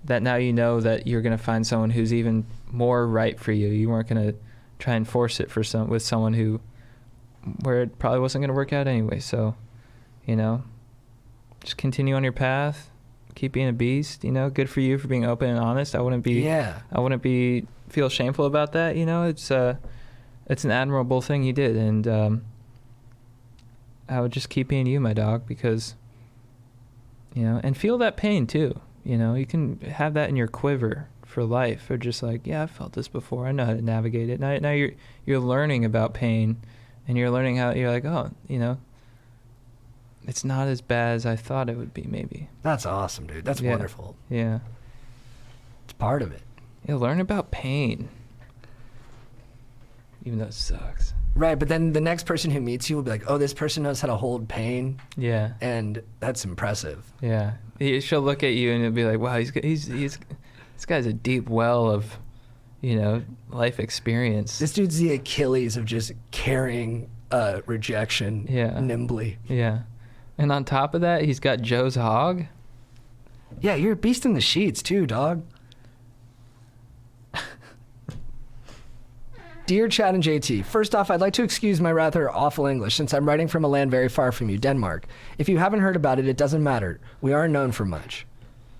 [SPEAKER 1] that now you know that you're gonna find someone who's even more right for you. You weren't gonna try and force it with someone where it probably wasn't gonna work out anyway. So, you know, just continue on your path. Keep being a beast, you know. Good for you for being open and honest. I wouldn't feel shameful about that, you know. It's an admirable thing you did, and I would just keep being you, my dog, because, you know, and feel that pain too. You know, you can have that in your quiver for life, or just like, yeah, I've felt this before. I know how to navigate it. Now you're learning about pain, and you're learning how you're like, oh, you know, it's not as bad as I thought it would be, maybe.
[SPEAKER 2] That's awesome, dude. That's wonderful.
[SPEAKER 1] Yeah.
[SPEAKER 2] It's part of it.
[SPEAKER 1] Yeah, learn about pain. Even though it sucks.
[SPEAKER 2] Right, but then the next person who meets you will be like, oh, this person knows how to hold pain.
[SPEAKER 1] Yeah.
[SPEAKER 2] And that's impressive.
[SPEAKER 1] Yeah. She'll look at you and it'll be like, wow, this guy's a deep well of, you know, life experience.
[SPEAKER 2] This dude's the Achilles of just carrying rejection nimbly.
[SPEAKER 1] Yeah. And on top of that, he's got Joe's hog.
[SPEAKER 2] Yeah, you're a beast in the sheets too, dog. Dear Chad and JT, first off, I'd like to excuse my rather awful English since I'm writing from a land very far from you, Denmark. If you haven't heard about it, it doesn't matter. We aren't known for much.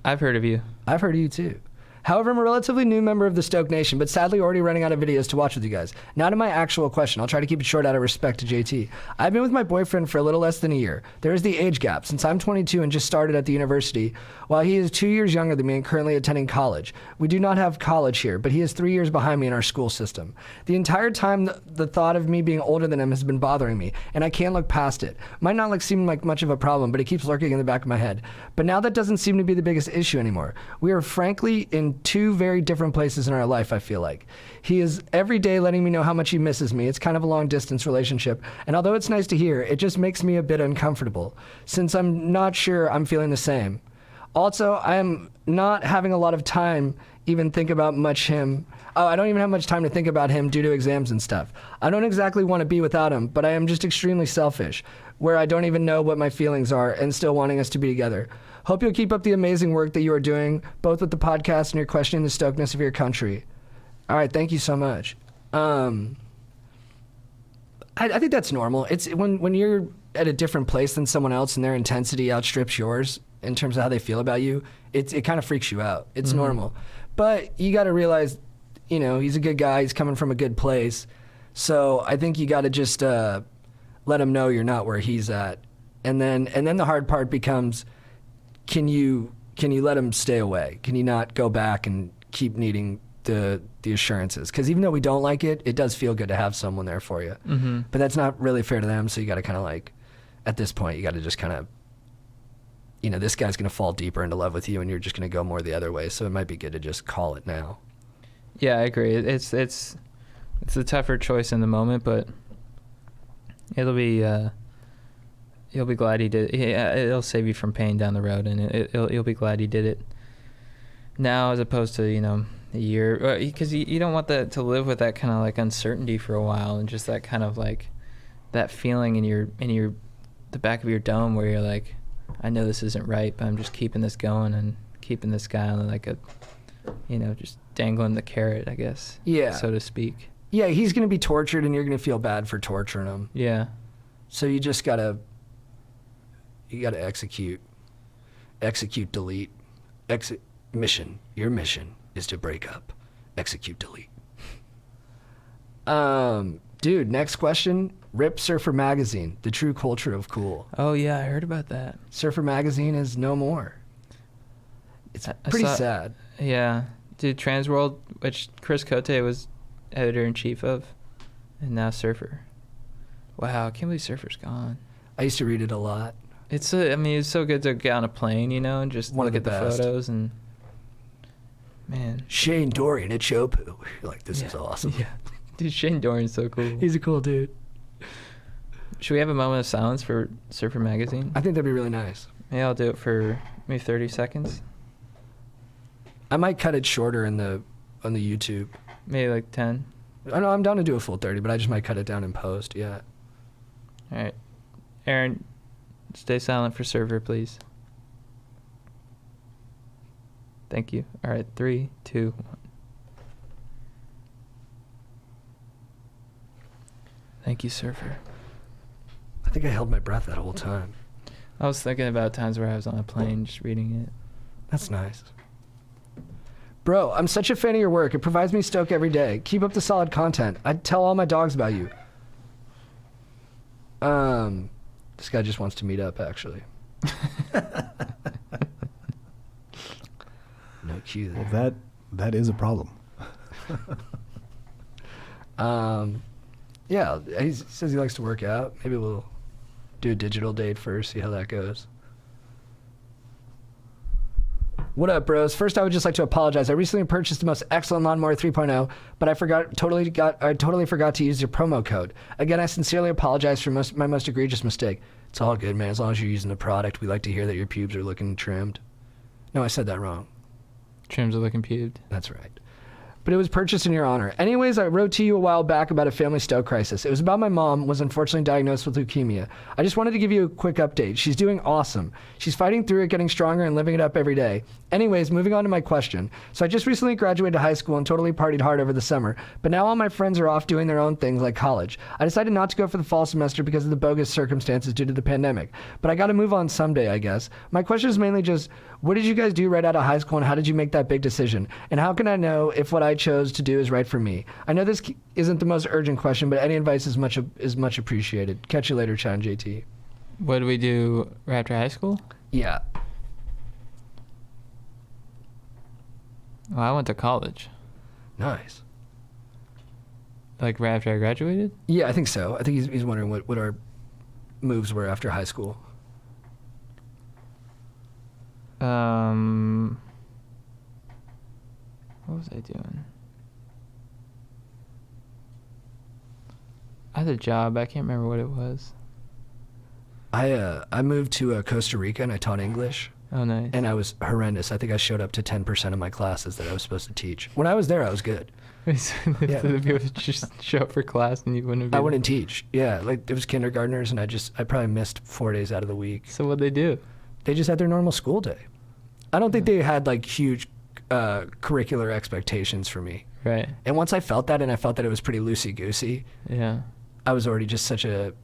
[SPEAKER 1] I've heard of you.
[SPEAKER 2] I've heard of you too. However, I'm a relatively new member of the Stoke Nation, but sadly already running out of videos to watch with you guys. Now to my actual question. I'll try to keep it short out of respect to JT. I've been with my boyfriend for a little less than a year. There is the age gap, since I'm 22 and just started at the university, while he is 2 years younger than me and currently attending college. We do not have college here, but he is 3 years behind me in our school system. The entire time, the thought of me being older than him has been bothering me, and I can't look past it. Might not seem like much of a problem, but it keeps lurking in the back of my head. But now that doesn't seem to be the biggest issue anymore. We are frankly in two very different places in our life, I feel like. He is every day letting me know how much he misses me. It's kind of a long distance relationship, and although it's nice to hear, it just makes me a bit uncomfortable, since I'm not sure I'm feeling the same. Also, I am not having a lot of time even think about much him. Oh, I don't even have much time to think about him due to exams and stuff. I don't exactly want to be without him, but I am just extremely selfish, where I don't even know what my feelings are and still wanting us to be together. Hope you'll keep up the amazing work that you are doing, both with the podcast and your questioning the stokeness of your country. All right, thank you so much. I think that's normal. It's when you're at a different place than someone else and their intensity outstrips yours in terms of how they feel about you, it kind of freaks you out. It's normal. But you got to realize, you know, he's a good guy. He's coming from a good place. So I think you got to just let him know you're not where he's at. And then the hard part becomes, can you let him stay away? Can you not go back and keep needing the assurances? Because even though we don't like it, it does feel good to have someone there for you. But that's not really fair to them. So you got to kind of like, at this point, you got to just kind of, you know, this guy's going to fall deeper into love with you and you're just going to go more the other way. So it might be good to just call it now.
[SPEAKER 1] Yeah, I agree. It's a tougher choice in the moment, but it'll be, you'll be glad he did it. It'll save you from pain down the road, and you'll be glad he did it now, as opposed to, you know, a year, because you don't want that to live with that kind of like uncertainty for a while, and just that kind of like that feeling in the back of your dome where you're like, I know this isn't right, but I'm just keeping this going and keeping this guy on like a, just dangling the carrot, I guess.
[SPEAKER 2] Yeah.
[SPEAKER 1] So to speak.
[SPEAKER 2] Yeah, he's going to be tortured and you're going to feel bad for torturing him.
[SPEAKER 1] Yeah.
[SPEAKER 2] So you just got to execute, delete, mission. Your mission is to break up, execute, delete. Dude, next question. Rip Surfer Magazine, the true culture of cool.
[SPEAKER 1] Oh yeah, I heard about that.
[SPEAKER 2] Surfer Magazine is no more. It's pretty sad.
[SPEAKER 1] Yeah. Dude, Transworld, which Chris Cote was editor-in-chief of, and now Surfer. Wow, I can't believe Surfer's gone.
[SPEAKER 2] I used to read it a lot.
[SPEAKER 1] It's so good to get on a plane, and just look at the photos and, man.
[SPEAKER 2] Shane Dorian at Chopu. You're like, this is awesome.
[SPEAKER 1] Yeah. Dude, Shane Dorian's so cool.
[SPEAKER 2] He's a cool dude.
[SPEAKER 1] Should we have a moment of silence for Surfer Magazine?
[SPEAKER 2] I think that'd be really nice.
[SPEAKER 1] Yeah, I'll do it for maybe 30 seconds.
[SPEAKER 2] I might cut it shorter on the YouTube.
[SPEAKER 1] Maybe like 10.
[SPEAKER 2] I know I'm down to do a full 30, but I just might cut it down in post. Yeah.
[SPEAKER 1] All right, Aaron, stay silent for Surfer, please. Thank you. All right, 3, 2, 1. Thank you, Surfer.
[SPEAKER 2] I think I held my breath that whole time.
[SPEAKER 1] I was thinking about times where I was on a plane just reading it.
[SPEAKER 2] That's nice. Bro, I'm such a fan of your work. It provides me stoke every day. Keep up the solid content. I'd tell all my dogs about you. This guy just wants to meet up, actually. No cue there.
[SPEAKER 4] Well, that is a problem.
[SPEAKER 2] Yeah, he says he likes to work out. Maybe we'll do a digital date first, see how that goes. What up, bros? First, I would just like to apologize. I recently purchased the most excellent Lawnmower 3.0, but I totally forgot to use your promo code. Again, I sincerely apologize for my most egregious mistake. It's all good, man. As long as you're using the product, we like to hear that your pubes are looking trimmed. No, I said that wrong.
[SPEAKER 1] Trims are looking pubed.
[SPEAKER 2] That's right. But it was purchased in your honor. Anyways, I wrote to you a while back about a family stoke crisis. It was about my mom was unfortunately diagnosed with leukemia. I just wanted to give you a quick update. She's doing awesome. She's fighting through it, getting stronger, and living it up every day. Anyways, moving on to my question. So I just recently graduated high school and totally partied hard over the summer, but now all my friends are off doing their own things like college. I decided not to go for the fall semester because of the bogus circumstances due to the pandemic, but I gotta move on someday, I guess. My question is mainly just, what did you guys do right out of high school, and how did you make that big decision? And how can I know if what I chose to do is right for me? I know this isn't the most urgent question, but any advice is much appreciated. Catch you later, Chad and JT.
[SPEAKER 1] What did we do right after high school?
[SPEAKER 2] Yeah.
[SPEAKER 1] Well, I went to college.
[SPEAKER 2] Nice.
[SPEAKER 1] Like right after I graduated?
[SPEAKER 2] Yeah, I think so. I think he's wondering what our moves were after high school.
[SPEAKER 1] What was I doing? I had a job. I can't remember what it was.
[SPEAKER 2] I moved to Costa Rica and I taught English.
[SPEAKER 1] Oh, nice.
[SPEAKER 2] And I was horrendous. I think I showed up to 10% of my classes that I was supposed to teach. When I was there, I was good.
[SPEAKER 1] Yeah. If you would just show up for class and you wouldn't have
[SPEAKER 2] I wouldn't teach. Yeah, like it was kindergartners and I probably missed 4 days out of the week.
[SPEAKER 1] So what'd they do?
[SPEAKER 2] They just had their normal school day. I don't think they had like huge curricular expectations for me.
[SPEAKER 1] Right.
[SPEAKER 2] And once I felt that, and I felt that it was pretty loosey-goosey,
[SPEAKER 1] yeah,
[SPEAKER 2] I was already just such a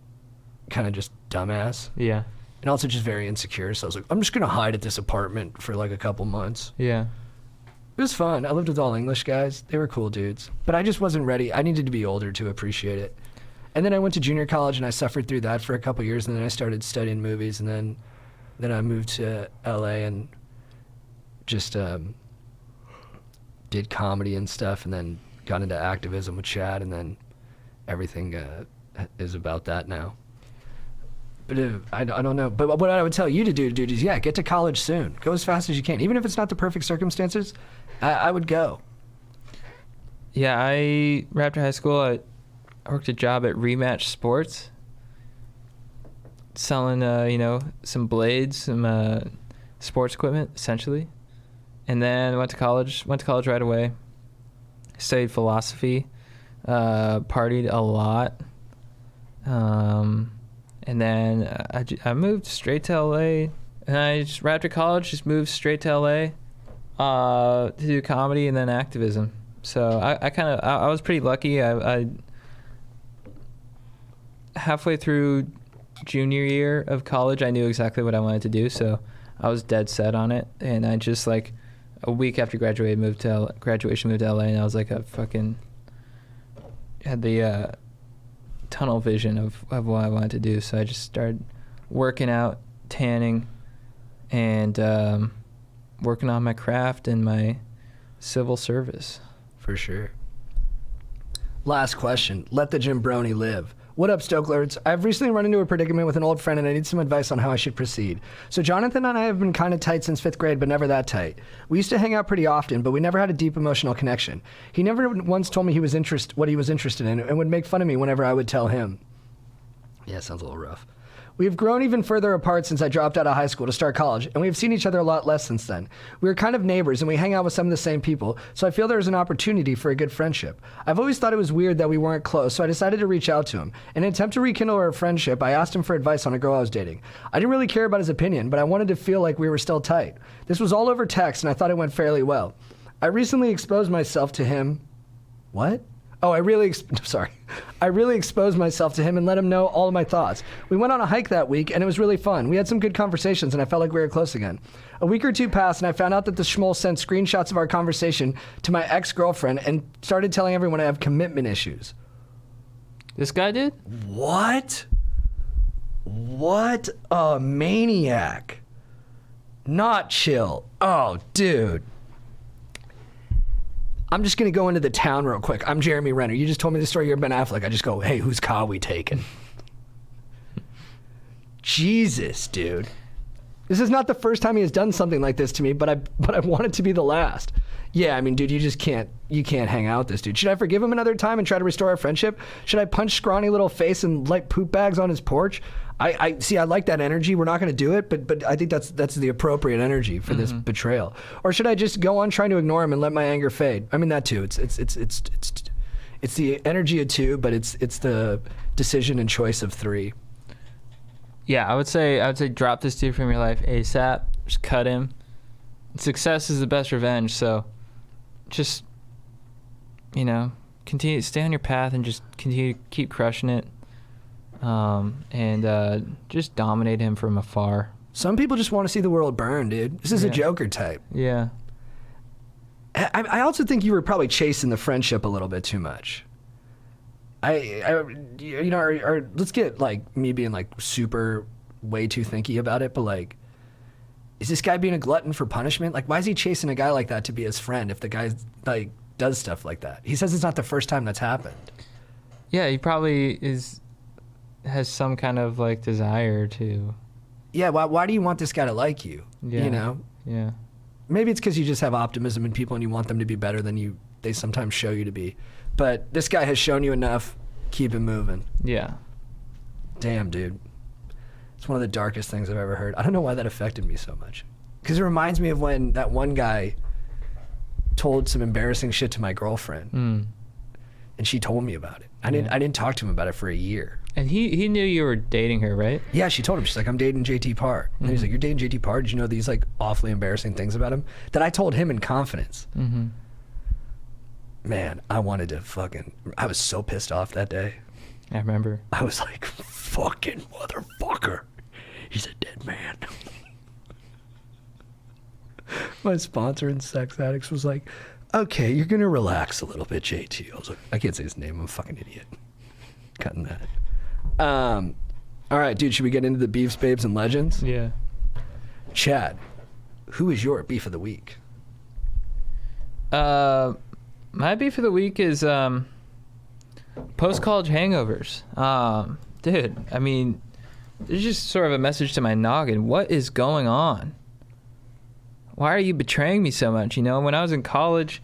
[SPEAKER 2] kind of just dumbass.
[SPEAKER 1] Yeah.
[SPEAKER 2] And also just very insecure. So I was like, I'm just going to hide at this apartment for like a couple months.
[SPEAKER 1] Yeah.
[SPEAKER 2] It was fun. I lived with all English guys. They were cool dudes. But I just wasn't ready. I needed to be older to appreciate it. And then I went to junior college and I suffered through that for a couple years. And then I started studying movies. And then I moved to LA and just did comedy and stuff. And then got into activism with Chad. And then everything is about that now. But I don't know. But what I would tell you to do, dude, is get to college soon. Go as fast as you can. Even if it's not the perfect circumstances, I would go.
[SPEAKER 1] Yeah, right after high school, I worked a job at Rematch Sports, selling, some blades, some sports equipment, essentially. And then went to college right away. studied philosophy, partied a lot, and then I moved straight to LA, and I just right after college just moved straight to LA to do comedy and then activism. So I was pretty lucky. I halfway through junior year of college, I knew exactly what I wanted to do, so I was dead set on it. And I just like a week after graduation moved to LA, and I was like, I fucking had the tunnel vision of what I wanted to do. So I just started working out, tanning, and working on my craft and my civil service.
[SPEAKER 2] For sure. Last question. Let the Jimbroni live. What up, Stokelords? I've recently run into a predicament with an old friend, and I need some advice on how I should proceed. So Jonathan and I have been kind of tight since 5th grade, but never that tight. We used to hang out pretty often, but we never had a deep emotional connection. He never once told me what he was interested in, and would make fun of me whenever I would tell him. Yeah, sounds a little rough. We have grown even further apart since I dropped out of high school to start college, and we have seen each other a lot less since then. We are kind of neighbors, and we hang out with some of the same people, so I feel there is an opportunity for a good friendship. I've always thought it was weird that we weren't close, so I decided to reach out to him. In an attempt to rekindle our friendship, I asked him for advice on a girl I was dating. I didn't really care about his opinion, but I wanted to feel like we were still tight. This was all over text, and I thought it went fairly well. I recently exposed myself to him. What? Oh, I really exposed myself to him and let him know all of my thoughts. We went on a hike that week, and it was really fun. We had some good conversations, and I felt like we were close again. A week or two passed, and I found out that the schmoll sent screenshots of our conversation to my ex-girlfriend and started telling everyone I have commitment issues.
[SPEAKER 1] This guy did?
[SPEAKER 2] What? What a maniac. Not chill. Oh, dude. I'm just going to go into the town real quick. I'm Jeremy Renner. You just told me the story. You're Ben Affleck. I just go, hey, whose car we taking? Jesus, dude. This is not the first time he has done something like this to me, but I want it to be the last. Yeah, I mean, dude, you can't hang out with this dude. Should I forgive him another time and try to restore our friendship? Should I punch scrawny little face and light poop bags on his porch? I like that energy. We're not going to do it, but I think that's the appropriate energy for this betrayal. Or should I just go on trying to ignore him and let my anger fade? I mean, that too. It's the energy of 2, but it's the decision and choice of 3.
[SPEAKER 1] Yeah, I would say drop this dude from your life ASAP. Just cut him. Success is the best revenge, so just, continue to stay on your path and just continue to keep crushing it. And just dominate him from afar.
[SPEAKER 2] Some people just want to see the world burn, dude. This is a Joker type.
[SPEAKER 1] Yeah.
[SPEAKER 2] I also think you were probably chasing the friendship a little bit too much. Let's get like me being like super way too thinky about it, but like, is this guy being a glutton for punishment? Like, why is he chasing a guy like that to be his friend if the guy like does stuff like that? He says it's not the first time that's happened.
[SPEAKER 1] Yeah, he probably has some kind of like desire to.
[SPEAKER 2] Yeah, why do you want this guy to like you?
[SPEAKER 1] Yeah. Yeah.
[SPEAKER 2] Maybe it's because you just have optimism in people and you want them to be better than they sometimes show you to be. But this guy has shown you enough. Keep it moving.
[SPEAKER 1] Yeah.
[SPEAKER 2] Damn, dude. It's one of the darkest things I've ever heard. I don't know why that affected me so much. Because it reminds me of when that one guy told some embarrassing shit to my girlfriend. And she told me about it. I didn't talk to him about it for a year.
[SPEAKER 1] And he knew you were dating her, right?
[SPEAKER 2] Yeah, she told him. She's like, I'm dating JT Parr. And he's like, you're dating JT Parr? Did you know these like awfully embarrassing things about him? That I told him in confidence. Man, I wanted to I was so pissed off that day.
[SPEAKER 1] I remember.
[SPEAKER 2] I was like, fucking motherfucker. He's a dead man. My sponsor in Sex Addicts was like, okay, you're going to relax a little bit, JT. I was like, I can't say his name. I'm a fucking idiot. Cutting that. All right, dude, should we get into the beefs, babes, and legends?
[SPEAKER 1] Yeah.
[SPEAKER 2] Chad, who is your beef of the week?
[SPEAKER 1] My beef of the week is post-college hangovers. Dude, I mean, there's just sort of a message to my noggin. What is going on? Why are you betraying me so much? When I was in college,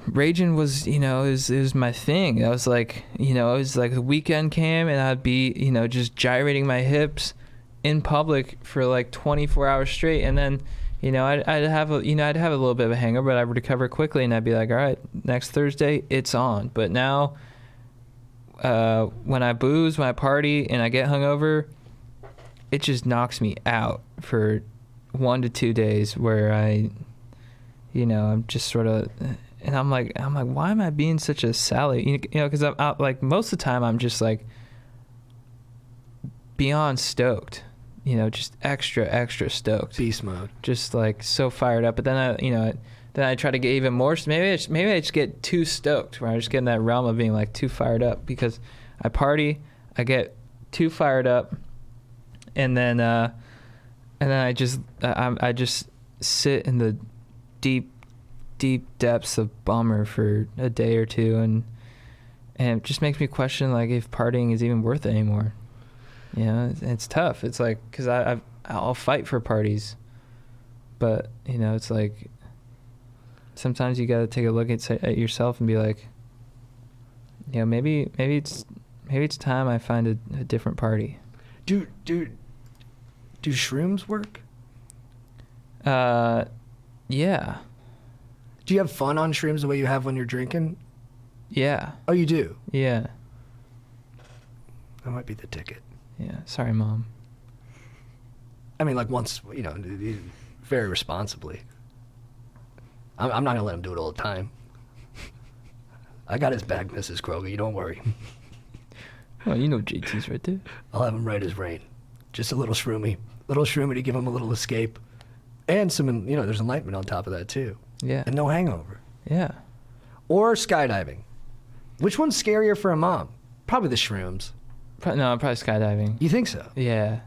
[SPEAKER 1] raging was, it was my thing. I was like, it was like the weekend came and I'd be, just gyrating my hips in public for like 24 hours straight. And then, I'd have a little bit of a hangover, but I'd recover quickly, and I'd be like, all right, next Thursday it's on. But now, when I booze, when I party, and I get hungover, it just knocks me out for 1 to 2 days where I'm just sort of, and I'm like, why am I being such a Sally? Because I'm out, like, most of the time I'm just like beyond stoked. Just extra stoked.
[SPEAKER 2] Beast mode.
[SPEAKER 1] Just like so fired up. But then I try to get even more. Maybe I just get too stoked, where I just get in that realm of being like too fired up, because I party, I get too fired up, and then I just sit in the deep depths of bummer for a day or two, and it just makes me question, like, if partying is even worth it anymore. It's tough. It's like, because I'll fight for parties, but it's like sometimes you got to take a look at yourself and be like, maybe it's time I find a different party.
[SPEAKER 2] Do shrooms work?
[SPEAKER 1] Yeah.
[SPEAKER 2] Do you have fun on shrooms the way you have when you're drinking?
[SPEAKER 1] Yeah.
[SPEAKER 2] Oh, you do?
[SPEAKER 1] Yeah.
[SPEAKER 2] That might be the ticket.
[SPEAKER 1] Yeah. Sorry, Mom.
[SPEAKER 2] I mean, like, once, very responsibly. I'm not going to let him do it all the time. I got his back, Mrs. Kroger. You don't worry.
[SPEAKER 1] Well, JT's right there.
[SPEAKER 2] I'll have him right as rain. Just a little shroomy. To give him a little escape. And some, there's enlightenment on top of that, too.
[SPEAKER 1] Yeah.
[SPEAKER 2] And no hangover.
[SPEAKER 1] Yeah.
[SPEAKER 2] Or skydiving. Which one's scarier for a mom? Probably the shrooms.
[SPEAKER 1] No, probably skydiving.
[SPEAKER 2] You think so?
[SPEAKER 1] Yeah.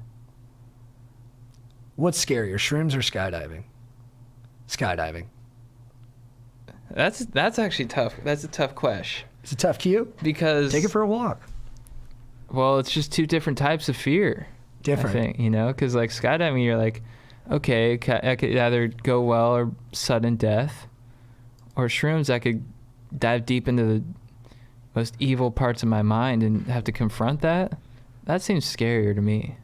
[SPEAKER 2] What's scarier, shrooms or skydiving? Skydiving.
[SPEAKER 1] That's actually tough. That's a tough question.
[SPEAKER 2] It's a tough cue?
[SPEAKER 1] Because...
[SPEAKER 2] Take it for a walk.
[SPEAKER 1] Well, it's just two different types of fear.
[SPEAKER 2] Different.
[SPEAKER 1] I think, because like skydiving, you're like, okay, I could either go well or sudden death. Or shrooms, I could dive deep into the most evil parts of my mind and have to confront that. That seems scarier to me.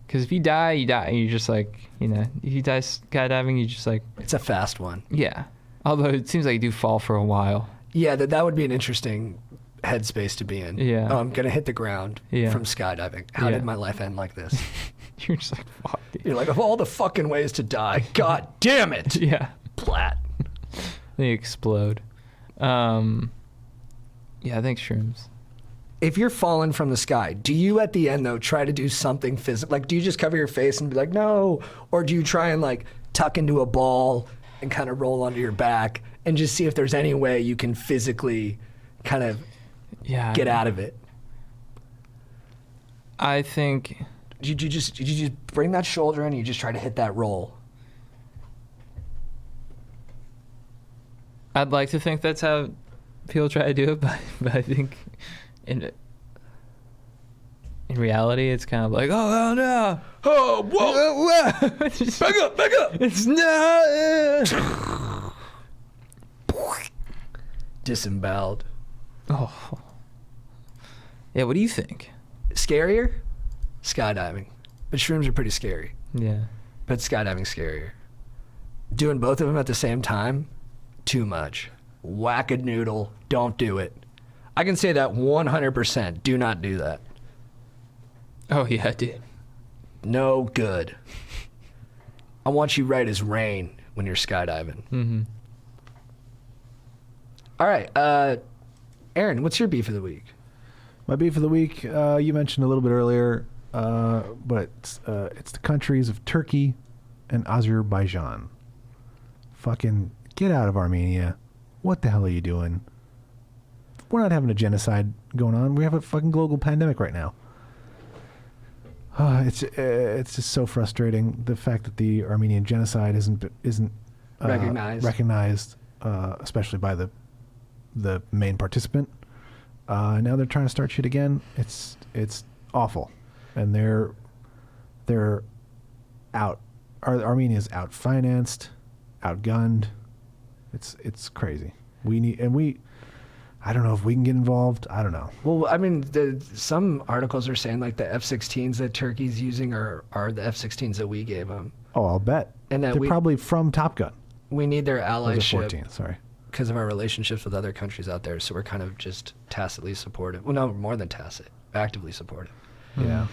[SPEAKER 1] Because if you die, you die. You're just like, if you die skydiving, you just like...
[SPEAKER 2] It's a fast one.
[SPEAKER 1] Yeah. Although it seems like you do fall for a while.
[SPEAKER 2] Yeah, that would be an interesting headspace to be in.
[SPEAKER 1] Yeah.
[SPEAKER 2] Oh, I'm going to hit the ground from skydiving. How did my life end like this?
[SPEAKER 1] You're just like, fuck.
[SPEAKER 2] You're like, of all the fucking ways to die, god damn it.
[SPEAKER 1] Yeah.
[SPEAKER 2] Plat.
[SPEAKER 1] They explode. Yeah, I think shrooms.
[SPEAKER 2] If you're falling from the sky, do you at the end, though, try to do something physical? Like, do you just cover your face and be like, no? Or do you try and, like, tuck into a ball and kind of roll onto your back and just see if there's any way you can physically kind of get out of it?
[SPEAKER 1] I think...
[SPEAKER 2] Did you just bring that shoulder in and you just try to hit that roll?
[SPEAKER 1] I'd like to think that's how people try to do it, but I think in reality, it's kind of like, oh no,
[SPEAKER 2] oh whoa, back up,
[SPEAKER 1] it's not
[SPEAKER 2] disemboweled.
[SPEAKER 1] Oh, yeah. What do you think?
[SPEAKER 2] Scarier? Skydiving, but shrooms are pretty scary.
[SPEAKER 1] Yeah,
[SPEAKER 2] but skydiving's scarier. Doing both of them at the same time, too much. Whack-a-noodle, don't do it. I can say that 100%. Do not do that.
[SPEAKER 1] Oh yeah, I did.
[SPEAKER 2] No good. I want you right as rain when you're skydiving.
[SPEAKER 1] Mm-hmm.
[SPEAKER 2] All right, Aaron, what's your beef of the week?
[SPEAKER 4] My beef of the week, you mentioned a little bit earlier, but it's the countries of Turkey and Azerbaijan. Fucking get out of Armenia. What the hell are you doing? We're not having a genocide going on. We have a fucking global pandemic right now. It's just so frustrating. The fact that the Armenian genocide isn't recognized, especially by the main participant. Now they're trying to start shit again. It's awful, and they're out. Armenia's out-financed, outgunned. It's crazy. I don't know if we can get involved. I don't know.
[SPEAKER 2] Well, I mean, some articles are saying like the F-16s that Turkey's using are the F-16s that we gave them.
[SPEAKER 4] Oh, I'll bet.
[SPEAKER 2] And that
[SPEAKER 4] they're probably from Top Gun.
[SPEAKER 2] We need their allyship.
[SPEAKER 4] 14, sorry.
[SPEAKER 2] Because of our relationships with other countries out there, so we're kind of just tacitly supportive. Well, no, more than tacit, actively supportive.
[SPEAKER 4] Yeah.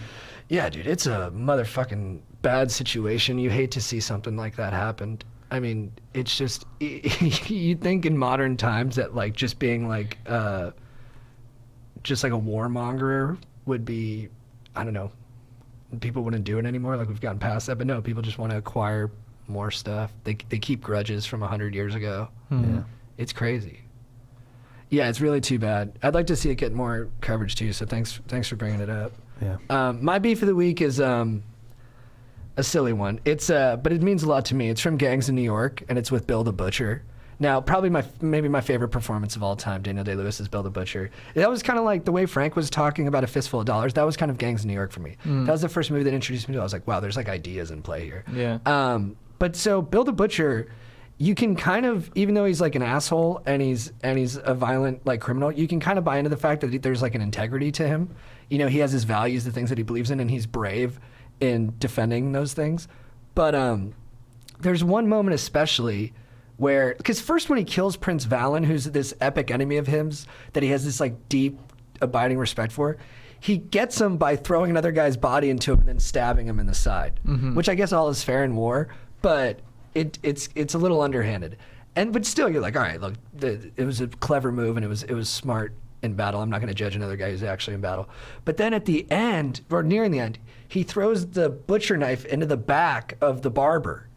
[SPEAKER 2] Yeah, dude, it's a motherfucking bad situation. You hate to see something like that happen. I mean, it's just, you'd think in modern times that like just being like, just like a warmonger would be, I don't know, people wouldn't do it anymore. Like we've gotten past that, but no, people just want to acquire more stuff. They keep grudges from 100 years ago.
[SPEAKER 4] Yeah.
[SPEAKER 2] It's crazy. Yeah, it's really too bad. I'd like to see it get more coverage too. So thanks for bringing it up.
[SPEAKER 4] Yeah.
[SPEAKER 2] My beef of the week is a silly one. It's but it means a lot to me. It's from Gangs in New York, and it's with Bill the Butcher. Now, probably maybe my favorite performance of all time, Daniel Day-Lewis as Bill the Butcher. That was kind of like the way Frank was talking about A Fistful of Dollars. That was kind of Gangs in New York for me. That was the first movie that introduced me to it. I was like, wow, there's like ideas in play here.
[SPEAKER 1] Yeah.
[SPEAKER 2] But so Bill the Butcher, you can kind of, even though he's like an asshole and he's a violent like criminal, you can kind of buy into the fact that there's like an integrity to him. You know, he has his values, the things that he believes in, and he's brave in defending those things. But there's one moment especially where, because first when he kills Prince Valen, who's this epic enemy of his that he has this like deep, abiding respect for, he gets him by throwing another guy's body into him and then stabbing him in the side, which I guess all is fair in war, but it's a little underhanded. But still, you're like, all right, look, it was a clever move and it was smart in battle. I'm not going to judge another guy who's actually in battle. But then at the end, or nearing the end, he throws the butcher knife into the back of the barber,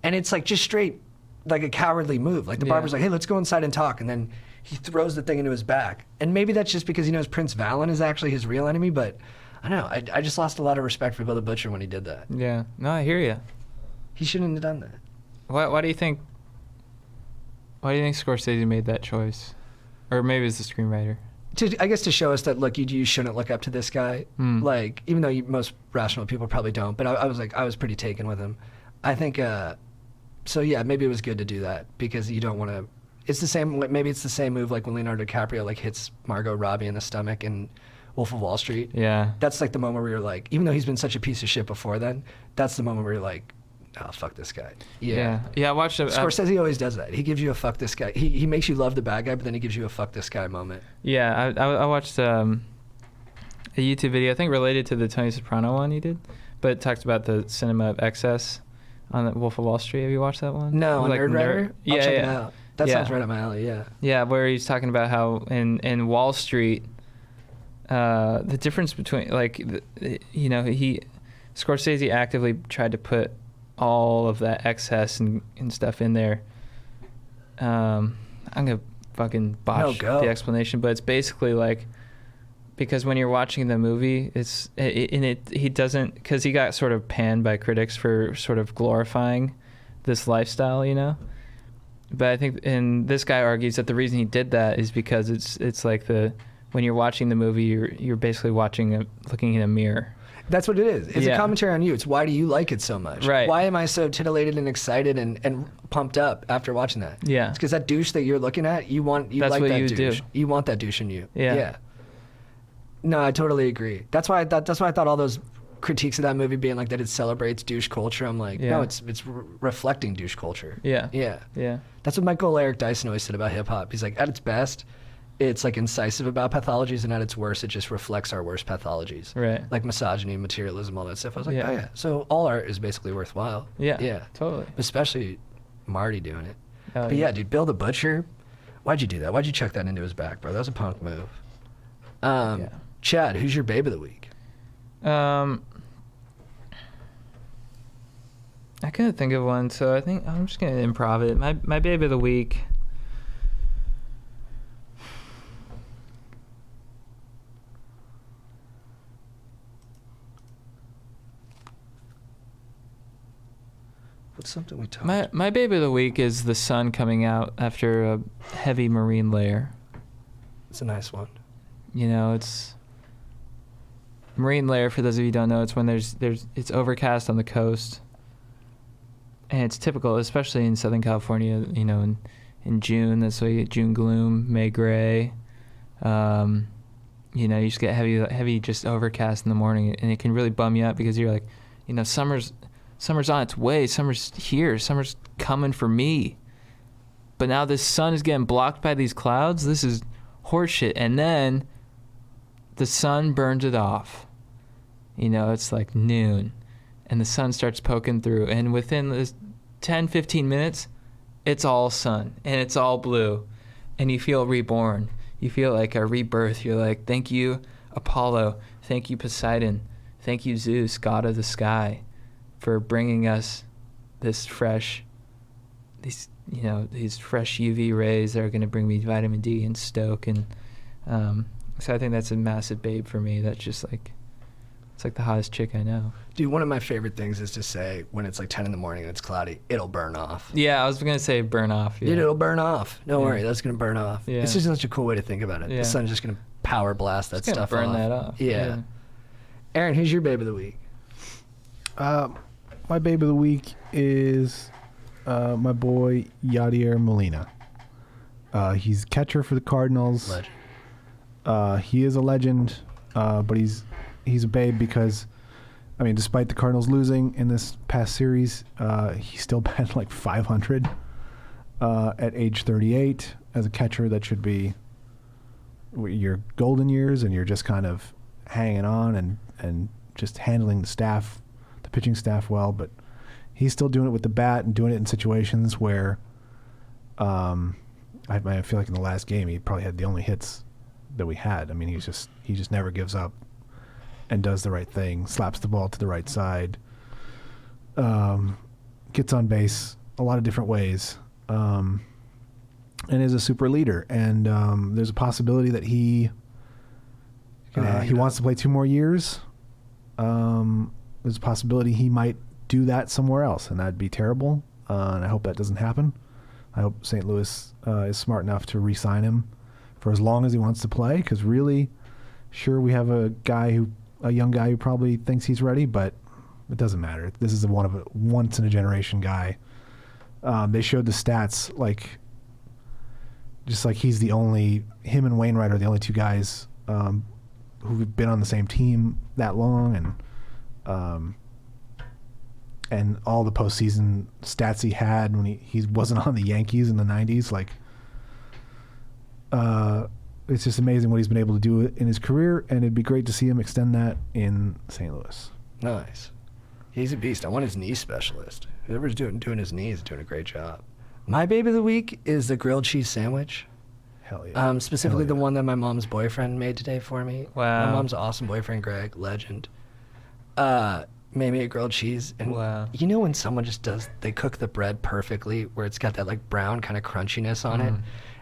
[SPEAKER 2] and it's like just straight like a cowardly move. Like the barber's like, hey, let's go inside and talk, and then he throws the thing into his back. And maybe that's just because he knows Prince Valen is actually his real enemy, but I don't know. I just lost a lot of respect for Bill the Butcher when he did that.
[SPEAKER 1] Yeah. No, I hear you.
[SPEAKER 2] He shouldn't have done that.
[SPEAKER 1] Why do you think Scorsese made that choice? Or maybe it's the screenwriter.
[SPEAKER 2] I guess to show us that, look, you shouldn't look up to this guy. Like, even though most rational people probably don't, but I was pretty taken with him. I think, so yeah, maybe it was good to do that because you don't want to, maybe it's the same move like when Leonardo DiCaprio like hits Margot Robbie in the stomach in Wolf of Wall Street. Yeah. That's like the moment where you're like, even though he's been such a piece of shit before then, that's the moment where you're like, oh, fuck this guy. Yeah, I watched it. Scorsese always does that. He gives you a fuck this guy. He makes you love the bad guy, but then he gives you a fuck this guy moment.
[SPEAKER 1] Yeah, I watched a YouTube video, I think related to the Tony Soprano one he did, but it talked about the cinema of excess on the Wolf of Wall Street. Have you watched that one?
[SPEAKER 2] No, on Nerdwriter? I'll check it out. That sounds right up my alley, yeah. Yeah,
[SPEAKER 1] where he's talking about how in Wall Street, the difference between, like, Scorsese actively tried to put all of that excess and stuff in there. I'm gonna fucking botch the explanation, but it's basically like, because when you're watching the movie, he doesn't, because he got sort of panned by critics for sort of glorifying this lifestyle, you know. But I think, and this guy argues that the reason he did that is because it's like when you're watching the movie, you're basically looking in a mirror.
[SPEAKER 2] That's what it is. It's a commentary on you. It's why do you like it so much?
[SPEAKER 1] Right.
[SPEAKER 2] Why am I so titillated and excited and pumped up after watching that? Yeah. It's because that douche that you're looking at, you like that douche. You want that douche in you. Yeah. No, I totally agree. That's why I thought all those critiques of that movie being like that it celebrates douche culture. I'm like, no, it's reflecting douche culture. Yeah. That's what Michael Eric Dyson always said about hip hop. He's like, at its best, it's like incisive about pathologies, and at its worst, it just reflects our worst pathologies. Right. Like misogyny, materialism, all that stuff. I was like, oh yeah. So all art is basically worthwhile. Yeah. Totally. Especially Marty doing it. But yeah, dude, Bill the Butcher, why'd you do that? Why'd you chuck that into his back, bro? That was a punk move. Chad, who's your babe of the week?
[SPEAKER 1] I couldn't think of one, so I think I'm just gonna improv it. My babe of the week.
[SPEAKER 2] What's something we talked?
[SPEAKER 1] My babe of the week is the sun coming out after a heavy marine layer.
[SPEAKER 2] It's a nice one.
[SPEAKER 1] You know, it's marine layer. For those of you who don't know, it's when it's overcast on the coast. And it's typical, especially in Southern California, you know, in June. That's why you get June gloom, May gray. You know, you just get heavy just overcast in the morning, and it can really bum you out because you're like, you know, summer's Summer's on its way. Summer's here. Summer's coming for me. But now this sun is getting blocked by these clouds. This is horseshit. And then the sun burns it off. You know, it's like noon. And the sun starts poking through. And within this 10, 15 minutes, it's all sun. And it's all blue. And you feel reborn. You feel like a rebirth. You're like, thank you, Apollo. Thank you, Poseidon. Thank you, Zeus, god of the sky, for bringing us these fresh UV rays that are going to bring me vitamin D and stoke. And so I think that's a massive babe for me. That's just like, it's like the hottest chick I know.
[SPEAKER 2] Dude, one of my favorite things is to say when it's like 10 in the morning and it's cloudy, it'll burn off.
[SPEAKER 1] Yeah, I was going to say burn off. Yeah.
[SPEAKER 2] Dude, it'll burn off. Don't worry, that's going to burn off.
[SPEAKER 1] Yeah.
[SPEAKER 2] It's just such a cool way to think about it.
[SPEAKER 1] Yeah.
[SPEAKER 2] The sun's just going to power blast that
[SPEAKER 1] It's gonna
[SPEAKER 2] stuff
[SPEAKER 1] burn
[SPEAKER 2] off.
[SPEAKER 1] that off.
[SPEAKER 2] Yeah. Aaron, who's your babe of the week?
[SPEAKER 4] My babe of the week is my boy Yadier Molina. He's catcher for the Cardinals.
[SPEAKER 2] Legend.
[SPEAKER 4] He is a legend, but he's a babe because, I mean, despite the Cardinals losing in this past series, he still batted like 500 at age 38 as a catcher. That should be your golden years, and you're just kind of hanging on and just handling the pitching staff well. But he's still doing it with the bat and doing it in situations where I feel like in the last game he probably had the only hits that we had. I mean, he just never gives up and does the right thing, slaps the ball to the right side, gets on base a lot of different ways, and is a super leader. And there's a possibility that he wants to play 2 more years. There's a possibility he might do that somewhere else, and that'd be terrible. And I hope that doesn't happen. I hope St. Louis is smart enough to re-sign him for as long as he wants to play, because really, sure, we have a young guy who probably thinks he's ready, but it doesn't matter. This is a once in a generation guy. They showed the stats, like, just like him and Wainwright are the only 2 guys who've been on the same team that long, and all the postseason stats he had when he wasn't on the Yankees in the 90s, like, it's just amazing what he's been able to do in his career, and it'd be great to see him extend that in St. Louis.
[SPEAKER 2] Nice. He's a beast. I want his knee specialist. Whoever's doing his knees is doing a great job. My baby of the week is the grilled cheese sandwich.
[SPEAKER 4] Hell yeah.
[SPEAKER 2] Specifically the one that my mom's boyfriend made today for me.
[SPEAKER 1] Wow.
[SPEAKER 2] My mom's awesome boyfriend, Greg, legend. Made me a grilled cheese. And
[SPEAKER 1] wow.
[SPEAKER 2] You know when someone just they cook the bread perfectly, where it's got that like brown kind of crunchiness on it,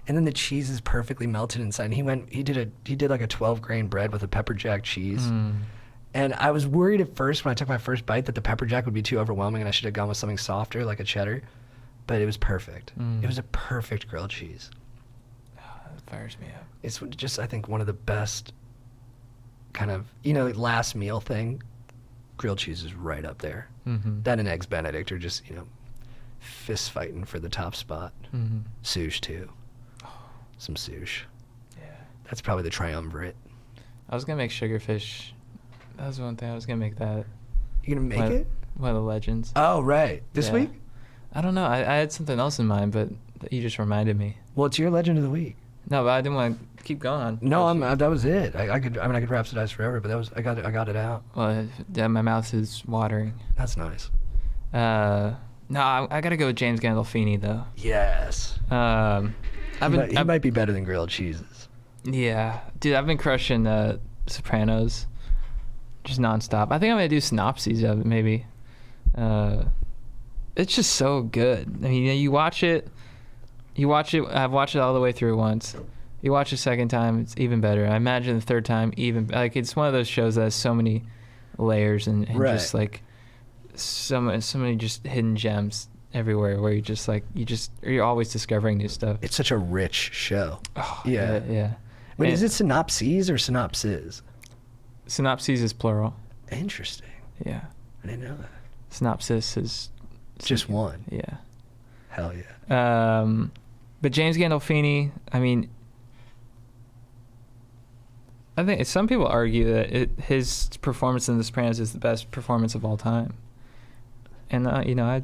[SPEAKER 2] and then the cheese is perfectly melted inside. And he did like a 12-grain bread with a pepper jack cheese. And I was worried at first when I took my first bite that the pepper jack would be too overwhelming and I should have gone with something softer like a cheddar, but it was perfect. It was a perfect grilled cheese.
[SPEAKER 1] Oh, that fires me up.
[SPEAKER 2] It's just, I think, one of the best kind of, last meal thing. Grilled cheese is right up there. That and Eggs Benedict are just, fist fighting for the top spot. Sush too. Some sush.
[SPEAKER 1] Yeah.
[SPEAKER 2] That's probably the triumvirate.
[SPEAKER 1] I was gonna make sugarfish. That was one thing I was gonna make. That.
[SPEAKER 2] You gonna make it?
[SPEAKER 1] One of the legends.
[SPEAKER 2] Oh, right. This week?
[SPEAKER 1] I don't know. I had something else in mind, but you just reminded me.
[SPEAKER 2] Well, it's your legend of the week.
[SPEAKER 1] No, but I didn't want to keep going on.
[SPEAKER 2] No, that was it. I could rhapsodize forever, but I got it out.
[SPEAKER 1] Well, my mouth is watering.
[SPEAKER 2] That's nice.
[SPEAKER 1] No, I gotta go with James Gandolfini though.
[SPEAKER 2] Yes. He might be better than grilled cheeses.
[SPEAKER 1] Yeah, dude, I've been crushing Sopranos, just nonstop. I think I'm gonna do synopses of it maybe. It's just so good. I mean, you watch it. I've watched it all the way through once. You watch it a second time, it's even better. I imagine the third time even. Like, it's one of those shows that has so many layers and
[SPEAKER 2] right.
[SPEAKER 1] just like so many just hidden gems everywhere. Where you're always discovering new stuff.
[SPEAKER 2] It's such a rich show.
[SPEAKER 1] Oh,
[SPEAKER 2] yeah.
[SPEAKER 1] Yeah.
[SPEAKER 2] Wait, is it synopses or synopsis?
[SPEAKER 1] Synopses is plural.
[SPEAKER 2] Interesting.
[SPEAKER 1] Yeah.
[SPEAKER 2] I didn't know that.
[SPEAKER 1] Synopsis is
[SPEAKER 2] just one.
[SPEAKER 1] Yeah.
[SPEAKER 2] Hell yeah.
[SPEAKER 1] But James Gandolfini, I mean, I think some people argue that his performance in The Sopranos is the best performance of all time. And I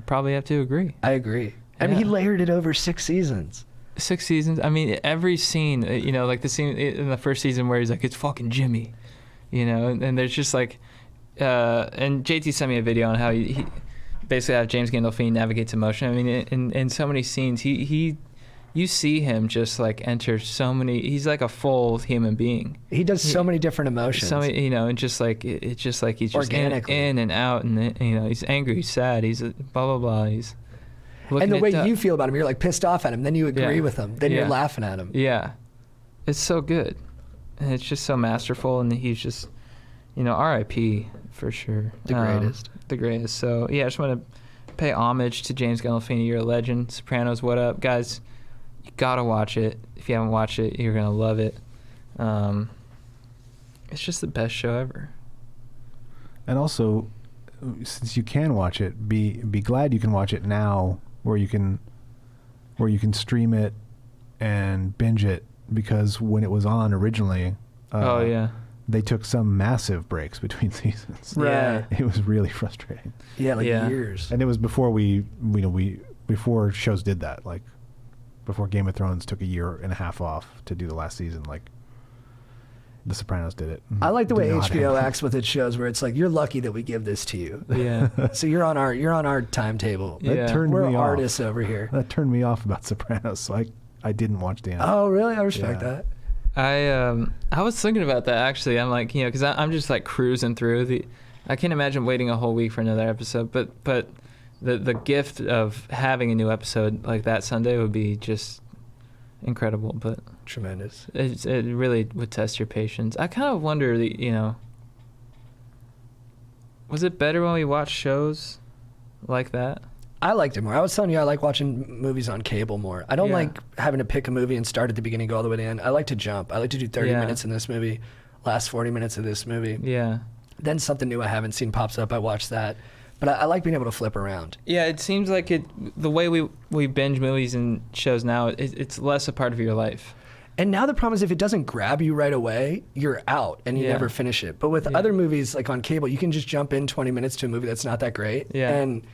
[SPEAKER 1] probably have to agree.
[SPEAKER 2] I agree. I mean, he layered it over 6 seasons.
[SPEAKER 1] 6 seasons. I mean, every scene, like the scene in the first season where he's like, it's fucking Jimmy, and there's just like, and JT sent me a video on how he basically how James Gandolfini navigates emotion. I mean, in so many scenes, you see him just like enter so many. He's like a full human being.
[SPEAKER 2] He does so many different emotions.
[SPEAKER 1] So and just like it's just like he's just in and out, and he's angry, he's sad, he's blah blah blah. He's
[SPEAKER 2] and the way you feel about him, you're like pissed off at him, then you agree with him, then you're laughing at him.
[SPEAKER 1] Yeah, it's so good, and it's just so masterful, and he's just, R.I.P. for sure.
[SPEAKER 2] The greatest.
[SPEAKER 1] The greatest. So yeah, I just want to pay homage to James Gandolfini. You're a legend. Sopranos, what up, guys? You gotta watch it. If you haven't watched it, you're gonna love it. It's just the best show ever.
[SPEAKER 4] And also, since you can watch it, be glad you can watch it now, where you can stream it and binge it, because when it was on originally, they took some massive breaks between seasons.
[SPEAKER 1] Right.
[SPEAKER 4] It was really frustrating.
[SPEAKER 2] Yeah, years.
[SPEAKER 4] And it was before before shows did that, like before Game of Thrones took 1.5 years off to do the last season, like The Sopranos did it.
[SPEAKER 2] I like the way HBO acts with its shows, where it's like, you're lucky that we give this to you.
[SPEAKER 1] Yeah.
[SPEAKER 2] So you're on our timetable.
[SPEAKER 4] We're
[SPEAKER 2] artists over here.
[SPEAKER 4] That turned me off about Sopranos, so I didn't watch the end.
[SPEAKER 2] Oh, really? I respect that.
[SPEAKER 1] I was thinking about that actually. I'm like, because I'm just like cruising through I can't imagine waiting a whole week for another episode, but the gift of having a new episode like that Sunday would be just incredible. But
[SPEAKER 2] tremendous.
[SPEAKER 1] It really would test your patience. I kind of wonder, was it better when we watched shows like that?
[SPEAKER 2] I liked it more. I was telling you, I like watching movies on cable more. I don't like having to pick a movie and start at the beginning, go all the way to the end. I like to jump. I like to do 30 minutes in this movie, last 40 minutes of this movie.
[SPEAKER 1] Yeah.
[SPEAKER 2] Then something new I haven't seen pops up, I watch that. But I like being able to flip around.
[SPEAKER 1] Yeah, it seems like the way we binge movies and shows now, it's less a part of your life.
[SPEAKER 2] And now the problem is, if it doesn't grab you right away, you're out and you never finish it. But with other movies, like on cable, you can just jump in 20 minutes to a movie that's not that great. Yeah. And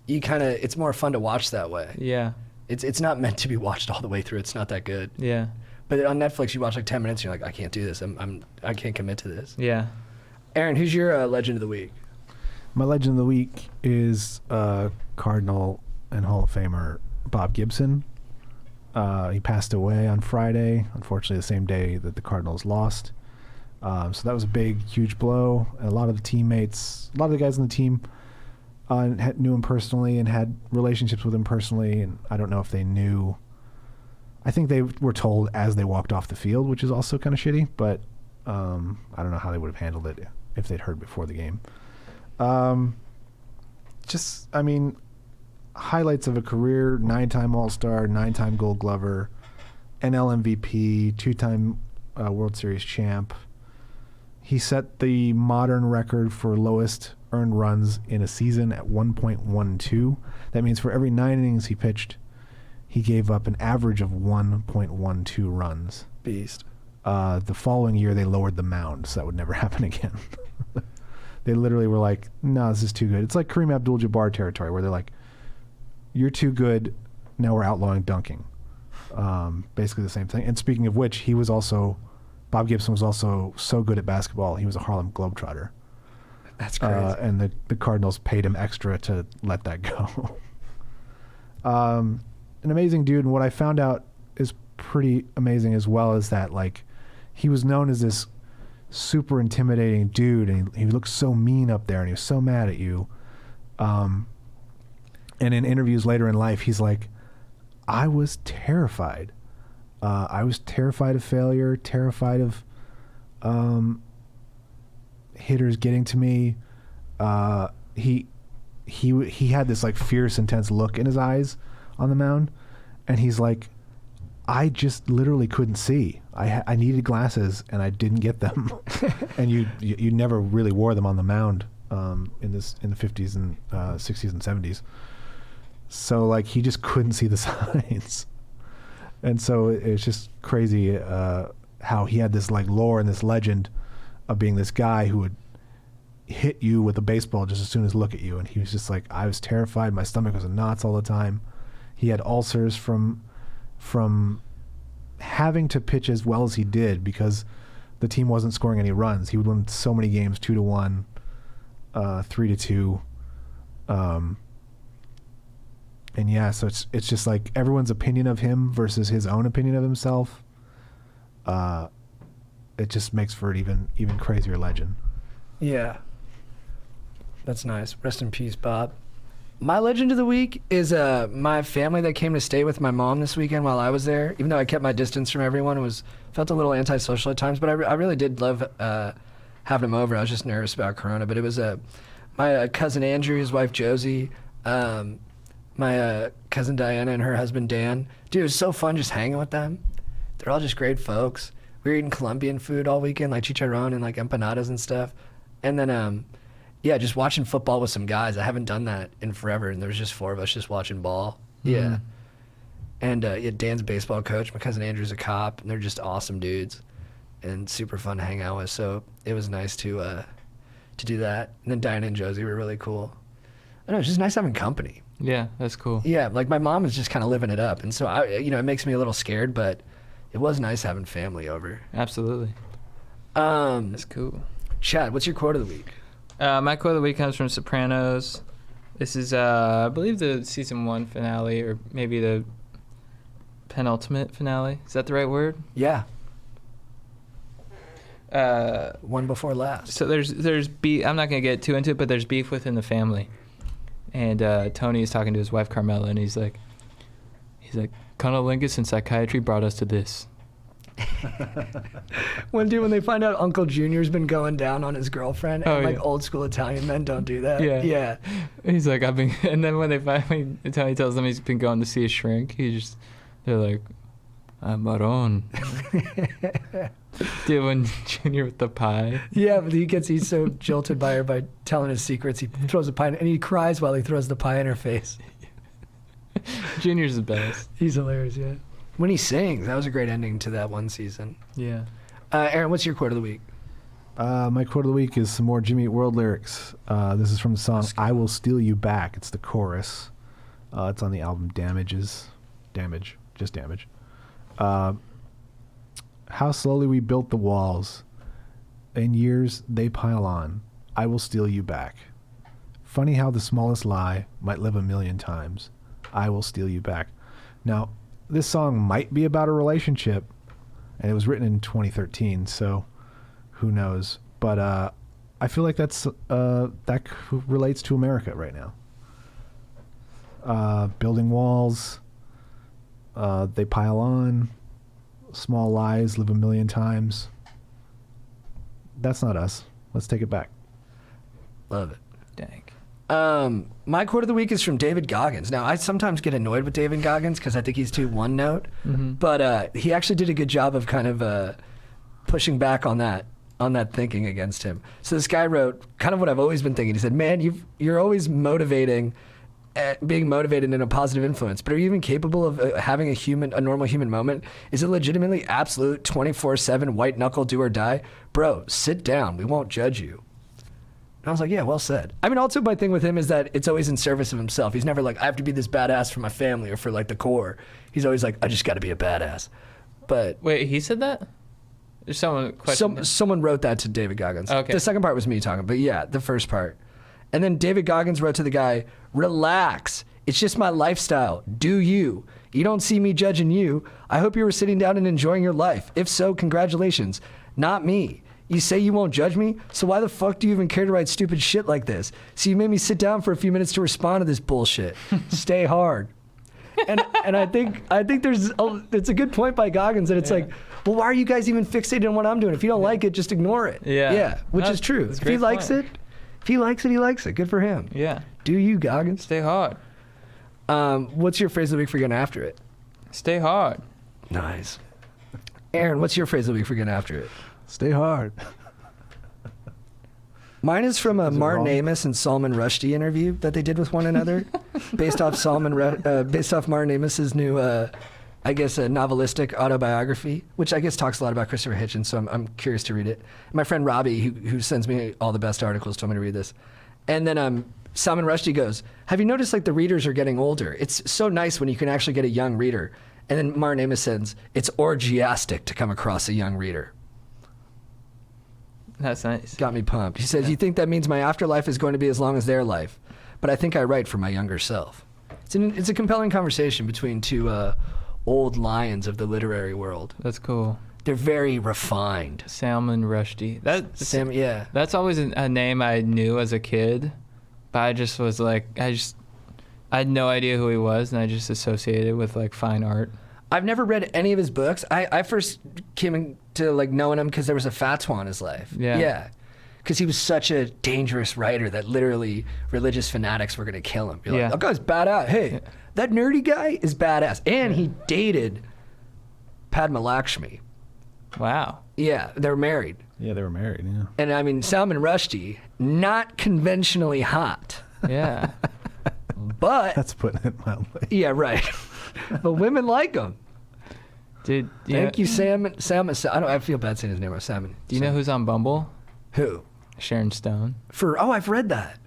[SPEAKER 2] it's more fun to watch that way.
[SPEAKER 1] Yeah.
[SPEAKER 2] It's not meant to be watched all the way through. It's not that good.
[SPEAKER 1] Yeah.
[SPEAKER 2] But on Netflix, you watch like 10 minutes and you're like, I can't do this. I can't commit to this.
[SPEAKER 1] Yeah.
[SPEAKER 2] Aaron, who's your legend of the week?
[SPEAKER 4] My legend of the week is Cardinal and Hall of Famer Bob Gibson. He passed away on Friday, unfortunately the same day that the Cardinals lost. So that was a big, huge blow. And a lot of the teammates, a lot of the guys on the team knew him personally and had relationships with him personally. And I don't know if they knew. I think they were told as they walked off the field, which is also kind of shitty. But I don't know how they would have handled it if they'd heard before the game. Highlights of a career: 9-time All-Star, 9-time Gold Glover, NL MVP, 2-time World Series champ. He set the modern record for lowest earned runs in a season at 1.12. That means for every 9 innings he pitched, he gave up an average of 1.12 runs.
[SPEAKER 2] Beast.
[SPEAKER 4] The following year, they lowered the mound, so that would never happen again. They literally were like, no, this is too good. It's like Kareem Abdul-Jabbar territory, where they're like, you're too good, now we're outlawing dunking. Basically the same thing. And speaking of which, Bob Gibson was also so good at basketball, he was a Harlem Globetrotter.
[SPEAKER 2] That's crazy.
[SPEAKER 4] And the Cardinals paid him extra to let that go. An amazing dude, and what I found out is pretty amazing as well, is that like he was known as this super intimidating dude, and he looked so mean up there, and he was so mad at you. And in interviews later in life, he's like, I was terrified. I was terrified of failure, terrified of hitters getting to me. He had this like fierce, intense look in his eyes on the mound, and he's like, I just literally couldn't see. I needed glasses and I didn't get them. And you never really wore them on the mound in the 50s and 60s and 70s. So like he just couldn't see the signs. And so it's just crazy how he had this like lore and this legend of being this guy who would hit you with a baseball just as soon as look at you. And he was just like, I was terrified. My stomach was in knots all the time. He had ulcers from having to pitch as well as he did because the team wasn't scoring any runs. He would win so many games, 2-1, 3-2. And yeah, so it's just like everyone's opinion of him versus his own opinion of himself. It just makes for an even crazier legend.
[SPEAKER 2] Yeah. That's nice. Rest in peace, Bob. My legend of the week is my family that came to stay with my mom this weekend while I was there. Even though I kept my distance from everyone, felt a little antisocial at times, but I really did love having them over. I was just nervous about Corona, but it was my cousin Andrew, his wife Josie, my cousin Diana and her husband Dan. Dude, it was so fun just hanging with them. They're all just great folks. We were eating Colombian food all weekend, like chicharron and like empanadas and stuff. And then, yeah, just watching football with some guys. I haven't done that in forever, and there was just 4 of us just watching ball. Yeah. And yeah, Dan's a baseball coach. My cousin Andrew's a cop, and they're just awesome dudes and super fun to hang out with. So it was nice to do that. And then Diana and Josie were really cool. I don't know, it's just nice having company.
[SPEAKER 1] Yeah, that's cool.
[SPEAKER 2] Yeah, like my mom is just kind of living it up, and so it makes me a little scared, but it was nice having family over.
[SPEAKER 1] Absolutely. That's cool.
[SPEAKER 2] Chad, what's your quote of the week?
[SPEAKER 1] My quote of the week comes from Sopranos. This is, I believe, the season 1 finale, or maybe the penultimate finale. Is that the right word?
[SPEAKER 2] Yeah. One before last.
[SPEAKER 1] So there's beef. I'm not gonna get too into it, but there's beef within the family. And Tony is talking to his wife Carmela, and he's like, cunnilingus and psychiatry brought us to this.
[SPEAKER 2] When they find out Uncle Junior's been going down on his girlfriend, and like old school Italian men don't do that.
[SPEAKER 1] Yeah.
[SPEAKER 2] Yeah.
[SPEAKER 1] He's like, and then when Tony tells them he's been going to see a shrink, they're like, Maron. Dude, when Junior with the pie.
[SPEAKER 2] Yeah, but he's so jilted by her by telling his secrets. He throws a pie and he cries while he throws the pie in her face.
[SPEAKER 1] Junior's the best.
[SPEAKER 2] He's hilarious, yeah. When he sings, that was a great ending to that one season.
[SPEAKER 1] Yeah.
[SPEAKER 2] Aaron, what's your quote of the week?
[SPEAKER 4] My quote of the week is some more Jimmy Eat World lyrics. This is from the song I Will Steal You Back. It's the chorus. It's on the album Damage. How slowly we built the walls. In years they pile on. I will steal you back. Funny how the smallest lie might live 1,000,000 times. I will steal you back. Now, this song might be about a relationship, and it was written in 2013, so who knows? But I feel like that relates to America right now. Building walls, they pile on. Small lies live 1,000,000 times. That's not us. Let's take it back.
[SPEAKER 2] Love it.
[SPEAKER 1] Dang.
[SPEAKER 2] My quote of the week is from David Goggins. Now, I sometimes get annoyed with David Goggins because I think he's too one note, but he actually did a good job of kind of pushing back on that thinking against him. So this guy wrote kind of what I've always been thinking. He said, "Man, you're always motivating." Being motivated and a positive influence, but are you even capable of having a normal human moment? Is it legitimately absolute 24/7 white knuckle do or die? Bro, sit down. We won't judge you. And I was like, yeah, well said. I mean, also my thing with him is that it's always in service of himself. He's never like, I have to be this badass for my family or for like the core. He's always like, I just got to be a badass. But
[SPEAKER 1] wait, he said that? There's
[SPEAKER 2] someone wrote that to David Goggins.
[SPEAKER 1] Okay.
[SPEAKER 2] The second part was me talking, but yeah, the first part. And then David Goggins wrote to the guy, relax. It's just my lifestyle. Do you? You don't see me judging you. I hope you were sitting down and enjoying your life. If so, congratulations. Not me. You say you won't judge me, so why the fuck do you even care to write stupid shit like this? So you made me sit down for a few minutes to respond to this bullshit. Stay hard. And I think it's a good point by Goggins that it's like, well, why are you guys even fixated on what I'm doing? If you don't like it, just ignore it.
[SPEAKER 1] Yeah.
[SPEAKER 2] Which is true. If he likes it, he likes it. Good for him.
[SPEAKER 1] Yeah.
[SPEAKER 2] Do you, Goggins?
[SPEAKER 1] Stay hard.
[SPEAKER 2] What's your phrase of the week for getting after it?
[SPEAKER 1] Stay hard.
[SPEAKER 2] Nice. Aaron, what's your phrase of the week for getting after it?
[SPEAKER 4] Stay hard.
[SPEAKER 2] Mine is from a Martin Amis and Salman Rushdie interview that they did with one another, based off Martin Amis's new I guess, a novelistic autobiography, which I guess talks a lot about Christopher Hitchens, so I'm curious to read it. My friend Robbie, who sends me all the best articles, told me to read this. And then Salman Rushdie goes, have you noticed like the readers are getting older? It's so nice when you can actually get a young reader. And then Martin Amis says, it's orgiastic to come across a young reader.
[SPEAKER 1] That's nice.
[SPEAKER 2] Got me pumped. He says, you think that means my afterlife is going to be as long as their life, but I think I write for my younger self. It's a compelling conversation between two old lions of the literary world.
[SPEAKER 1] That's cool.
[SPEAKER 2] They're very refined.
[SPEAKER 1] Salman Rushdie.
[SPEAKER 2] Yeah.
[SPEAKER 1] That's always a name I knew as a kid, but I just was like, I had no idea who he was, and I just associated it with like fine art.
[SPEAKER 2] I've never read any of his books. I first came into like knowing him because there was a fatwa in his life.
[SPEAKER 1] Yeah.
[SPEAKER 2] Yeah. Because he was such a dangerous writer that literally religious fanatics were going to kill him. Be like, that guy's badass. Hey, that nerdy guy is badass. And he dated Padma Lakshmi.
[SPEAKER 1] Wow.
[SPEAKER 2] Yeah, they were married.
[SPEAKER 4] Yeah, they were married, yeah.
[SPEAKER 2] And I mean, Salman Rushdie, not conventionally hot.
[SPEAKER 1] Yeah.
[SPEAKER 2] But...
[SPEAKER 4] That's putting it mildly.
[SPEAKER 2] Yeah, right. But women like him.
[SPEAKER 1] Dude,
[SPEAKER 2] Thank you, Salmon. I feel bad saying his name. Salmon.
[SPEAKER 1] Do you know who's on Bumble?
[SPEAKER 2] Who?
[SPEAKER 1] Sharon Stone.
[SPEAKER 2] I've read that.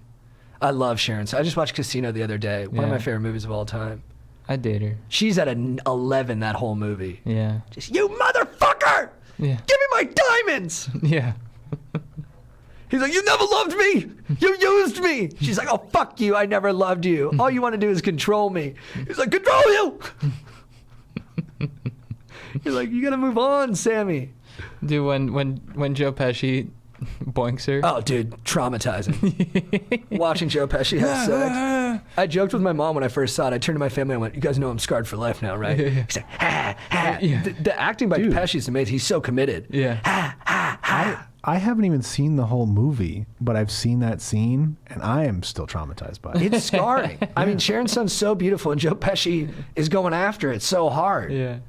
[SPEAKER 2] I love Sharon. So I just watched Casino the other day. One of my favorite movies of all time.
[SPEAKER 1] I'd date her.
[SPEAKER 2] She's at an 11 that whole movie.
[SPEAKER 1] Yeah.
[SPEAKER 2] Just, you motherfucker!
[SPEAKER 1] Yeah.
[SPEAKER 2] Give me my diamonds!
[SPEAKER 1] Yeah.
[SPEAKER 2] He's like, you never loved me! You used me! She's like, oh, fuck you, I never loved you. All you want to do is control me. He's like, control you! He's like, you gotta move on, Sammy.
[SPEAKER 1] Dude, when Joe Pesci boinks her.
[SPEAKER 2] Oh, dude, traumatizing. Watching Joe Pesci have sex. I joked with my mom when I first saw it. I turned to my family and went, you guys know I'm scarred for life now, right? He said, ha, ha.
[SPEAKER 1] Yeah.
[SPEAKER 2] The acting by Pesci is amazing. He's so committed.
[SPEAKER 1] Yeah.
[SPEAKER 2] Ha, ha, ha.
[SPEAKER 4] I haven't even seen the whole movie, but I've seen that scene, and I am still traumatized by it.
[SPEAKER 2] It's scarring. I mean, Sharon Stone's so beautiful, and Joe Pesci is going after it so hard.
[SPEAKER 1] Yeah.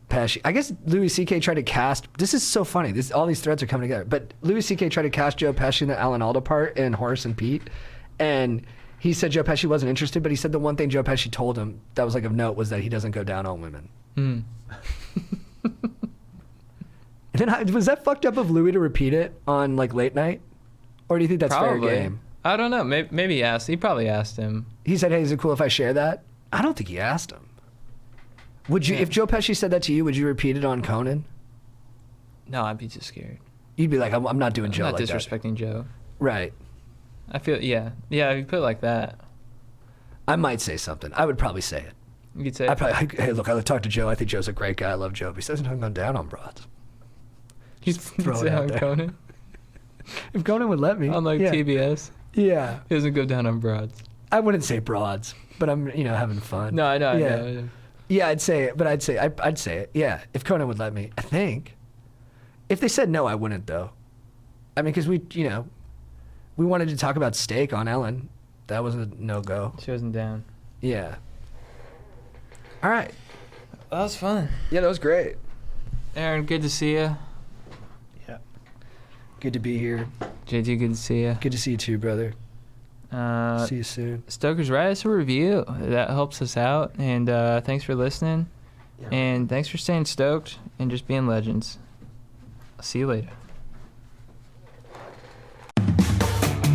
[SPEAKER 2] Pesci. I guess Louis C.K. tried to cast. This is so funny. All these threads are coming together. But Louis C.K. tried to cast Joe Pesci in the Alan Alda part in Horace and Pete, and he said Joe Pesci wasn't interested. But he said the one thing Joe Pesci told him that was like of note was that he doesn't go down on women.
[SPEAKER 1] Mm.
[SPEAKER 2] And then was that fucked up of Louis to repeat it on like late night, or do you think that's
[SPEAKER 1] Probably.
[SPEAKER 2] fair game?
[SPEAKER 1] I don't know. Maybe he asked. He probably asked him.
[SPEAKER 2] He said, "Hey, is it cool if I share that?" I don't think he asked him. Would you, if Joe Pesci said that to you, would you repeat it on Conan?
[SPEAKER 1] No, I'd be too scared.
[SPEAKER 2] You'd be like, I'm not doing Joe
[SPEAKER 1] I'm not
[SPEAKER 2] like
[SPEAKER 1] disrespecting Joe.
[SPEAKER 2] Right.
[SPEAKER 1] I feel, yeah. If you put it like that.
[SPEAKER 2] I might say something. I would probably say it.
[SPEAKER 1] You could say,
[SPEAKER 2] hey, look, I talked to Joe. I think Joe's a great guy. I love Joe. But he doesn't go down on broads.
[SPEAKER 1] Just throw it out there. Conan?
[SPEAKER 2] If Conan would let me.
[SPEAKER 1] On like TBS?
[SPEAKER 2] Yeah.
[SPEAKER 1] He doesn't go down on broads.
[SPEAKER 2] I wouldn't say broads, but I'm, having fun.
[SPEAKER 1] No, I know. I know.
[SPEAKER 2] Yeah, I'd say it, but I'd say it. Yeah, if Conan would let me, I think. If they said no, I wouldn't though. I mean, because we wanted to talk about steak on Ellen. That was a no-go.
[SPEAKER 1] She wasn't down.
[SPEAKER 2] Yeah. All right.
[SPEAKER 1] That was fun.
[SPEAKER 2] Yeah, that was great.
[SPEAKER 1] Aaron, good to see you.
[SPEAKER 2] Yeah. Good to be here.
[SPEAKER 1] JT, good to see you.
[SPEAKER 2] Good to see you too, brother. See you soon.
[SPEAKER 1] Stokers, write us a review. That helps us out. And thanks for listening. Yeah. And thanks for staying stoked and just being legends. I'll see you later.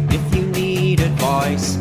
[SPEAKER 6] If you need advice